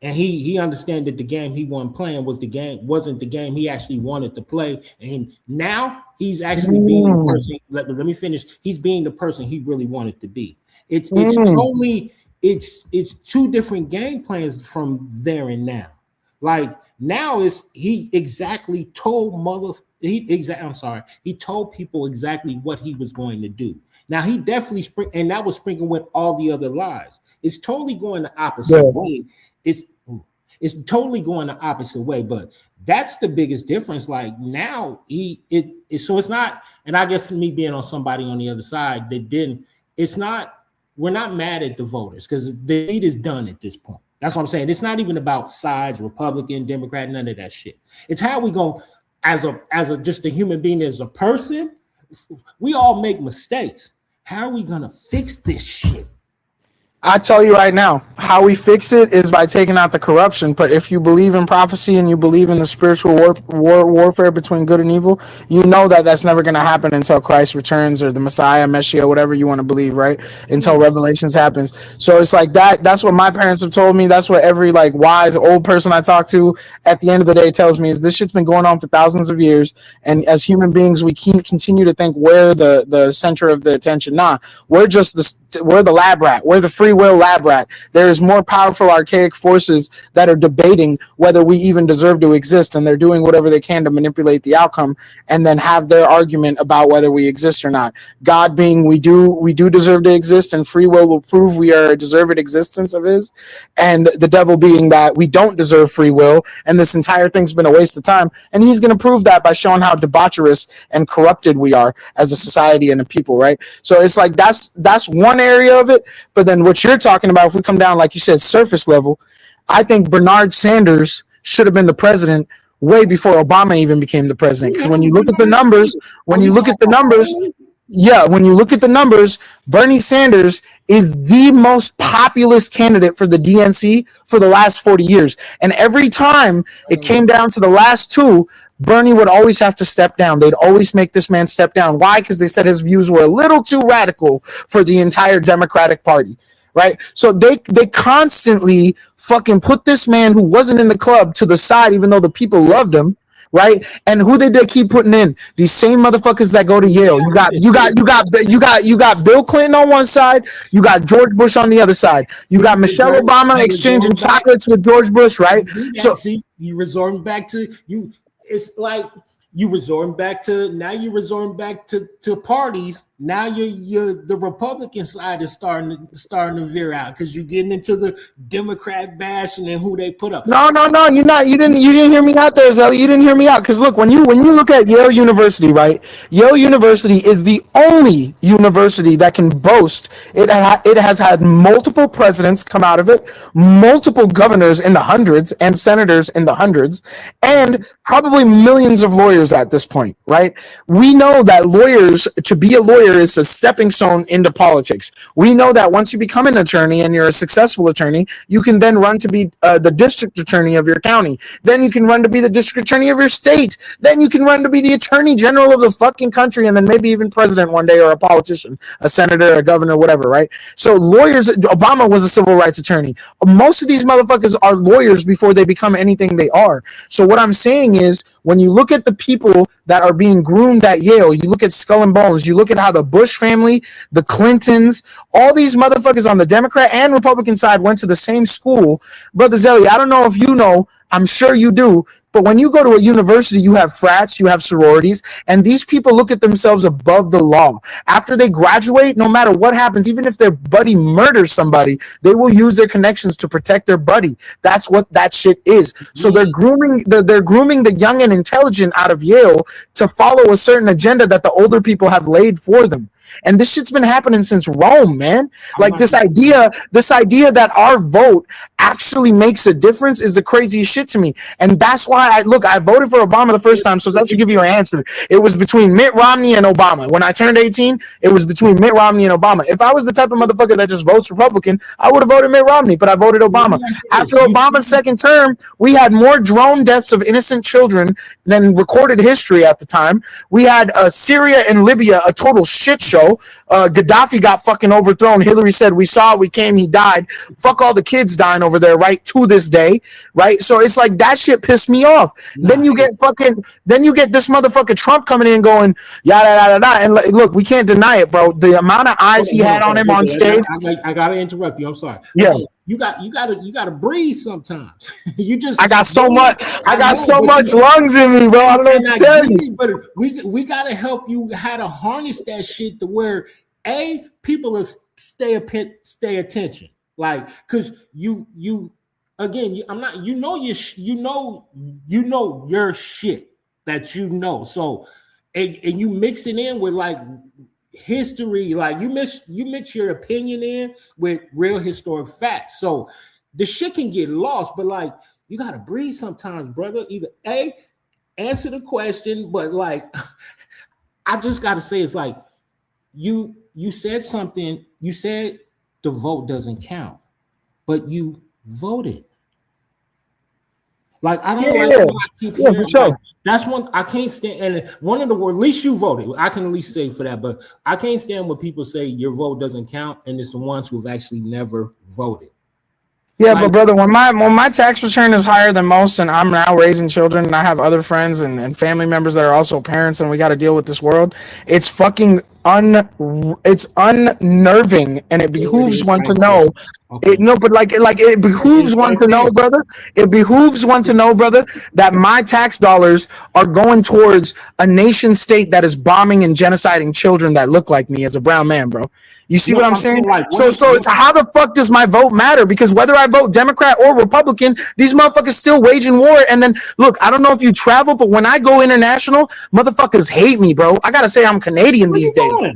And he understand that the game he wasn't playing wasn't the game he actually wanted to play. And now he's actually being the person. Let me finish. He's being the person he really wanted to be. It's two different game plans from there and now. Like, now he told people exactly what he was going to do. Now he definitely and that was sprinkled with all the other lies. It's totally going the opposite way. It's totally going the opposite way, but that's the biggest difference. Like, now so it's not, and I guess me being on somebody on the other side that didn't, we're not mad at the voters because the deed is done at this point. That's what I'm saying. It's not even about sides, Republican, Democrat, none of that shit. It's how we go as just a human being, as a person. We all make mistakes. How are we gonna fix this shit? I tell you right now, how we fix it is by taking out the corruption. But if you believe in prophecy and you believe in the spiritual warfare between good and evil, you know that that's never going to happen until Christ returns, or the Messiah, Messiah, whatever you want to believe, right? Until Revelations happens. So it's like that. That's what my parents have told me. That's what every like wise old person I talk to at the end of the day tells me, is this shit's been going on for thousands of years. And as human beings, we can't continue to think we're the center of the attention. Nah, we're the lab rat. We're the free will lab rat. There is more powerful archaic forces that are debating whether we even deserve to exist, and they're doing whatever they can to manipulate the outcome and then have their argument about whether we exist or not. God being we do deserve to exist, and free will prove we are a deserved existence of his, and the devil being that we don't deserve free will and this entire thing's been a waste of time, and he's going to prove that by showing how debaucherous and corrupted we are as a society and a people, right? So it's like that's one area of it. But then what you're talking about, if we come down, like you said, surface level, I think Bernard Sanders should have been the president way before Obama even became the president. Because when you look at the numbers, Bernie Sanders is the most populous candidate for the DNC for the last 40 years. And every time it came down to the last two, Bernie would always have to step down. They'd always make this man step down. Why? Because they said his views were a little too radical for the entire Democratic Party, right? So they constantly fucking put this man who wasn't in the club to the side, even though the people loved him, right? And who did they keep putting in? These same motherfuckers that go to Yale. You got Bill Clinton on one side. You got George Bush on the other side. You got Michelle Obama exchanging chocolates with George Bush, right? So you resorting back to you. It's like you're resorting back to parties. Now you're the Republican side is starting to veer out because you're getting into the Democrat bashing and who they put up. No, you're not. You didn't hear me out there, Zelly. You didn't hear me out because look, when you look at Yale University, right? Yale University is the only university that can boast. It has had multiple presidents come out of it, multiple governors in the hundreds, and senators in the hundreds, and probably millions of lawyers at this point, right? We know that to be a lawyer is a stepping stone into politics. We know that once you become an attorney and you're a successful attorney, you can then run to be the district attorney of your county. Then you can run to be the district attorney of your state. Then you can run to be the attorney general of the fucking country, and then maybe even president one day, or a politician, a senator, a governor, whatever, right? So lawyers, Obama was a civil rights attorney. Most of these motherfuckers are lawyers before they become anything they are. So what I'm saying is, when you look at the people that are being groomed at Yale, you look at Skull and Bones, you look at how the Bush family, the Clintons, all these motherfuckers on the Democrat and Republican side went to the same school. Brother Zelly, I don't know if you know, I'm sure you do, but when you go to a university, you have frats, you have sororities, and these people look at themselves above the law. After they graduate, no matter what happens, even if their buddy murders somebody, they will use their connections to protect their buddy. That's what that shit is. So they're grooming the young and intelligent out of Yale to follow a certain agenda that the older people have laid for them. And this shit's been happening since Rome, man. Like this idea that our vote actually makes a difference is the craziest shit to me. And that's why I voted for Obama the first time, so that should give you an answer. It was between Mitt Romney and Obama. When I turned 18, it was between Mitt Romney and Obama. If I was the type of motherfucker that just votes Republican, I would have voted Mitt Romney, but I voted Obama. After Obama's second term, we had more drone deaths of innocent children than recorded history at the time. We had Syria and Libya, a total shit show. Gaddafi got fucking overthrown. Hillary said, we saw it, we came, he died. Fuck all the kids dying over there, right? To this day, right? So it's like that shit pissed me off. Then you get this motherfucker Trump coming in going, yada, yada, yada. And look, we can't deny it, bro. The amount of eyes he had on him on stage. I gotta interrupt you. I'm sorry. Yeah. You gotta breathe sometimes. I got so much lungs in me, bro. I don't know what to tell you. But we gotta help you how to harness that shit to where people will stay attention. Like, cause you again, I'm not, you know your shit that you know. So and you mix it in with like history, like you mix your opinion in with real historic facts. So the shit can get lost, but like you gotta breathe sometimes, brother. Either answer the question, but like I just gotta say, it's like you said something. You said the vote doesn't count, but you voted. Like I don't like what I keep hearing. For sure. Like, that's one I can't stand. And one of the words, at least you voted. I can at least say for that, but I can't stand when people say your vote doesn't count, and it's the ones who've actually never voted. Yeah, but brother, when my tax return is higher than most, and I'm now raising children, and I have other friends and family members that are also parents, and we got to deal with this world, it's fucking it's unnerving, and it behooves one to know. Okay. It behooves one to know, brother. It behooves one to know, brother, that my tax dollars are going towards a nation state that is bombing and genociding children that look like me as a brown man, bro. You see what I'm saying? So it's how the fuck does my vote matter? Because whether I vote Democrat or Republican, these motherfuckers still waging war. And then look, I don't know if you travel, but when I go international, motherfuckers hate me, bro. I gotta say I'm Canadian these days.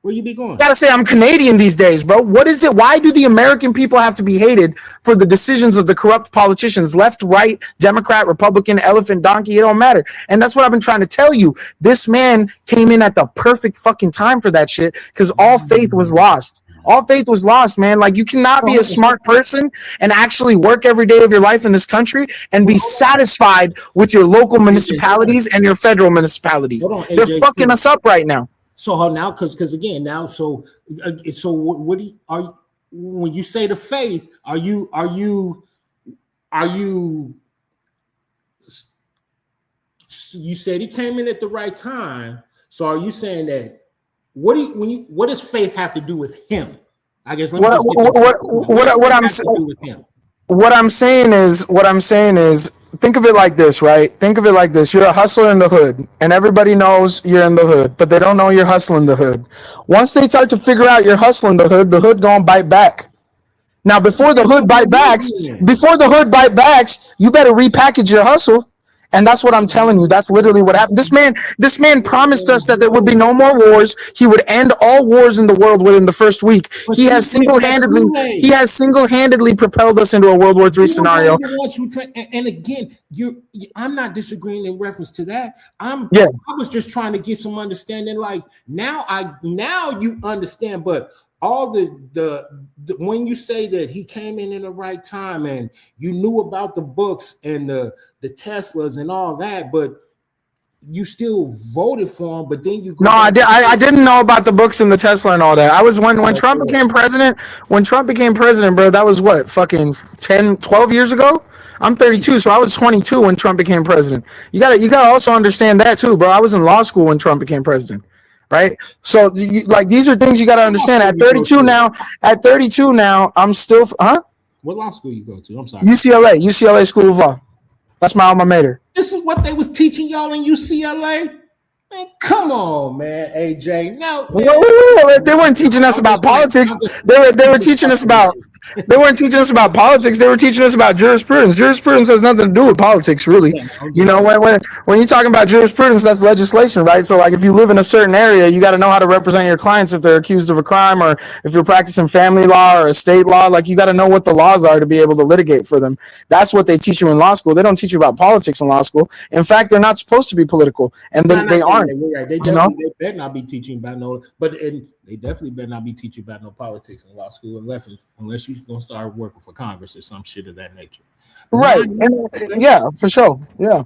Where you be going? I gotta say I'm Canadian these days, bro. What is it? Why do the American people have to be hated for the decisions of the corrupt politicians? Left, right, Democrat, Republican, elephant, donkey, it don't matter. And that's what I've been trying to tell you. This man came in at the perfect fucking time for that shit, because all faith was lost. All faith was lost, man. Like, you cannot be a smart person and actually work every day of your life in this country and be satisfied with your local municipalities and your federal municipalities. They're fucking us up right now. So now, because again, now, so what do you, when you say the faith, are you? You said he came in at the right time. So are you saying that? What does faith have to do with him? I guess. What I'm saying is. Think of it like this, right? Think of it like this. You're a hustler in the hood, and everybody knows you're in the hood, but they don't know you're hustling the hood. Once they start to figure out you're hustling the hood gonna bite back. Now, before the hood bite backs, you better repackage your hustle. And that's what I'm telling you. That's literally what happened. This man promised us that there would be no more wars. He would end all wars in the world within the first week. He has single-handedly propelled us into a World War III scenario. And again, I'm not disagreeing in reference to that. I was just trying to get some understanding. Like now you understand, but all the when you say that he came in the right time and you knew about the books and the Teslas and all that, but you still voted for him. But then you I didn't know about the books and the Tesla and all that. I was when Trump became president. When Trump became president, bro, that was what, fucking 10, 12 years ago. I'm 32, so I was 22 when Trump became president. You gotta also understand that too, bro. I was in law school when Trump became president, right? So like these are things you gotta understand. At 32 now, I'm still, huh? What law school you go to? I'm sorry. UCLA School of Law. That's my alma mater. This is what they was teaching y'all in UCLA? Man, come on, man, AJ. No, They weren't teaching us about politics. They were teaching us about. They weren't teaching us about politics. They were teaching us about jurisprudence. Jurisprudence has nothing to do with politics, really. You know, when you're talking about jurisprudence, that's legislation, right? So, like, if you live in a certain area, you got to know how to represent your clients if they're accused of a crime, or if you're practicing family law or estate law. Like, you got to know what the laws are to be able to litigate for them. That's what they teach you in law school. They don't teach you about politics in law school. In fact, they're not supposed to be political, and they aren't. They better not be teaching about no, they definitely better not be teaching about no politics in law school unless you're gonna start working for Congress or some shit of that nature. Right? And, yeah, for sure. Yeah.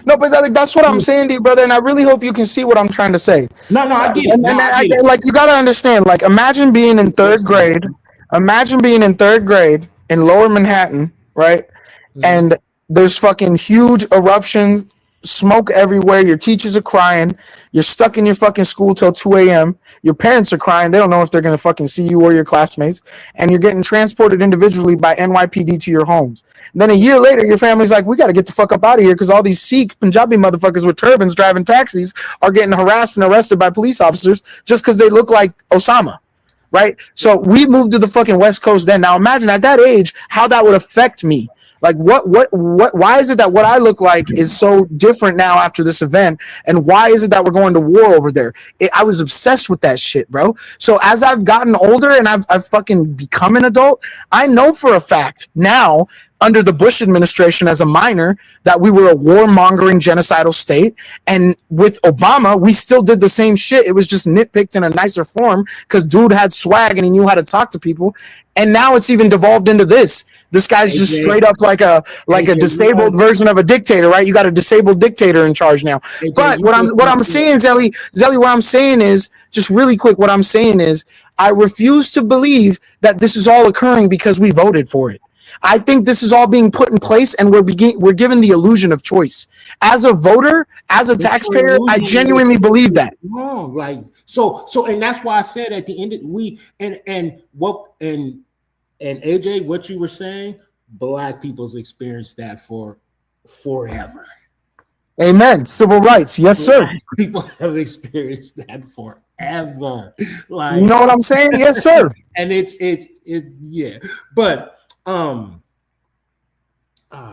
No, but that's what I'm saying to you, brother. And I really hope you can see what I'm trying to say. No, I get it. And like, you gotta understand. Like, imagine being in third grade. Imagine being in third grade in Lower Manhattan, right? Mm-hmm. And there's fucking huge eruptions. Smoke everywhere. Your teachers are crying. You're stuck in your fucking school till 2 a.m. Your parents are crying. They don't know if they're going to fucking see you or your classmates. And you're getting transported individually by NYPD to your homes. And then a year later, your family's like, we got to get the fuck up out of here because all these Sikh Punjabi motherfuckers with turbans driving taxis are getting harassed and arrested by police officers just because they look like Osama. Right? So we moved to the fucking West Coast then. Now imagine at that age how that would affect me. Like, why is it that what I look like is so different now after this event? And why is it that we're going to war over there? I was obsessed with that shit, bro. So as I've gotten older and I've fucking become an adult, I know for a fact now, under the Bush administration as a minor, that we were a warmongering genocidal state. And with Obama, we still did the same shit. It was just nitpicked in a nicer form because dude had swag and he knew how to talk to people. And now it's even devolved into this. This guy's just straight up like a disabled version of a dictator, right? You got a disabled dictator in charge now. But what I'm saying, Zelly, what I'm saying is, just really quick, what I'm saying is, I refuse to believe that this is all occurring because we voted for it. I think this is all being put in place, and we're given the illusion of choice. As a voter, as a taxpayer, I genuinely believe that. Wrong, like so, and that's why I said at the end of and AJ, what you were saying, Black people's experienced that for forever. Amen. Civil rights, yes, sir. Black people have experienced that forever. Like, you know what I'm saying? Yes, sir. And it's yeah, but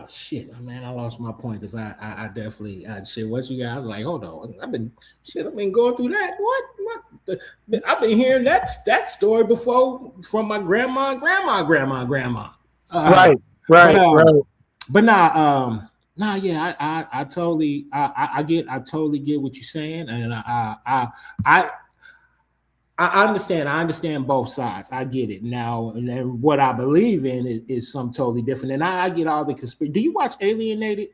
shit, man, I lost my point because I definitely shit. What you guys like? Hold on, I've been going through that. What? I've been hearing that story before from my grandma. Right. But yeah, I totally get what you're saying, and I understand. I understand both sides. I get it now, and then what I believe in is something totally different. And I get all the conspiracy. Do you watch Alienated?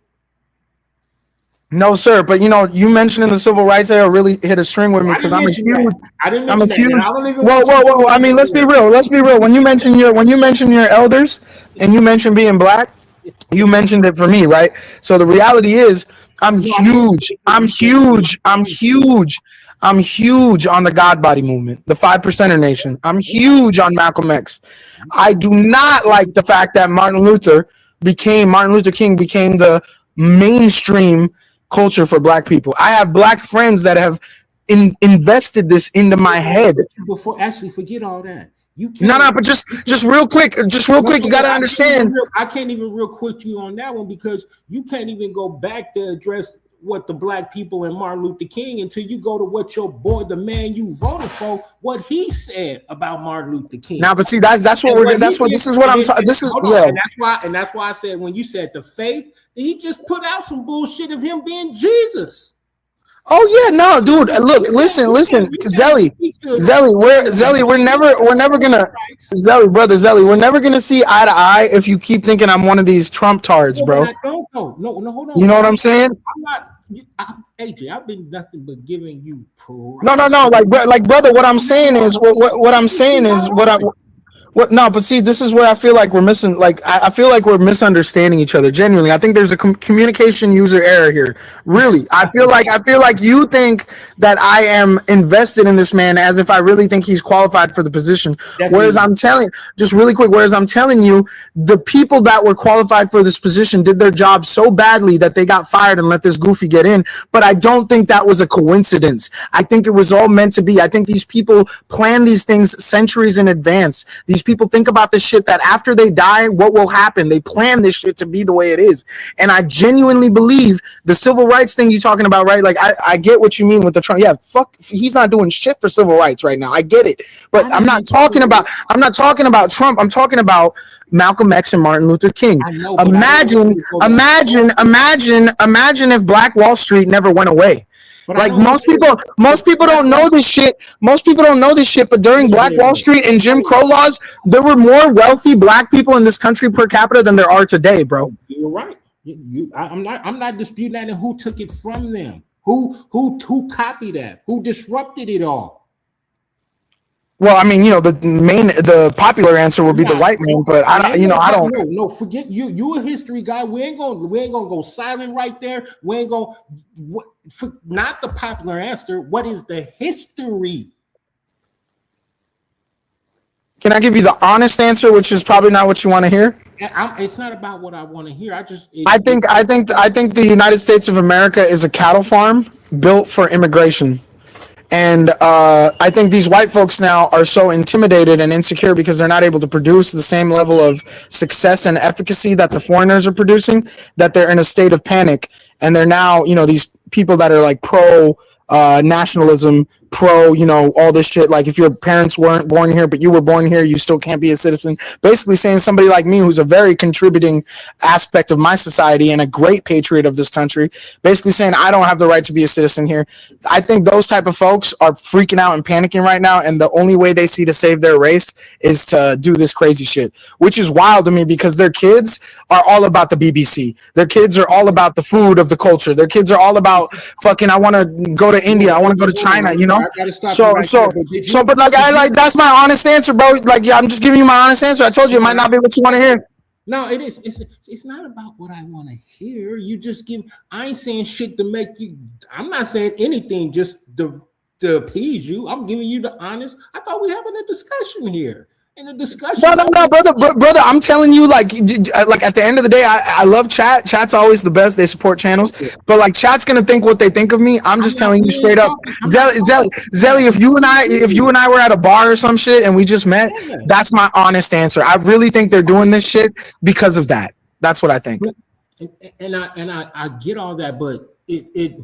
No, sir. But you mentioning the civil rights era really hit a string with me because I'm a huge. Whoa! I mean, let's be real. When you mention your elders and you mention being Black, you mentioned it for me, right? So the reality is, I'm huge on the God Body movement, the 5%er Nation. I'm huge on Malcolm X. I do not like the fact that Martin Luther King became the mainstream culture for Black people. I have Black friends that have invested this into my head. Before, actually, forget all that. But just real quick, you got to understand. I can't even real quick you on that one because you can't even go back to address what the Black people and Martin Luther King until you go to what your boy, the man you voted for, what he said about Martin Luther King. Now, but see, that's what this is what I'm talking. This is yeah, and that's why I said when you said the faith, he just put out some bullshit of him being Jesus. Oh yeah, no, dude. Look, listen, Zelly, we're never gonna Zelly, we're never gonna see eye to eye if you keep thinking I'm one of these Trump tards, bro. No, hold on. You know what I'm saying? I'm not. AJ, I've been nothing but giving you No. Like brother, what I'm saying is What? No, but see, this is where I feel like we're missing. Like, I feel like we're misunderstanding each other. Genuinely, I think there's a communication user error here. Really, I feel like you think that I am invested in this man as if I really think he's qualified for the position. Definitely. Whereas I'm telling, just really quick, whereas I'm telling you, the people that were qualified for this position did their job so badly that they got fired and let this goofy get in. But I don't think that was a coincidence. I think it was all meant to be. I think these people plan these things centuries in advance. These people think about this shit that after they die, what will happen? They plan this shit to be the way it is. And I genuinely believe the civil rights thing you're talking about, right? Like, I get what you mean with the Trump. Yeah, fuck, he's not doing shit for civil rights right now. I get it. But I'm not talking about Trump. I'm talking about Malcolm X and Martin Luther King. Imagine if Black Wall Street never went away. Like most people don't know this shit. Most people don't know this shit. But during Black Wall Street and Jim Crow laws, there were more wealthy Black people in this country per capita than there are today, bro. You're right. I'm not disputing that. And who took it from them? Who copied that? Who disrupted it all? Well, I mean, the popular answer would be the white man, but I don't. No, forget you. You a history guy. We ain't gonna go silent right there. We ain't gonna. Not the popular answer. What is the history? Can I give you the honest answer, which is probably not what you want to hear? It's not about what I want to hear. I think the United States of America is a cattle farm built for immigration. And I think these white folks now are so intimidated and insecure because they're not able to produce the same level of success and efficacy that the foreigners are producing, that they're in a state of panic. And they're now, these people that are like pro nationalism, pro, all this shit. Like if your parents weren't born here, but you were born here, you still can't be a citizen. Basically saying somebody like me, who's a very contributing aspect of my society and a great patriot of this country, basically saying I don't have the right to be a citizen here. I think those type of folks are freaking out and panicking right now. And the only way they see to save their race is to do this crazy shit, which is wild to me because their kids are all about the BBC. Their kids are all about the food of the culture. Their kids are all about fucking, I want to go to India. I want to go to China, but that's my honest answer, bro. Like, yeah, I'm just giving you my honest answer. I told you it might not be what you want to hear. No, it is. It's not about what I want to hear. You just give. I ain't saying shit to make you. I'm not saying anything just to appease you. I'm giving you the honest. I thought we were having a discussion here. In a discussion. No, brother. I'm telling you, like at the end of the day, I love chat. Chat's always the best. They support channels, but like chat's gonna think what they think of me. I'm just telling you straight up, Zelly. If you and I were at a bar or some shit and we just met, that's my honest answer. I really think they're doing this shit because of that. That's what I think. And I get all that, but it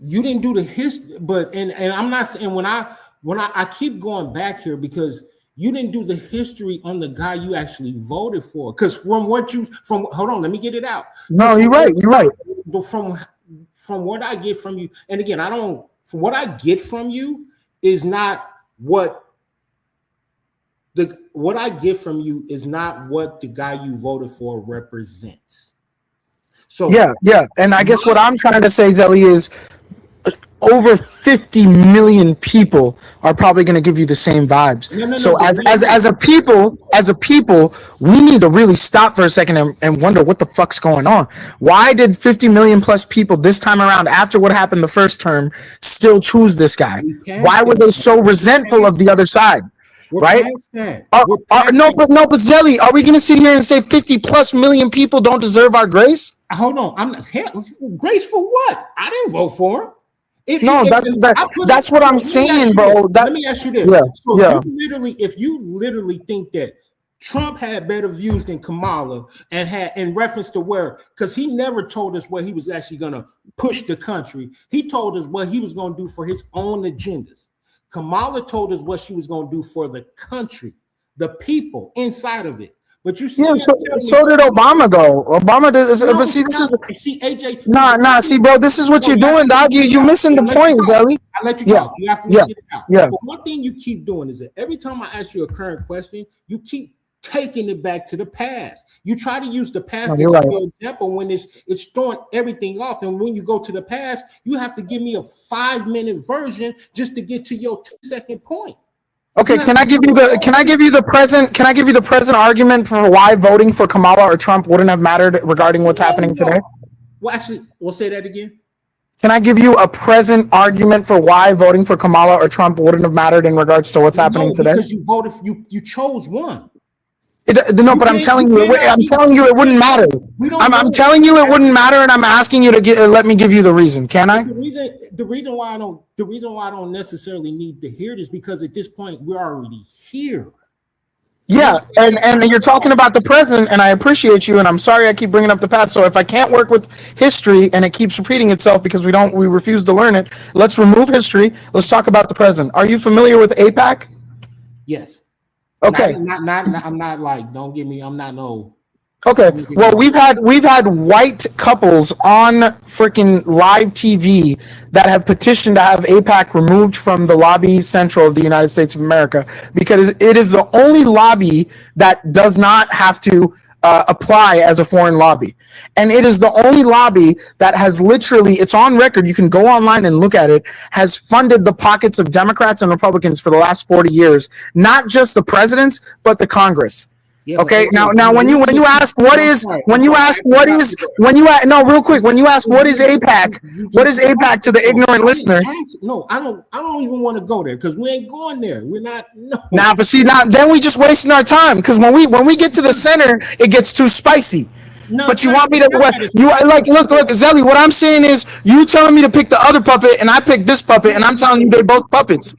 you didn't do the history, but and I'm not saying when I keep going back here because you didn't do the history on the guy you actually voted for. Because hold on, let me get it out. No, you're right. From what I get from you, and again, from what I get from you is not what I get from you is not what the guy you voted for represents. So yeah, and I guess what I'm trying to say, Zelly, is over 50 million people are probably going to give you the same vibes. As a people, we need to really stop for a second and wonder what the fuck's going on. Why did 50 million plus people this time around, after what happened the first term, still choose this guy? Why were they so resentful of the other side? Right? No, but Zelly, are we going to sit here and say 50 plus million people don't deserve our grace? Hold on, grace for what? I didn't vote for him. That's what I'm saying, bro. Let me ask you this. Yeah. If you literally think that Trump had better views than Kamala and had in reference to where, because he never told us where he was actually going to push the country. He told us what he was going to do for his own agendas. Kamala told us what she was going to do for the country, the people inside of it. But you see, so did Obama, though. Obama did. But see, AJ. Nah. See, bro, this is what you're doing, dog. You're missing the point, Zelly. I let you talk. You have to get it out. But one thing you keep doing is that every time I ask you a current question, you keep taking it back to the past. You try to use the past as right. your example when it's throwing everything off. And when you go to the past, you have to give me a 5-minute version just to get to your 2-second point. Okay, can I give you the present argument for why voting for Kamala or Trump wouldn't have mattered regarding what's happening today? Well, actually, we'll say that again. Can I give you a present argument for why voting for Kamala or Trump wouldn't have mattered in regards to what's happening today? Because you voted, you chose one. But I'm telling you, it wouldn't matter. I'm telling you it wouldn't matter, and I'm asking you to let me give you the reason. Can I? The reason why I don't necessarily need to hear this, because at this point we're already here. Yeah, and you're talking about the present, and I appreciate you, and I'm sorry I keep bringing up the past. So if I can't work with history and it keeps repeating itself because we refuse to learn it, let's remove history. Let's talk about the present. Are you familiar with AIPAC? Yes. Okay. I'm not like, don't get me. I'm not no. Okay. Well, we've had white couples on freaking live TV that have petitioned to have AIPAC removed from the lobby central of the United States of America, because it is the only lobby that does not have to apply as a foreign lobby. And it is the only lobby that has literally, it's on record, you can go online and look at it, has funded the pockets of Democrats and Republicans for the last 40 years. Not just the presidents, but the Congress. Yeah, okay. Now, when you ask what is AIPAC? What is AIPAC to the ignorant listener? No, I don't even want to go there because we ain't going there. We're not. No. Nah, but see, now then we just wasting our time, because when we get to the center, it gets too spicy. No, but you want me to look, Zelly, what I'm saying is you telling me to pick the other puppet and I pick this puppet, and I'm telling you they both puppets.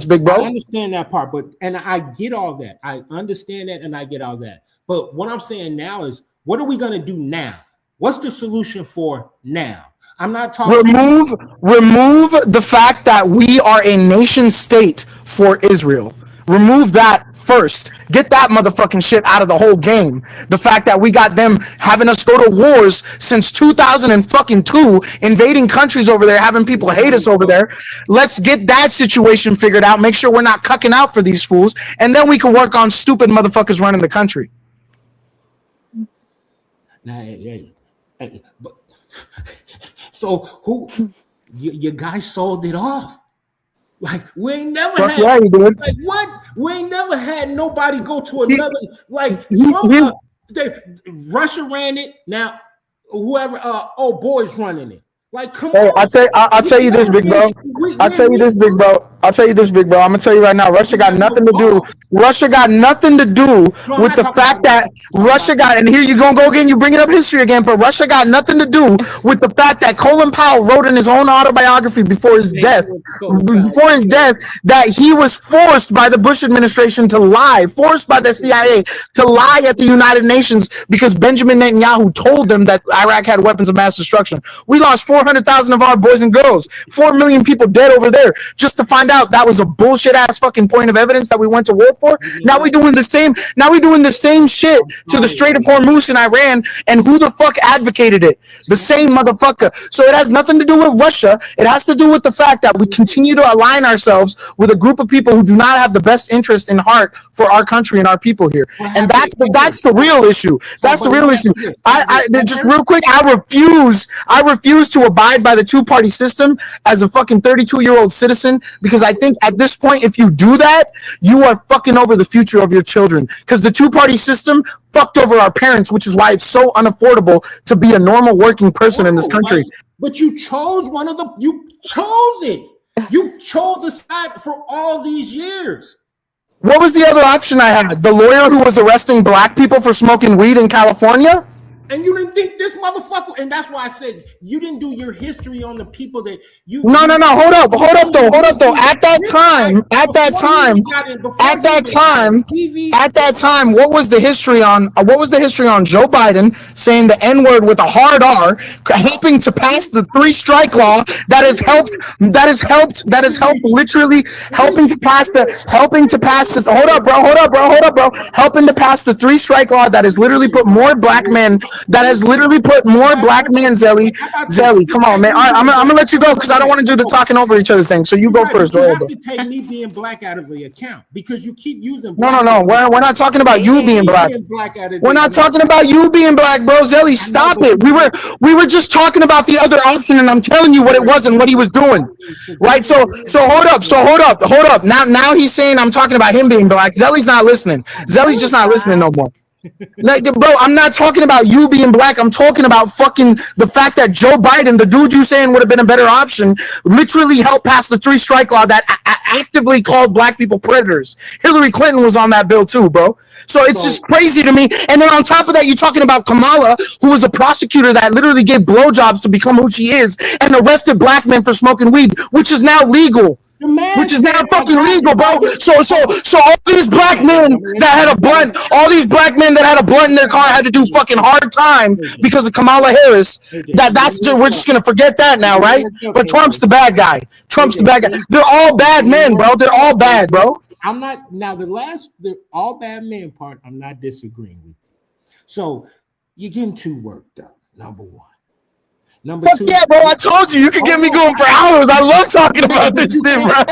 Big bro. I understand that part, and I get all that. I understand that and I get all that. But what I'm saying now is, what are we going to do now? What's the solution for now? I'm not talking remove the fact that we are a nation state for Israel. Remove that first. Get that motherfucking shit out of the whole game. The fact that we got them having us go to wars since 2002, invading countries over there, having people hate us over there. Let's get that situation figured out. Make sure we're not cucking out for these fools, and then we can work on stupid motherfuckers running the country. So who your guy sold it off? Like, we ain't never had like what? We ain't never had nobody go to another Russia ran it. Now whoever old boys running it. Like, come on. I'll tell you this, big bro. I'm gonna tell you right now, Russia got nothing to do with the fact that and here you gonna go again, you bringing up history again, but Russia got nothing to do with the fact that Colin Powell wrote in his own autobiography before his death that he was forced by the Bush administration to lie, forced by the CIA to lie at the United Nations, because Benjamin Netanyahu told them that Iraq had weapons of mass destruction. We lost 400,000 of our boys and girls, 4 million people dead over there, just to find out that was a bullshit ass fucking point of evidence that we went to war for. Now we doing the same shit to the Strait of Hormuz in Iran, and who the fuck advocated it? The same motherfucker. So it has nothing to do with Russia. It has to do with the fact that we continue to align ourselves with a group of people who do not have the best interest in heart for our country and our people here. And that's the real issue. That's the real issue. I just real quick, I refuse to abide by the two-party system as a fucking 32-year-old citizen, because I think at this point, if you do that, you are fucking over the future of your children, because the two-party system fucked over our parents, which is why it's so unaffordable to be a normal working person in this country. But you chose you chose it. You chose a side for all these years. What was the other option I had? The lawyer who was arresting black people for smoking weed in California? And you didn't think this motherfucker, and that's why I said you didn't do your history on the people that you. No. Hold up though. At that time, what was the history on Joe Biden saying the N-word with a hard R, helping to pass the 3-strike law that has helped literally helping to pass the 3-strike law that has literally put more black men that has literally put more black men, Zelly, come on, man. All right, I'm gonna let you go because I don't want to do the talking over each other thing. So you go first. Go You ahead, have bro. to take me being black out of the account because you keep using. No. We're not talking about you being black. We're not talking about you being black, bro. Zelly, stop it. We were just talking about the other option, and I'm telling you what it was and what he was doing. Right? So hold up. Now he's saying I'm talking about him being black. Zelly's not listening. Zelly's just not listening no more. Like, bro, I'm not talking about you being black. I'm talking about fucking the fact that Joe Biden, the dude you saying would have been a better option, literally helped pass the 3-strike law that actively called black people predators. Hillary Clinton was on that bill too, bro. So it's just crazy to me. And then on top of that, you're talking about Kamala, who was a prosecutor that literally gave blowjobs to become who she is and arrested black men for smoking weed, which is now legal. Which is now fucking legal, bro. So all these black men that had a blunt, in their car had to do fucking hard time because of Kamala Harris. We're just gonna forget that now, right? But Trump's the bad guy. They're all bad men, bro. They're all bad, bro. I'm not now the all bad men part. I'm not disagreeing with you. So you're getting too worked up. Number one. Number two, yeah, bro. I told you can get me going for hours. I love talking about this shit, bro.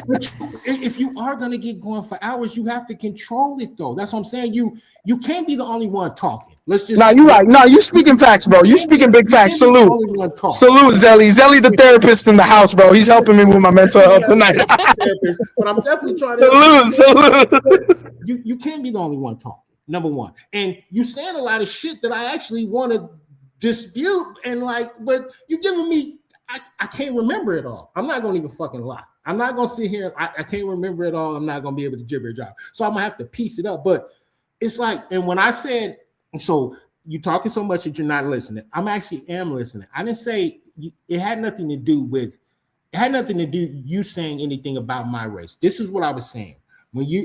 If you are gonna get going for hours, you have to control it, though. That's what I'm saying. You can't be the only one talking. Let's just. No, you're right. No, you speaking facts, bro. You speaking big facts. Salute, Zelly. Zelly, the therapist in the house, bro. He's helping me with my mental health tonight. But I'm definitely trying to. Salute. You can't be the only one talking. Number one, and you saying a lot of shit that I actually want to dispute and but you giving me I can't remember it all. I'm not gonna even fucking lie. I'm not gonna sit here. I can't remember it all. I'm not gonna be able to gibber it out. So I'm gonna have to piece it up. But it's and when I said, so you talking so much that you're not listening, I'm actually am listening. I didn't say it had nothing to do with you saying anything about my race. This is what I was saying.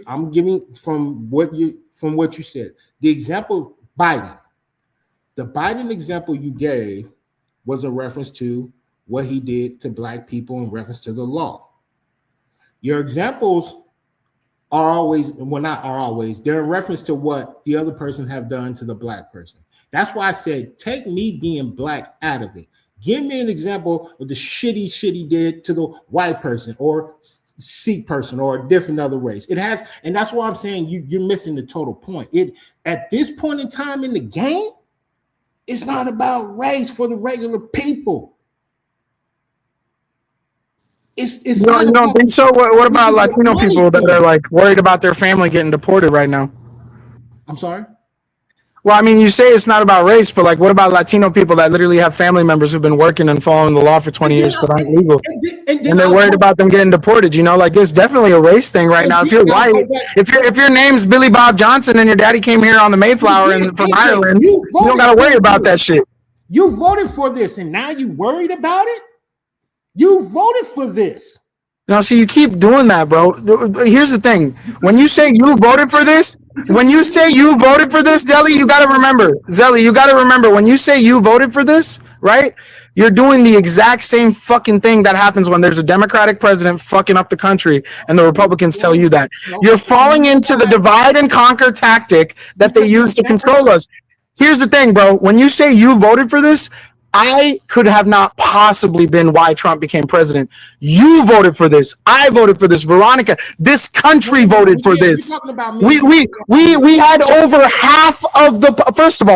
I'm giving from what you said. The example of Biden. The Biden example you gave was a reference to what he did to black people in reference to the law. Your examples are always, well, not are always, they're in reference to what the other person have done to the black person. That's why I said, take me being black out of it. Give me an example of the shit he did to the white person or Sikh person or a different other race. It has, and that's why I'm saying you're missing the total point. At this point in time in the game, it's not about race for the regular people. It's you don't think so? What about Latino people that are worried about their family getting deported right now? I'm sorry? Well, I mean, you say it's not about race, but what about Latino people that literally have family members who've been working and following the law for 20 years but aren't legal? And they're worried about them getting deported, it's definitely a race thing right now. If you're white, if your name's Billy Bob Johnson and your daddy came here on the Mayflower from Ireland, you don't got to worry about that shit. You voted for this and now you worried about it? You voted for this. See, you keep doing that, bro. Here's the thing. When you say you voted for this, Zelly, you got to remember, when you say you voted for this, right? You're doing the exact same fucking thing that happens when there's a Democratic president fucking up the country and the Republicans tell you that. You're falling into the divide and conquer tactic that they use to control us. Here's the thing, bro. When you say you voted for this, I could have not possibly been why Trump became president. You voted for this. I voted for this. Veronica, this country voted for this. We had over half of the, first of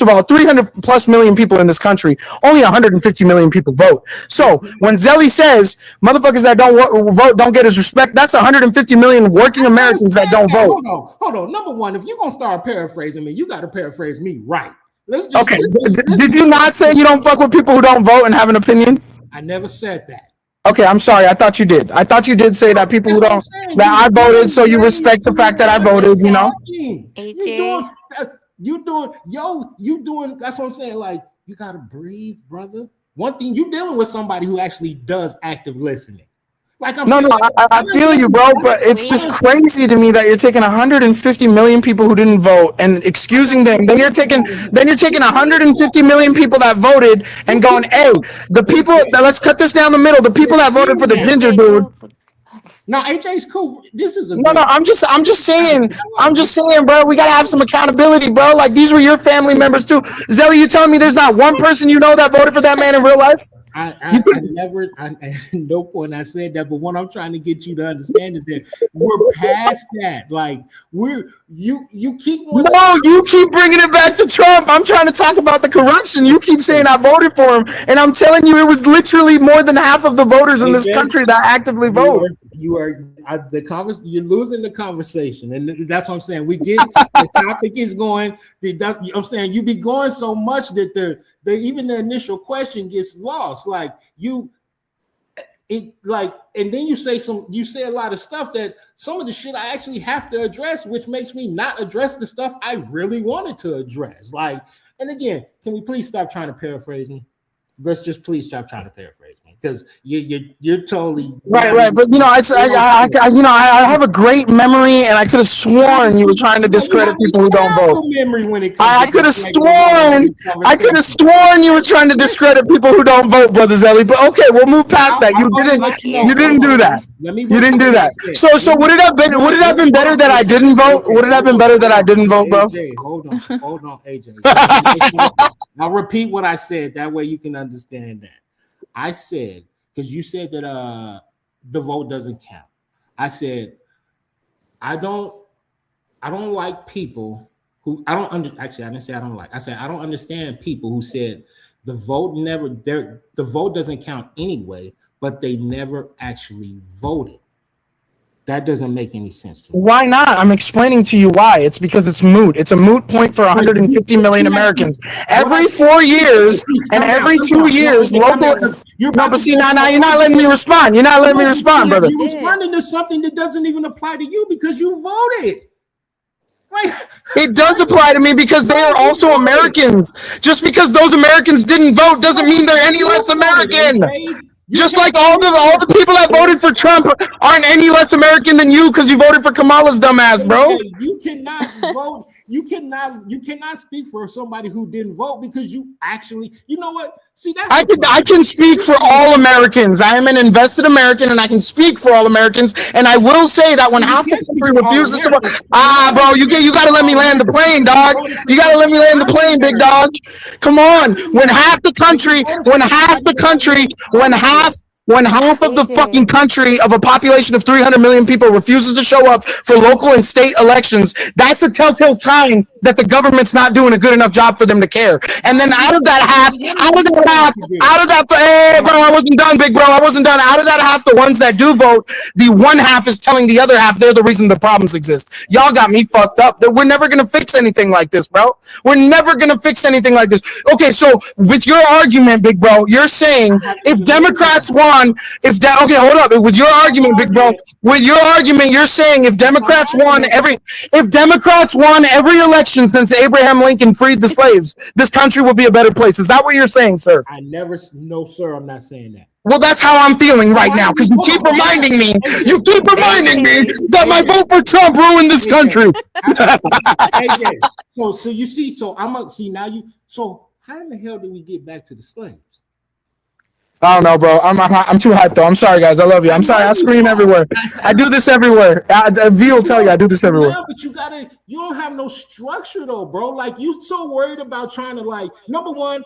all, 300 plus million people in this country. Only 150 million people vote. So when Zelly says motherfuckers that don't vote don't get his respect, that's 150 million working Americans that don't vote. Hold on. Number one, if you're going to start paraphrasing me, you got to paraphrase me right. Okay. Did you not say you don't fuck with people who don't vote and have an opinion? I never said that. Okay, I'm sorry. I thought you did. I thuld say that people who don't, that I voted, so you respect the fact that I voted, You doing, that's what I'm saying. You got to breathe, brother. One thing, you dealing with somebody who actually does active listening. I feel you, bro, but it's just crazy to me that you're taking 150 million people who didn't vote and excusing them. Then you're taking 150 million people that voted and going, hey, the people, let's cut this down the middle. The people that voted for the ginger dude. No, AJ's cool. This is a No, I'm just saying, bro. We gotta have some accountability, bro. Like these were your family members too. Zelly, you telling me there's not one person you know that voted for that man in real life? I never, at no point I said that, but what I'm trying to get you to understand is that we're past that. Like you keep. No, you keep bringing it back to Trump. I'm trying to talk about the corruption. You keep saying I voted for him, and I'm telling you, it was literally more than half of the voters in this country that actively vote. You're losing the conversation, and that's what I'm saying. We get the topic is going. I'm saying you be going so much that even the initial question gets lost. And then you say a lot of stuff that some of the shit I actually have to address, which makes me not address the stuff I really wanted to address. And again, can we please stop trying to paraphrase me? Let's just please stop trying to paraphrase me, because you're totally right. But I have a great memory, and I could have sworn you were trying to discredit people who don't vote. I could have sworn you were trying to discredit people who don't vote, Brother Zelly. But okay, we'll move past that. You didn't do that. You didn't do that. So would it have been better that I didn't vote? Would it have been better that I didn't vote, bro? AJ, hold on, AJ. I'll repeat what I said. That way you can understand that. I said, because you said that the vote doesn't count. I said, I don't like people who I didn't say I don't like. I said I don't understand people who said the vote doesn't count anyway, but they never actually voted. That doesn't make any sense to me. Why not? I'm explaining to you why. It's because it's moot. It's a moot point for 150 million Americans. Every 4 years and every 2 years, local. No, but see, now you're not letting me respond. You're not letting me respond, brother. You're responding to something that doesn't even apply to you because you voted. It does apply to me because they are also Americans. Just because those Americans didn't vote doesn't mean they're any less American. Just like all the people that voted for Trump aren't any less American than you because you voted for Kamala's dumbass, bro. You cannot vote. You cannot speak for somebody who didn't vote because you actually, you know what? See, I can speak for all Americans. I am an invested American, and I can speak for all Americans. And I will say that when half the country refuses to vote, bro, you got to let me land the plane, dog. You got to let me land the plane, big dog. Come on. When half of the fucking country of a population of 300 million people refuses to show up for local and state elections, that's a telltale sign that the government's not doing a good enough job for them to care. And then out of that half, hey, bro, I wasn't done, big bro. I wasn't done. Out of that half, the ones that do vote, the one half is telling the other half they're the reason the problems exist. Y'all got me fucked up. That we're never going to fix anything like this, bro. We're never going to fix anything like this. Okay, so with your argument, big bro, you're saying if Democrats won, okay, hold up. With your argument, big bro, you're saying if Democrats won every election since Abraham Lincoln freed the slaves, this country will be a better place. Is that what you're saying, sir? No, sir, I'm not saying that. Well, that's how I'm feeling right now because you keep reminding me that my vote for Trump ruined this country. AJ, so you see, so how in the hell did we get back to the slaves? I don't know, bro. I'm too hyped though. I'm sorry, guys. I love you. I'm sorry. I scream everywhere. I do this everywhere. V will tell you I do this everywhere. Yeah, but you don't have no structure though, bro. Like you so worried about trying to number one,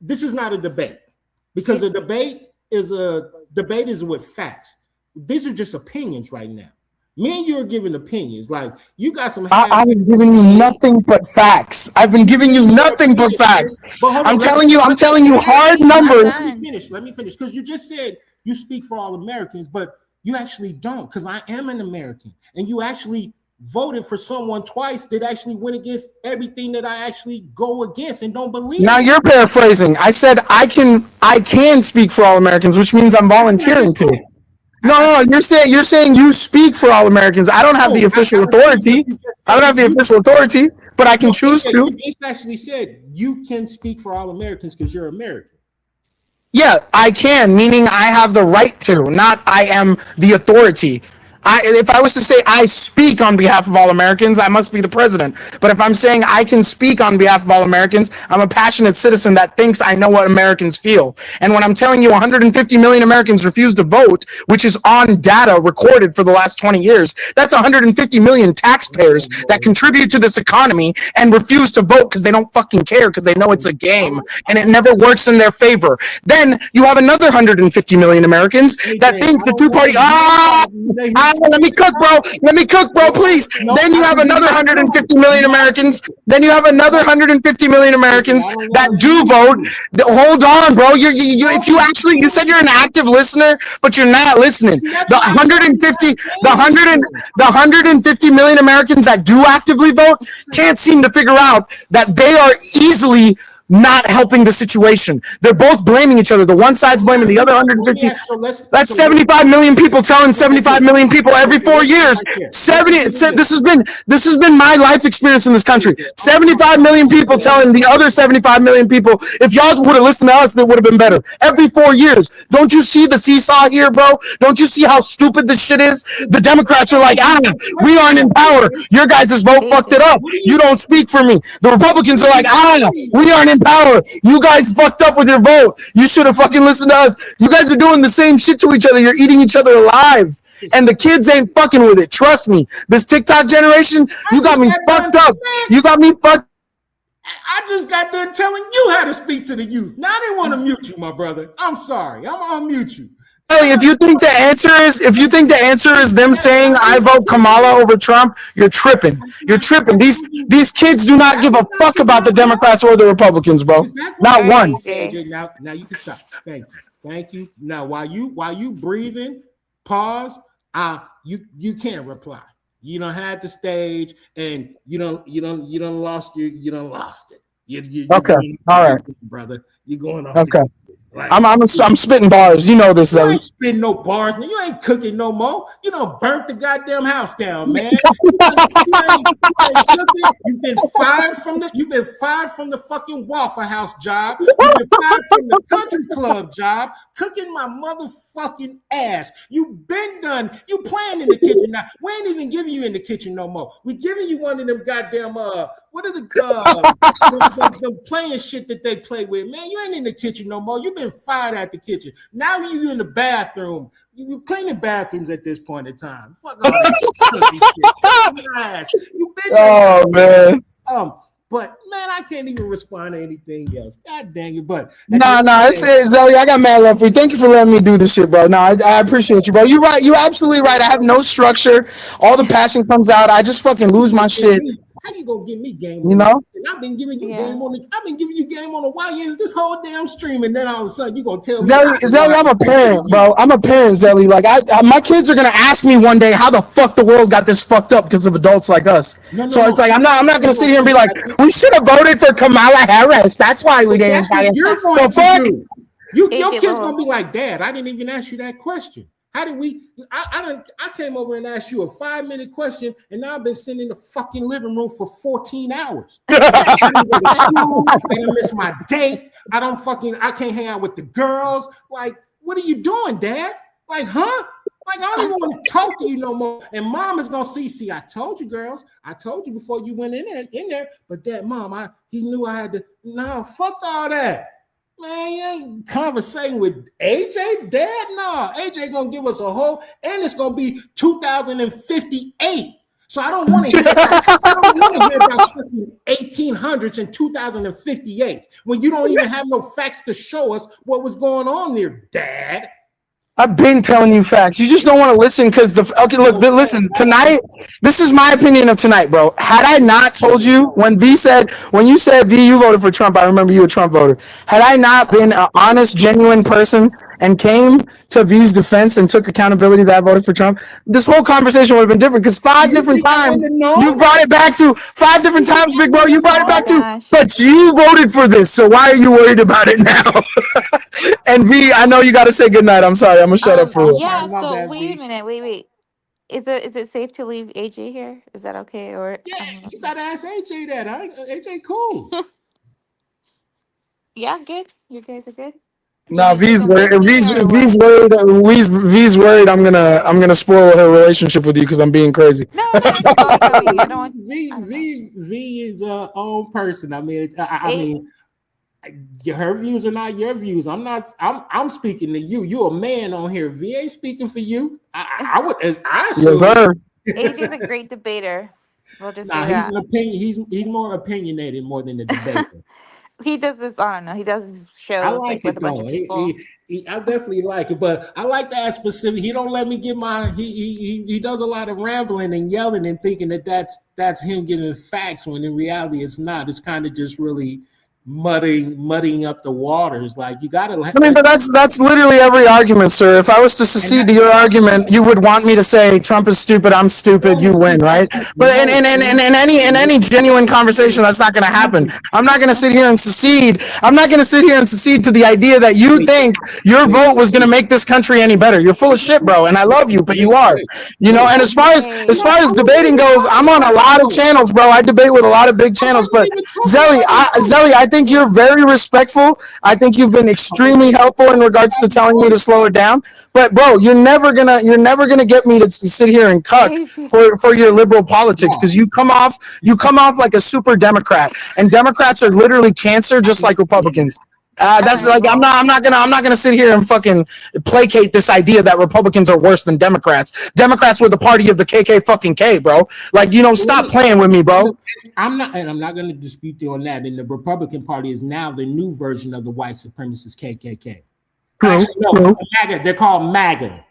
this is not a debate because a debate is with facts. These are just opinions right now. Me and you are giving opinions. Like you got some. I've been giving you nothing but facts. I'm telling you hard numbers. Let me finish. Because you just said you speak for all Americans, but you actually don't. Because I am an American, and you actually voted for someone twice that actually went against everything that I actually go against and don't believe. Now you're paraphrasing. I said I can speak for all Americans, which means I'm volunteering to. No, you're saying you speak for all Americans. I don't have the official authority. But I can choose to. It's actually said you can speak for all Americans because you're American. Yeah, I can, meaning I have the right to, not I am the authority. If I was to say I speak on behalf of all Americans, I must be the president. But if I'm saying I can speak on behalf of all Americans, I'm a passionate citizen that thinks I know what Americans feel. And when I'm telling you 150 million Americans refuse to vote, which is on data recorded for the last 20 years, that's 150 million taxpayers that contribute to this economy and refuse to vote because they don't fucking care, because they know it's a game and it never works in their favor. Then you have another 150 million Americans that think the two-party, let me cook, bro. Let me cook, bro, please. Then you have another 150 million Americans. Then you have another 150 million Americans that do vote. Hold on, bro. If you actually, you said you're an active listener, but you're not listening. The 150 million Americans that do actively vote can't seem to figure out that they are easily not helping the situation. They're both blaming each other. The one side's blaming the other 150. That's 75 million people telling 75 million people every 4 years. This has been my life experience in this country. 75 million people telling the other 75 million people, if y'all would have listened to us, that would have been better. Every 4 years. Don't you see the seesaw here, bro? Don't you see how stupid this shit is? The Democrats are like, we aren't in power. Your guys' vote fucked it up. You don't speak for me. The Republicans are like, we aren't in power. You guys fucked up with your vote. You should have fucking listened to us. You guys are doing the same shit to each other. You're eating each other alive. And the kids ain't fucking with it. Trust me. This TikTok generation, you got me fucked up. You got me fucked. I just got done telling you how to speak to the youth. Now I didn't want to mute you, my brother. I'm sorry. I'm gonna unmute you. Hey, if you think the answer is them saying I vote Kamala over Trump, you're tripping. You're tripping. These kids do not give a fuck about the Democrats or the Republicans, bro. Not one. AJ, now you can stop. Thank you. Now while you breathing, pause. You can't reply. You don't have the stage, and you don't lost it. Okay. All right, brother. You're going off. Okay. Like, I'm spitting bars. You know this, Zelly. You ain't spitting no bars, man. You ain't cooking no more. You done burnt the goddamn house down, man. You've been fired from the fucking Waffle House job. You've been fired from the country club job, cooking my motherfucking ass. You've been done. You playing in the kitchen now. We ain't even giving you in the kitchen no more. We giving you one of them goddamn what are the playing shit that they play with, man? You ain't in the kitchen no more. You've been fired at the kitchen. Now you in the bathroom. You cleaning bathrooms at this point in time. Fuck all that shit. You been man. But man, I can't even respond to anything else. God dang it! But it's Zelly. I got mad love for you. Thank you for letting me do this shit, bro. No, I appreciate you, bro. You're right. You're absolutely right. I have no structure. All the passion comes out. I just fucking lose my shit. How you gonna give me game? You know, I've been giving you game on the. I've been giving you game on the YNs this whole damn stream, and then all of a sudden you gonna tell me. Zelly, I'm a parent, bro. I'm a parent, Zelly. Like my kids are gonna ask me one day how the fuck the world got this fucked up because of adults like us. It's like I'm not gonna sit here and be like, we should have voted for Kamala Harris. That's why we didn't. You're going to do. Your kids gonna be like, Dad, I didn't even ask you that question. How did we? I came over and asked you a 5-minute question, and now I've been sitting in the fucking living room for 14 hours. I didn't go to school. I didn't miss my date. I can't hang out with the girls. Like, what are you doing, Dad? Like, huh? Like, I don't even want to talk to you no more. And Mom is gonna see. I told you, girls. I told you before you went in there. But that Mom, he knew I had to. No, fuck all that. Man, you ain't conversating with AJ, Dad? No, AJ gonna give us a whole, and it's gonna be 2058. So I don't want to hear about 1800s and 2058 when you don't even have no facts to show us what was going on there, Dad. I've been telling you facts. You just don't want to listen because listen, tonight, this is my opinion of tonight, bro. Had I not told you when you said, V, you voted for Trump, I remember you a Trump voter. Had I not been an honest, genuine person and came to V's defense and took accountability that I voted for Trump, this whole conversation would have been different because 5 different times you brought it back to 5 different times, big bro. You brought it back to, but you voted for this. So why are you worried about it now? And V, I know you got to say goodnight. I'm sorry. I'm gonna shut up for real. Yeah. So wait a minute. Wait. Is it safe to leave AJ here? Is that okay? Or you gotta ask AJ that. AJ, cool. Yeah, good. You guys are good. No, You just V's don't worried. believe me, or what? V's worried. I'm gonna spoil her relationship with you because I'm being crazy. No, no, just call me Cody. I don't want. I don't know. V is her own person. I mean, I It, mean, her views are not your views. I'm not. I'm speaking to you. You're a man on here. V ain't speaking for you. I would. I Yes, assume. sir. Age is a great debater. We'll just Nah, say he's that. an opinion. He's more opinionated more than a debater. He does this. I don't know. He does these I shows like like with it a bunch of though. people. I definitely like it, but I like that specific. He don't let me get my. He does a lot of rambling and yelling and thinking that that's him giving facts when in reality it's not. It's kind of just really muddying up the waters. Like you gotta. I mean, but that's literally every argument, sir. If I was to secede to your argument, you would want me to say Trump is stupid, I'm stupid, you win, right? But in any genuine conversation, that's not going to happen. I'm not going to sit here and secede. I'm not going to sit here and secede to the idea that you think your vote was going to make this country any better. You're full of shit, bro, and I love you, but you are. You know, and as far as debating goes, I'm on a lot of channels, bro. I debate with a lot of big channels, but Zelly, I think you're very respectful. I think you've been extremely helpful in regards to telling me to slow it down. But bro, you're never gonna get me to sit here and cuck for your liberal politics because you come off like a super Democrat, and Democrats are literally cancer, just like Republicans. That's All right, like I'm well, not gonna sit here and fucking placate this idea that Republicans are worse than Democrats. Democrats were the party of the KK fucking K, bro. Like stop playing with me, bro. I'm not going to dispute you on that. And the Republican Party is now the new version of the white supremacist KKK. True, Actually, no, true. MAGA. They're called MAGA.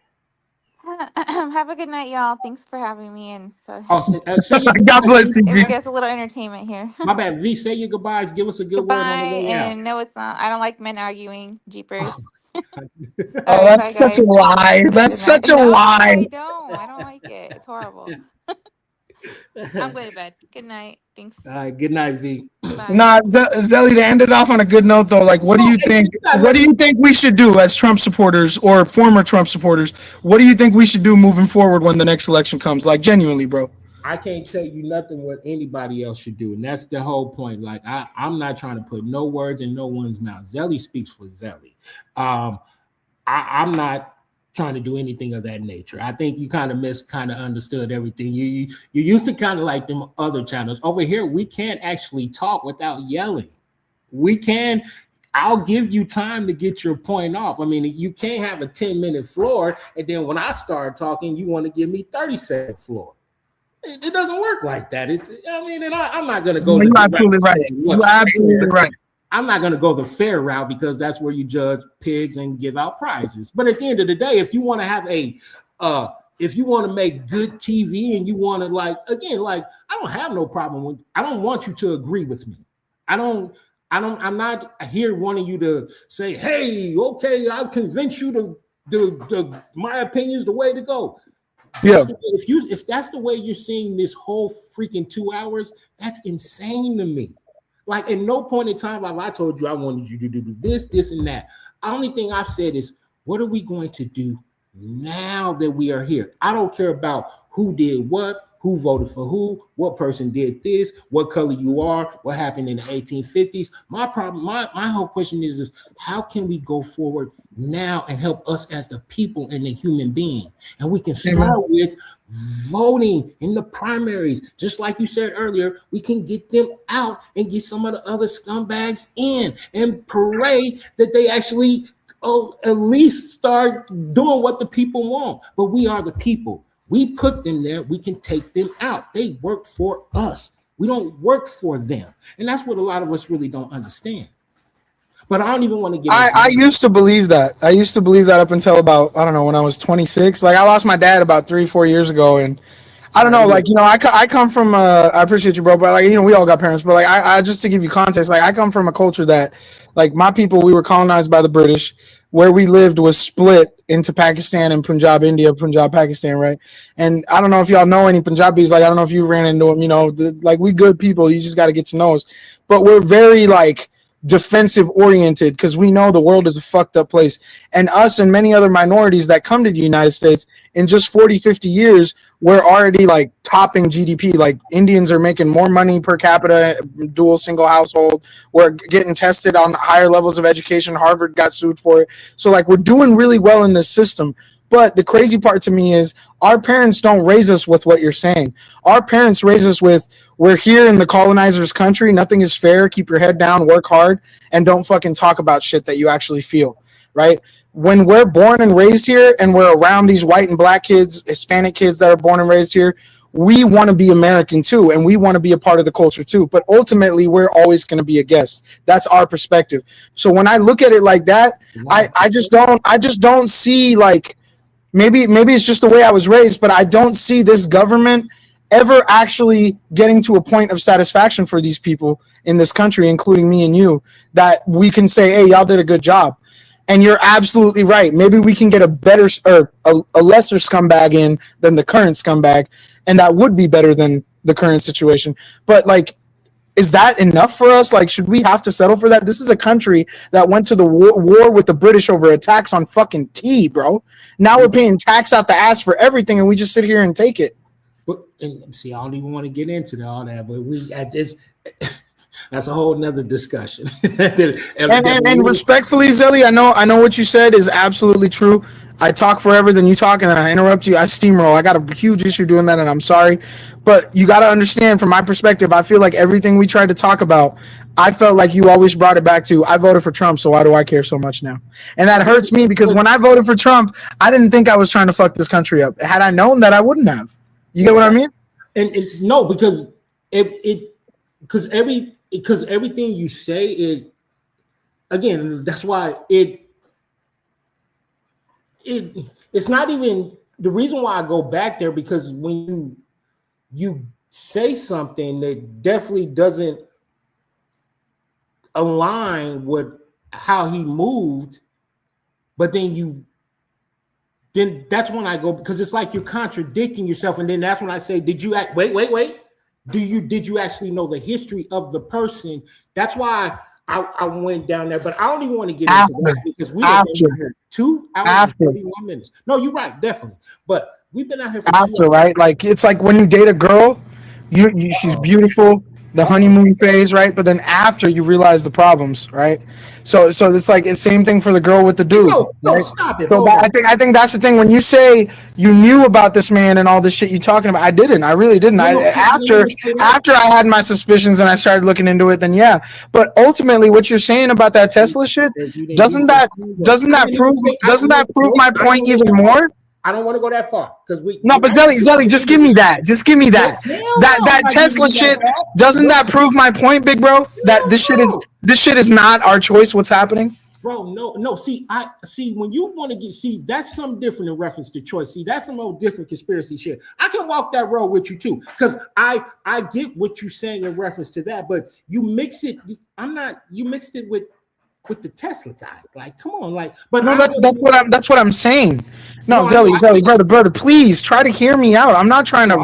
have a good night, y'all. Thanks for having me. And so God bless you. it gets a little entertainment here. My bad. V, say your goodbyes. Give us a good Goodbye. word on the way out. And no, it's not. I don't like men arguing. Jeepers. Oh, that's such a lie. That's such a lie. I don't like it. It's horrible. I'm going to bed. Good night. Thanks. All right, good night, V. Bye. Nah, Zelly, to end it off on a good note, though, like, what do you think? What do you think we should do as Trump supporters or former Trump supporters? What do you think we should do moving forward when the next election comes? Like, genuinely, bro. I can't tell you nothing what anybody else should do, and that's the whole point. Like, I'm not trying to put no words in no one's mouth. Zelly speaks for Zelly. I'm not trying to do anything of that nature. I think you kind of understood everything. You used to kind of like them other channels. Over here, we can't actually talk without yelling. I'll give you time to get your point off. I mean, you can't have a 10-minute floor, and then when I start talking, you want to give me 30-second floor. It doesn't work like that. I'm not going to go. You're absolutely right. You're absolutely right. I'm not going to go the fair route because that's where you judge pigs and give out prizes. But at the end of the day, if you want to have if you want to make good TV and you want to I don't have no problem with. I don't want you to agree with me. I'm not here wanting you to say, "Hey, okay, I'll convince you to my opinion is the way to go." Yeah. If that's the way you're seeing this whole freaking 2 hours, that's insane to me. Like, at no point in time have I told you I wanted you to do this, and that. The only thing I've said is, what are we going to do now that we are here? I don't care about who did what, who voted for who, what person did this, what color you are, what happened in the 1850s. My problem, my whole question is how can we go forward now and help us as the people and the human being? And we can start with voting in the primaries. Just like you said earlier, we can get them out and get some of the other scumbags in and pray that they actually at least start doing what the people want. But we are the people. We put them there. We can take them out. They work for us. We don't work for them. And that's what a lot of us really don't understand. But I don't even want to get. I used to believe that. I used to believe that up until about, I don't know, when I was 26. Like, I lost my dad about 3-4 years ago, and I don't know, like, I come from I appreciate you, bro, but like, we all got parents, but like, I just to give you context, like, I come from a culture that, like, my people, we were colonized by the British. Where we lived was split into Pakistan and Punjab, India, Punjab, Pakistan, right? And I don't know if y'all know any Punjabis. Like, I don't know if you ran into them. Like, we good people. You just got to get to know us. But we're very like defensive oriented because we know the world is a fucked up place. And us and many other minorities that come to the United States in just 40, 50 years, we're already like topping GDP. Like Indians are making more money per capita, dual single household. We're getting tested on higher levels of education. Harvard got sued for it. So like we're doing really well in this system. But the crazy part to me is our parents don't raise us with what you're saying. Our parents raise us with, we're here in the colonizer's country. Nothing is fair. Keep your head down, work hard, and don't fucking talk about shit that you actually feel, right? When we're born and raised here and we're around these white and black kids, Hispanic kids that are born and raised here, we want to be American too, and we want to be a part of the culture too. But ultimately, we're always going to be a guest. That's our perspective. So when I look at it like that, I just don't see, like, maybe it's just the way I was raised, but I don't see this government ever actually getting to a point of satisfaction for these people in this country, including me and you, that we can say, hey, y'all did a good job. And you're absolutely right. Maybe we can get a better or a lesser scumbag in than the current scumbag, and that would be better than the current situation. But like, is that enough for us? Like, should we have to settle for that? This is a country that went to the war with the British over a tax on fucking tea, bro. Now we're paying tax out the ass for everything, and we just sit here and take it. But and see, I don't even want to get into all that, but we at this. That's a whole nother discussion. and respectfully, Zelly, I know what you said is absolutely true. I talk forever, then you talk, and then I interrupt you. I steamroll. I got a huge issue doing that, and I'm sorry. But you got to understand, from my perspective, I feel like everything we tried to talk about, I felt like you always brought it back to, I voted for Trump, so why do I care so much now? And that hurts me because when I voted for Trump, I didn't think I was trying to fuck this country up. Had I known that, I wouldn't have. You get what I mean? And no, because because everything you say, it again, that's why it's not even the reason why I go back there, because when you say something that definitely doesn't align with how he moved, but then that's when I go, because it's like you're contradicting yourself, and then that's when I say, did you wait? Did you actually know the history of the person? That's why I went down there, but I don't even want to get into that because we have been here 2 hours and 31 minutes. No, you're right, definitely. But we've been out here for after, right? Like, it's like when you date a girl, she's beautiful, the honeymoon phase, right? But then after, you realize the problems, right? So it's like the same thing for the girl with the dude. No, right? Stop it. So I think that's the thing. When you say you knew about this man and all this shit you talking about, I didn't. I really didn't. After I had my suspicions and I started looking into it, then yeah. But ultimately, what you're saying about that Tesla shit, doesn't that prove my point even more? I don't want to go that far because but Zelly, just give me that. Just give me that. That Tesla shit, doesn't that prove my point, big bro? That this shit is not our choice. What's happening, bro? No. See, when you want to that's something different in reference to choice. See, that's some old different conspiracy shit. I can walk that road with you too, because I get what you're saying in reference to that, but you mix it. You mixed it with the Tesla guy. Like, come on, like, but no, that's what I'm saying. No, Zelly, brother, please try to hear me out. I'm not trying to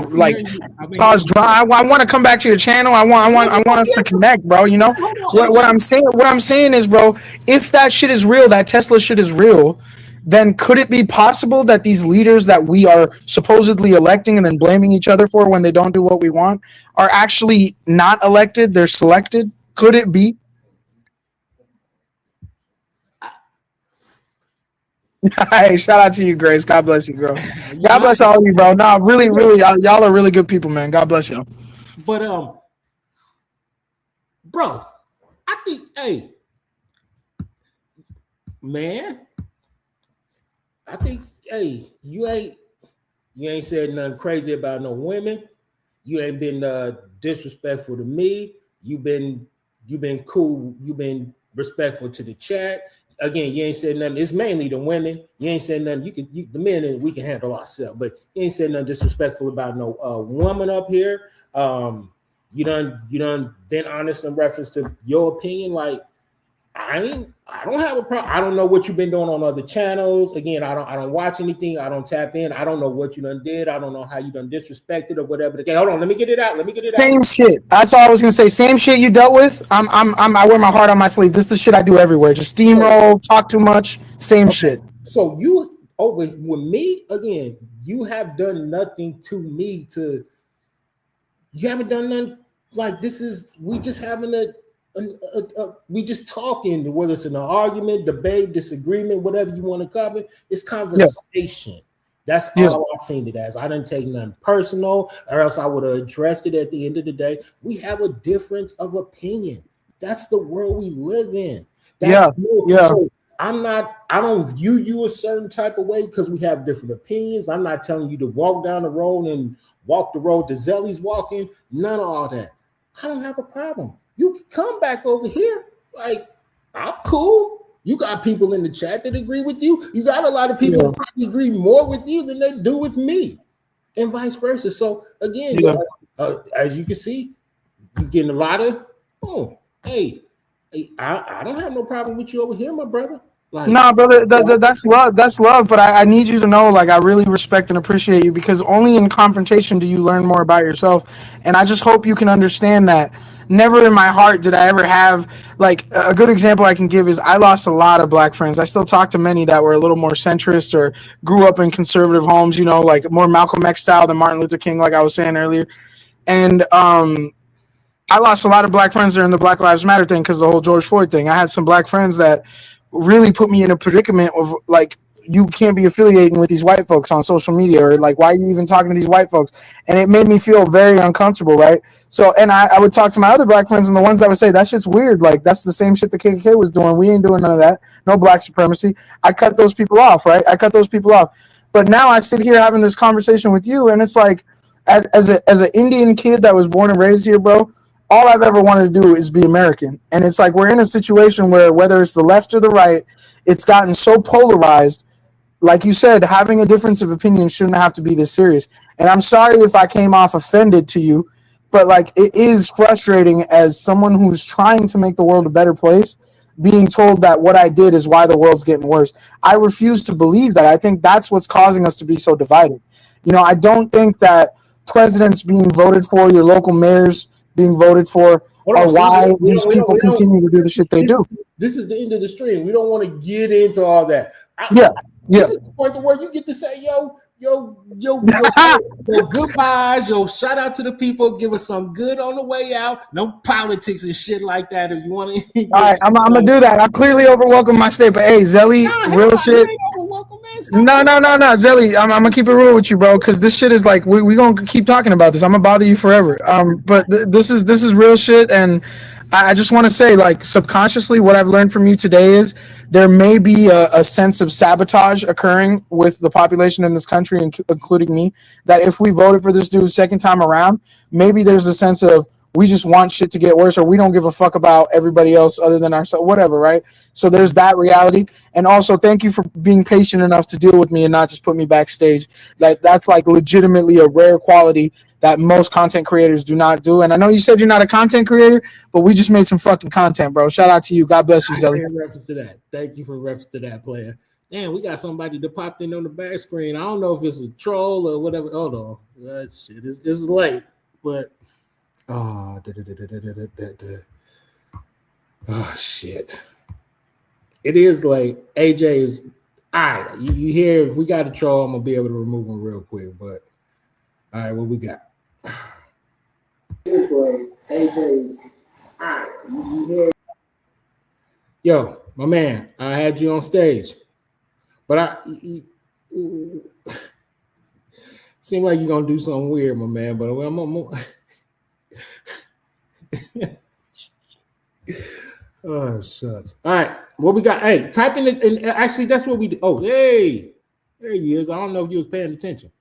cause drama. I want to come back to your channel. I want us to connect, bro. You know what I'm saying is, bro, if that shit is real, that Tesla shit is real, then could it be possible that these leaders that we are supposedly electing and then blaming each other for when they don't do what we want are actually not elected? They're selected. Could it be? Hey, shout out to you, Grace. God bless you, girl. God bless all of you, bro. No, really, y'all are really good people, man. God bless y'all. But bro, I think, hey, man, I think, hey, you ain't said nothing crazy about no women. You ain't been disrespectful to me. You've been cool. You've been respectful to the chat. Again, you ain't said nothing. It's mainly the women. You ain't said nothing. The men, and we can handle ourselves. But you ain't said nothing disrespectful about no woman up here. You done been honest in reference to your opinion. Like, I don't have a problem. I don't know what you've been doing on other channels. Again, I don't watch anything. I don't tap in. I don't know what you done did. I don't know how you done disrespected or whatever. Okay, hold on. Let me get it out. Same shit. That's all I was gonna say. Same shit you dealt with. I wear my heart on my sleeve. This is the shit I do everywhere. Just steamroll, talk too much. Same shit. So you over with me again. You have done nothing to me to You haven't done nothing like this. We just having we just talking, whether it's an argument, debate, disagreement, whatever you want to cover. It's conversation. Yeah. That's all I've seen it as. I didn't take nothing personal, or else I would have addressed it at the end of the day. We have a difference of opinion. That's the world we live in. That's so I don't view you a certain type of way because we have different opinions. I'm not telling you to walk down the road and walk the road that Zelly's walking. None of all that. I don't have a problem. You can come back over here. Like, I'm cool. You got people in the chat that agree with you. You got a lot of people that probably agree more with you than they do with me, and vice versa. So again, as you can see, you're getting a lot of, I don't have no problem with you over here, my brother. Like, no, brother, that's love. That's love. But I need you to know, like, I really respect and appreciate you, because only in confrontation do you learn more about yourself. And I just hope you can understand that. Never in my heart did I ever have, like, a good example I can give is I lost a lot of black friends. I still talk to many that were a little more centrist or grew up in conservative homes, you know, like more Malcolm X style than Martin Luther King, like I was saying earlier. And I lost a lot of black friends during the Black Lives Matter thing because of the whole George Floyd thing. I had some black friends that really put me in a predicament of, like, you can't be affiliating with these white folks on social media, or like, why are you even talking to these white folks? And it made me feel very uncomfortable, right? So, and I would talk to my other black friends, and the ones that would say, that shit's weird, like, that's the same shit the KKK was doing. We ain't doing none of that. No black supremacy. I cut those people off, right? But now I sit here having this conversation with you, and it's like, as an Indian kid that was born and raised here, bro, all I've ever wanted to do is be American. And it's like, we're in a situation where, whether it's the left or the right, it's gotten so polarized. Like you said, having a difference of opinion shouldn't have to be this serious. And I'm sorry if I came off offended to you, but, like, it is frustrating as someone who's trying to make the world a better place, being told that what I did is why the world's getting worse. I refuse to believe that. I think that's what's causing us to be so divided. You know, I don't think that presidents being voted for, your local mayors being voted for, are why these people continue to do the shit they do. This is the end of the stream. We don't want to get into all that. This is the point where you get to say, yo, goodbyes, shout out to the people, give us some good on the way out. No politics and shit like that. If you want to, all right, I'm gonna do that. I clearly overwelcome my state, but hey, Zelly, real shit. No, Zelly, I'm gonna keep it real with you, bro, because this shit is like, we gonna keep talking about this. I'm gonna bother you forever. But this is real shit, and I just want to say, like, subconsciously, what I've learned from you today is there may be a sense of sabotage occurring with the population in this country, including me, that if we voted for this dude second time around, maybe there's a sense of, we just want shit to get worse, or we don't give a fuck about everybody else other than ourselves, whatever, right? So there's that reality. And also, thank you for being patient enough to deal with me and not just put me backstage. Like, that's like legitimately a rare quality that most content creators do not do. And I know you said you're not a content creator, but we just made some fucking content, bro. Shout out to you. God bless you, Zelly. Reference to that. Thank you for reference to that, player. Damn, we got somebody that popped in on the back screen. I don't know if it's a troll or whatever. Hold on. That shit is late, but shit. It is late. AJ is all right. You hear, if we got a troll, I'm gonna be able to remove him real quick. But all right, what we got? This way, AJ is all right. You hear? Yo, my man, I had you on stage, but seem like you're gonna do something weird, my man. But I'm oh, shucks. All right, what we got? Hey, type in it, and actually, that's what we do. Oh, hey, there he is. I don't know if you was paying attention.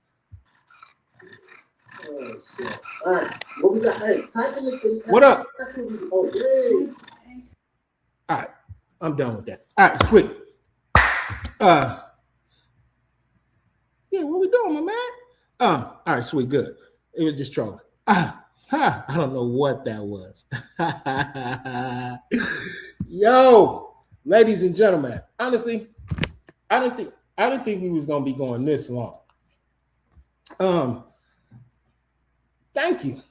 Oh, shit. All right, what we got? Hey, type in it. What up? That's what we do. Oh, hey. All right, I'm done with that. All right, sweet. Yeah, what we doing, my man? All right, sweet, good. It was just trolling. I don't know what that was. Yo, ladies and gentlemen, honestly, I didn't think we was gonna be going this long. Thank you.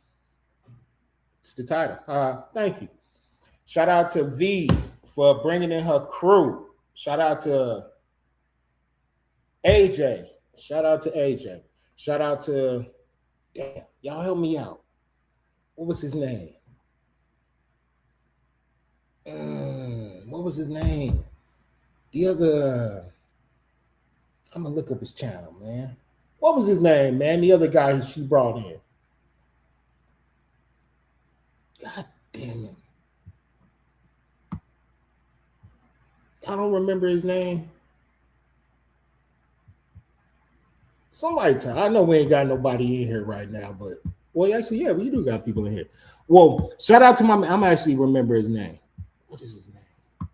It's the title. Thank you. Shout out to V for bringing in her crew. Shout out to AJ. Shout out to AJ. Shout out to, damn, y'all help me out. what was his name? What was his name? The other, I'm gonna look up his channel, man. What was his name, man? The other guy she brought in. God damn it. I don't remember his name. Somebody tell. I know we ain't got nobody in here right now, but well, actually, yeah, we do got people in here. Well, shout out to my man. I'm actually remember his name. What is his name?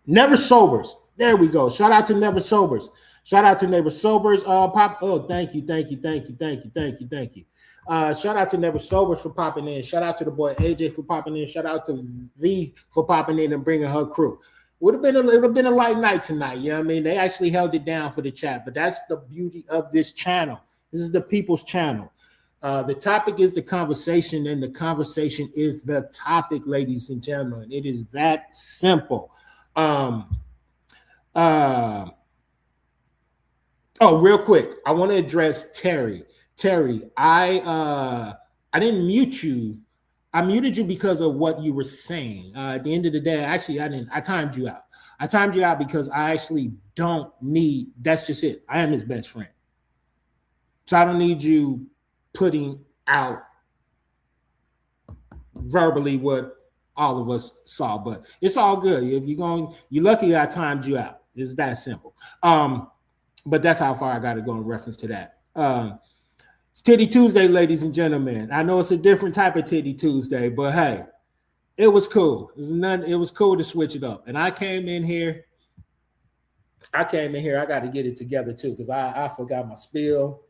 Never Sobers. There we go. Shout out to Never Sobers. Shout out to Never Sobers. Pop. Oh, thank you. Shout out to Never Sobers for popping in. Shout out to the boy AJ for popping in. Shout out to V for popping in and bringing her crew. It would have been a light night tonight. You know what I mean? They actually held it down for the chat, but that's the beauty of this channel. This is the people's channel. The topic is the conversation, and the conversation is the topic, ladies and gentlemen. It is that simple. Oh, real quick, I want to address Terry. Terry, I didn't mute you. I muted you because of what you were saying. At the end of the day, actually, I timed you out. I timed you out because I actually don't need, that's just it. I am his best friend. So I don't need you putting out verbally what all of us saw, but it's all good. If you're lucky I timed you out. It's that simple. But that's how far I got to go in reference to that. It's Titty Tuesday, ladies and gentlemen. I know it's a different type of Titty Tuesday, but hey, it was cool. It was cool to switch it up. And I came in here. I got to get it together too, because I forgot my spiel.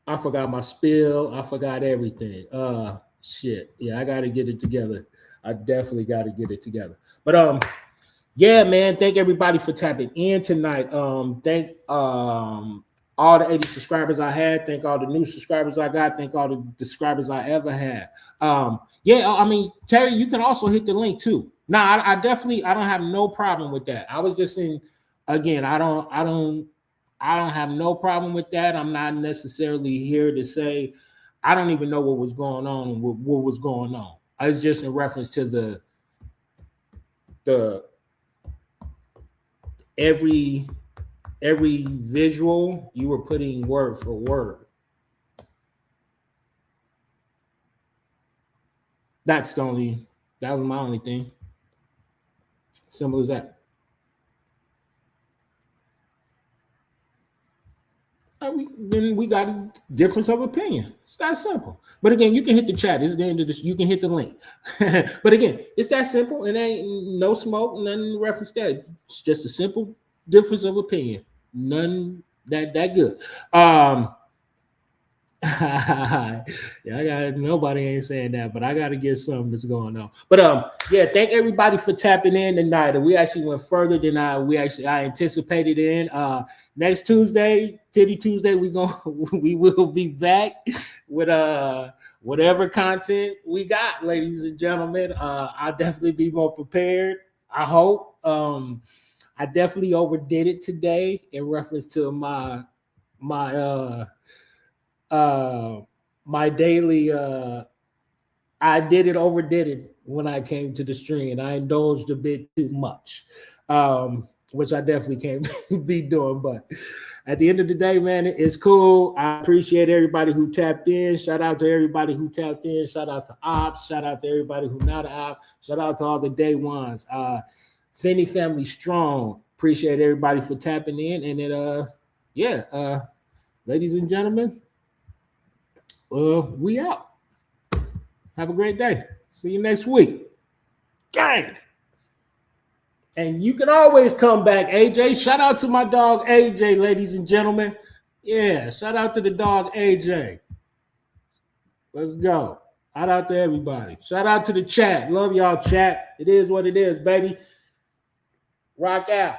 I forgot everything. Shit. Yeah, I got to get it together. I definitely got to get it together. But yeah, man. Thank everybody for tapping in tonight. Thank all the 80 subscribers I had. Thank all the new subscribers I got. Thank all the subscribers I ever had. Yeah, I mean, Terry, you can also hit the link too. Now, I don't have no problem with that. I was just in, again, I don't have no problem with that. I'm not necessarily here to say I don't even know what was going on. What was going on? I was just in reference to the every visual you were putting word for word. That was my only thing. Simple as that. Then we got a difference of opinion. It's that simple. But again, you can hit the chat. It's the end of this. You can hit the link. But again, it's that simple. It ain't no smoke, nothing in reference to that. It's just a simple difference of opinion. None that good. Yeah, nobody ain't saying that, but I gotta get something that's going on. But yeah, thank everybody for tapping in tonight. And we actually went further than I anticipated in. Next Tuesday, Titty Tuesday, we will be back with whatever content we got, ladies and gentlemen. I'll definitely be more prepared. I hope. I definitely overdid it today in reference to my daily I overdid it when I came to the stream. I indulged a bit too much, which I definitely can't be doing. But at the end of the day, man, it's cool. I appreciate everybody who tapped in. Shout out to everybody who tapped in. Shout out to Ops. Shout out to everybody who not Op. Shout out to all the day ones. Finney family strong. Appreciate everybody for tapping in. And ladies and gentlemen, we out. Have a great day. See you next week. Gang. And you can always come back, AJ. Shout out to my dog, AJ, ladies and gentlemen. Yeah, shout out to the dog, AJ. Let's go. Shout out to everybody. Shout out to the chat. Love y'all, chat. It is what it is, baby. Rock out.